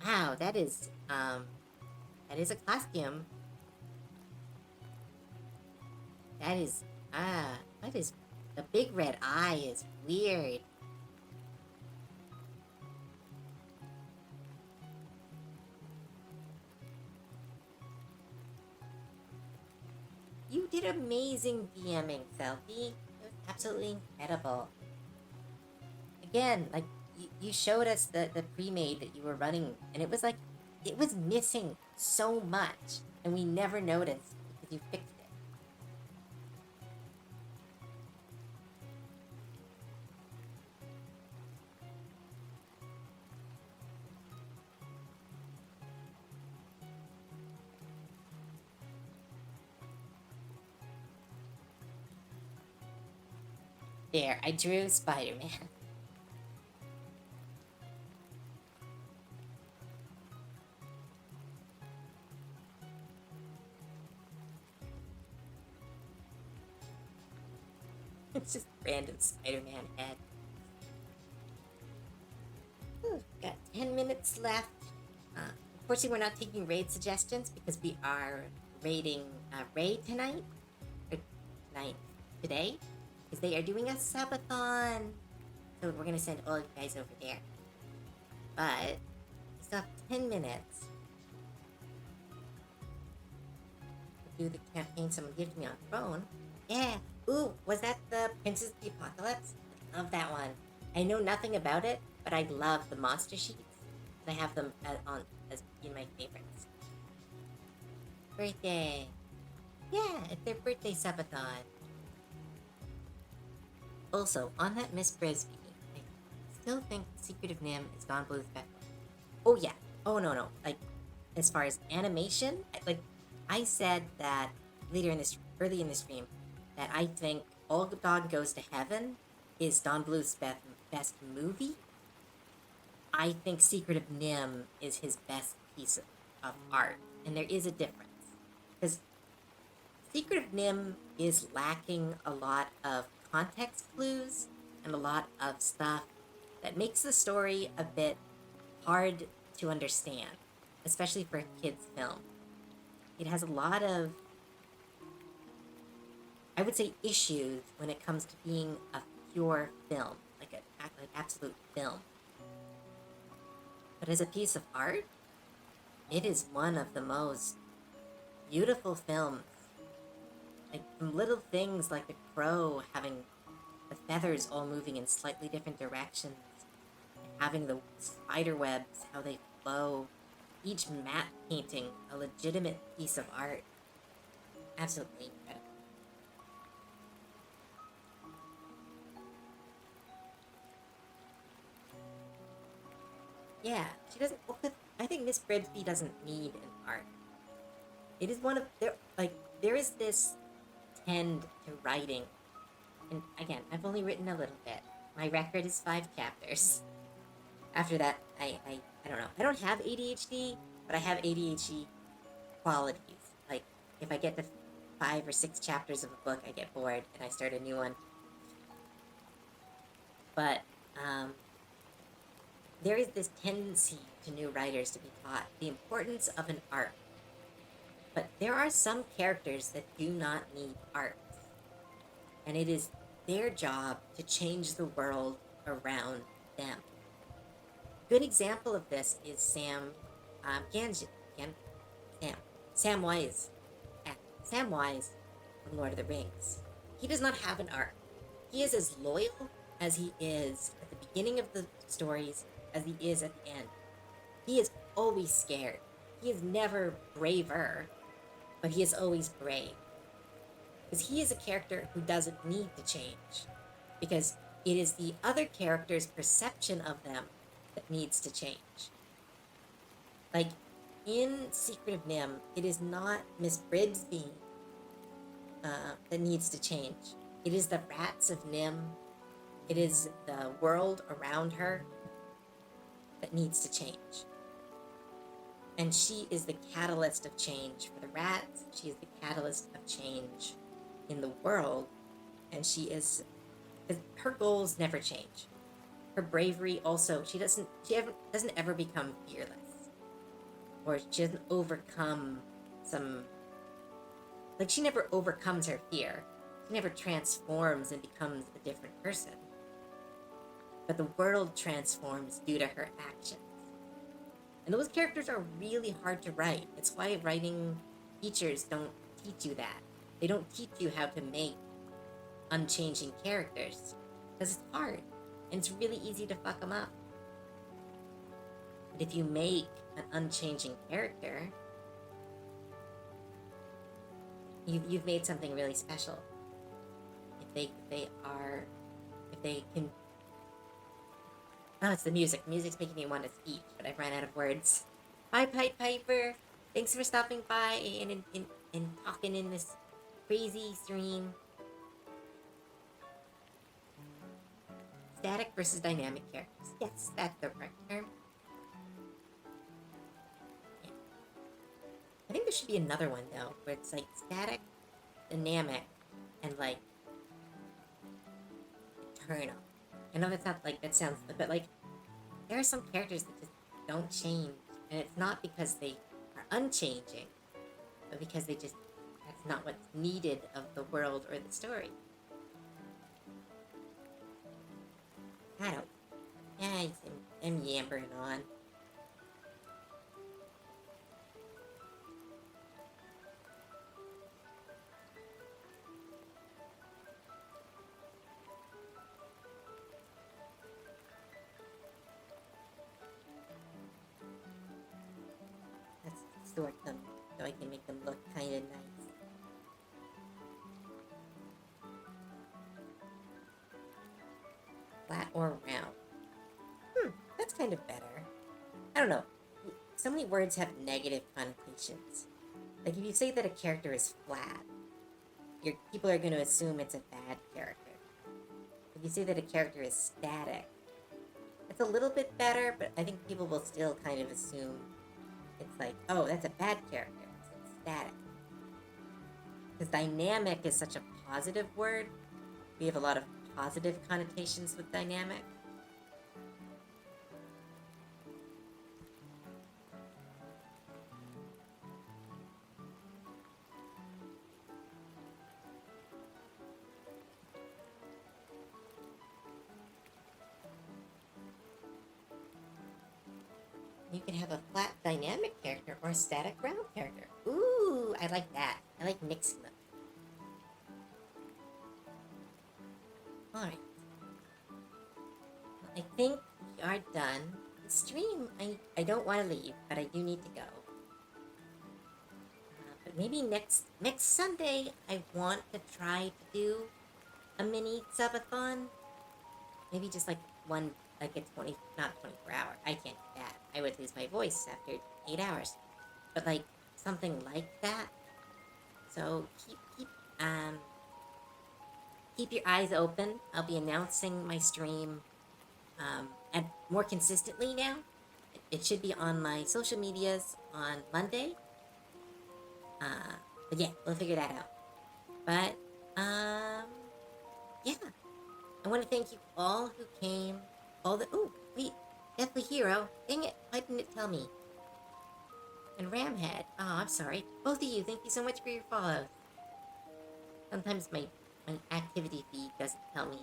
Wow, that is a costume. That is what is the big red eye is weird. You did amazing DMing, Selfie. It was absolutely incredible. Again, like you showed us the pre-made that you were running, and it was like it was missing so much, and we never noticed because you fixed it. There, I drew Spider-Man. It's just random Spider-Man head. Ooh, got 10 minutes left. Unfortunately, we're not taking raid suggestions because we are raiding Raid tonight. Or today. Because they are doing a subathon. So we're going to send all you guys over there. But we still have 10 minutes to do the campaign someone gave to me on phone. Yeah. Ooh, was that the Princess of the Apocalypse? I love that one. I know nothing about it, but I love the monster sheets. I have them as in my favorites. Birthday. Yeah, it's their birthday subathon. Also, on that Miss Brisby, I still think Secret of Nim is Gone Blue's best. Oh yeah. Oh no. Like, as far as animation, I said that early in the stream, that I think All Dog Goes to Heaven is Don Bluth's best movie. I think Secret of Nim is his best piece of art, and there is a difference. Because Secret of Nim is lacking a lot of context clues and a lot of stuff that makes the story a bit hard to understand, especially for a kid's film. It has a lot of, I would say, issues when it comes to being a pure film, like an absolute film. But as a piece of art, it is one of the most beautiful films. Like, from little things like the crow having the feathers all moving in slightly different directions, having the spider webs, how they flow, each matte painting a legitimate piece of art. Absolutely incredible. Yeah, she doesn't. I think Miss Bridsby doesn't need an art. It is one of there is this tend to writing, and again, I've only written a little bit. My record is 5 chapters. After that, I don't know. I don't have ADHD, but I have ADHD qualities. Like if I get to 5 or 6 chapters of a book, I get bored and I start a new one. But um, there is this tendency to new writers to be taught the importance of an arc. But there are some characters that do not need arcs, and it is their job to change the world around them. Good example of this is Gan, Sam, Samwise. Yeah, Samwise from Lord of the Rings. He does not have an arc. He is as loyal as he is at the beginning of the stories as he is at the end. He is always scared. He is never braver, but he is always brave. Because he is a character who doesn't need to change. Because it is the other character's perception of them that needs to change. Like in Secret of Nim, it is not Miss Bridsby that needs to change. It is the rats of Nim. It is the world around her that needs to change. And she is the catalyst of change for the rats. She is the catalyst of change in the world. And her goals never change. Her bravery also, she doesn't ever become fearless. Or she doesn't overcome she never overcomes her fear. She never transforms and becomes a different person. But the world transforms due to her actions. And those characters are really hard to write. It's why writing teachers don't teach you that. They don't teach you how to make unchanging characters. Because it's hard. And it's really easy to fuck them up. But if you make an unchanging character, you've made something really special. If they can. Oh, it's the music. Music's making me want to speak, but I've run out of words. Bye, Pipe Piper. Thanks for stopping by and talking in this crazy stream. Static versus dynamic characters. Yes, that's the correct term. Yeah. I think there should be another one, though, where it's like static, dynamic, and like eternal. I know that's not like, that sounds, but like, there are some characters that just don't change. And it's not because they are unchanging, but because that's not what's needed of the world or the story. I'm yammering on. Let's sort them so I can make them look kind of nice. Flat or round? That's kind of better. I don't know. So many words have negative connotations. Like if you say that a character is flat, people are going to assume it's a bad character. If you say that a character is static, it's a little bit better, but I think people will still kind of assume it's like, oh, that's a bad character. It's static. Because dynamic is such a positive word. We have a lot of positive connotations with dynamic. You can have a flat dynamic character or a static round character. Ooh, I like that. I like mixing them. Alright, I think we are done. The stream, I don't want to leave, but I do need to go. But maybe next Sunday, I want to try to do a mini subathon. Maybe just like one, like a 20, not 24 hour. I can't do that. I would lose my voice after 8 hours. But like something like that. So um keep your eyes open. I'll be announcing my stream and more consistently now. It should be on my social medias on Monday. But yeah, we'll figure that out. But yeah, I want to thank you all who came. All the wait, Deathly Hero. Dang it! Why didn't it tell me? And Ramhead. Oh, I'm sorry. Both of you, thank you so much for your follows. Sometimes my activity feed doesn't tell me.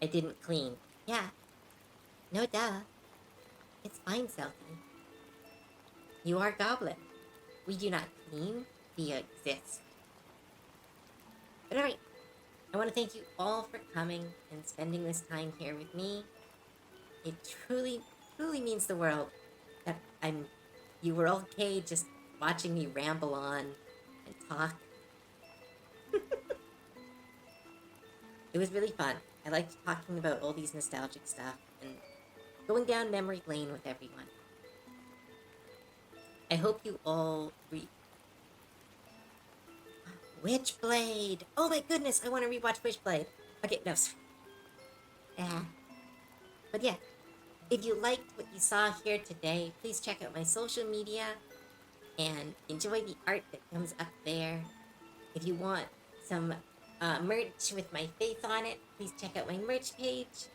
I didn't clean. Yeah. No duh. It's fine, Selkie. You are Goblin. We do not clean, we exist. But alright, I want to thank you all for coming and spending this time here with me. It truly, truly means the world that you were okay just watching me ramble on and talk. It was really fun. I liked talking about all these nostalgic stuff and going down memory lane with everyone. I hope you all Witchblade! Oh my goodness, I want to rewatch Witchblade. Okay, no. Yeah. But yeah, if you liked what you saw here today, please check out my social media and enjoy the art that comes up there. If you want some merch with my face on it, please check out my merch page.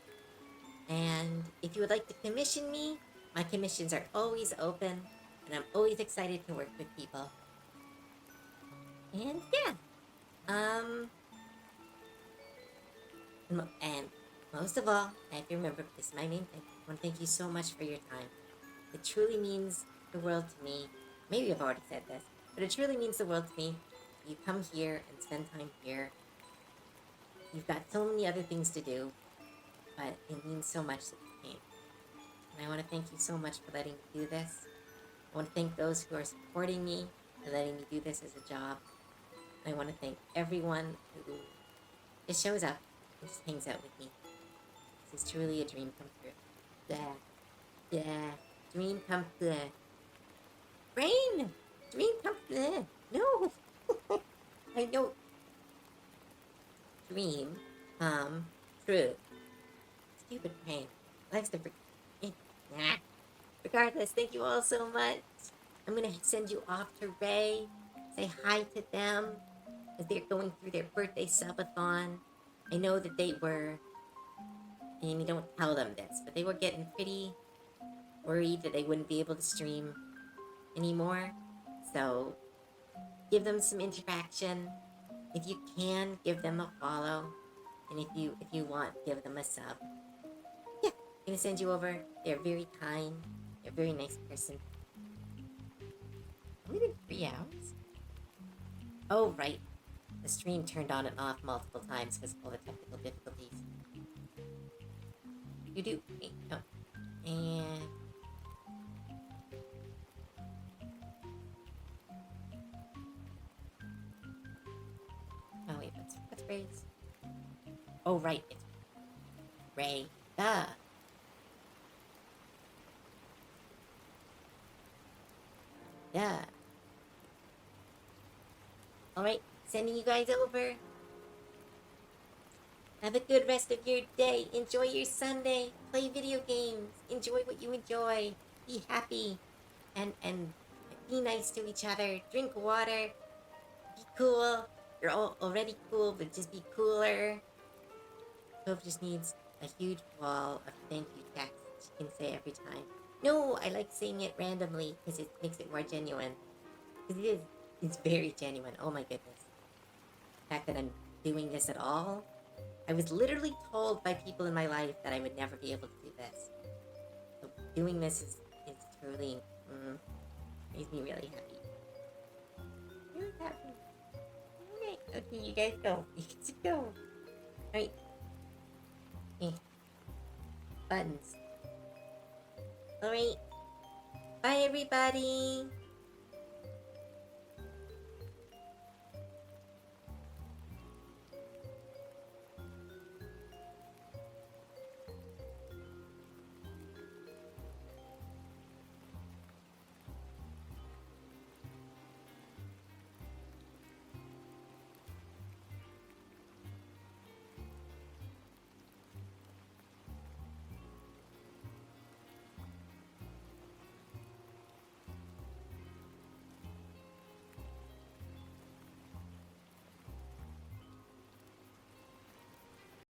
And if you would like to commission me, my commissions are always open, and I'm always excited to work with people. And yeah, and most of all, I have to remember this is my main thing. I want to thank you so much for your time. It truly means the world to me. Maybe I've already said this, but it truly means the world to me. You come here and spend time here. You've got so many other things to do, but it means so much that you came. And I want to thank you so much for letting me do this. I want to thank those who are supporting me and letting me do this as a job. I want to thank everyone who just shows up and just hangs out with me. This is truly a dream come true. Dream come true. Brain! Dream come true. No! I know. Dream come true. Stupid brain. Life's the Regardless, thank you all so much. I'm gonna send you off to Ray. Say hi to them as they're going through their birthday subathon. I know that they were, and you don't tell them this, but they were getting pretty worried that they wouldn't be able to stream anymore. So give them some interaction. If you can, give them a follow. And if you want, give them a sub. Yeah, I'm gonna send you over. They're very kind. They're a very nice person. Only been 3 hours? Oh, right. The stream turned on and off multiple times because of all the technical difficulties. You do. Wait, no. And... oh, wait, what's Ray's? Oh, right. It's Ray. Duh. Duh. Alright, sending you guys over. Have a good rest of your day. Enjoy your Sunday. Play video games. Enjoy what you enjoy. Be happy. And be nice to each other. Drink water. Be cool. You're all already cool, but just be cooler. Hope just needs a huge wall of thank you text she can say every time. No, I like saying it randomly because it makes it more genuine. Because it's very genuine. Oh my goodness. The fact that I'm doing this at all. I was literally told by people in my life that I would never be able to do this. So doing this is truly makes me really happy. Really happy. Okay, you guys go. You can go. Alright, buttons. Alright. Bye, everybody.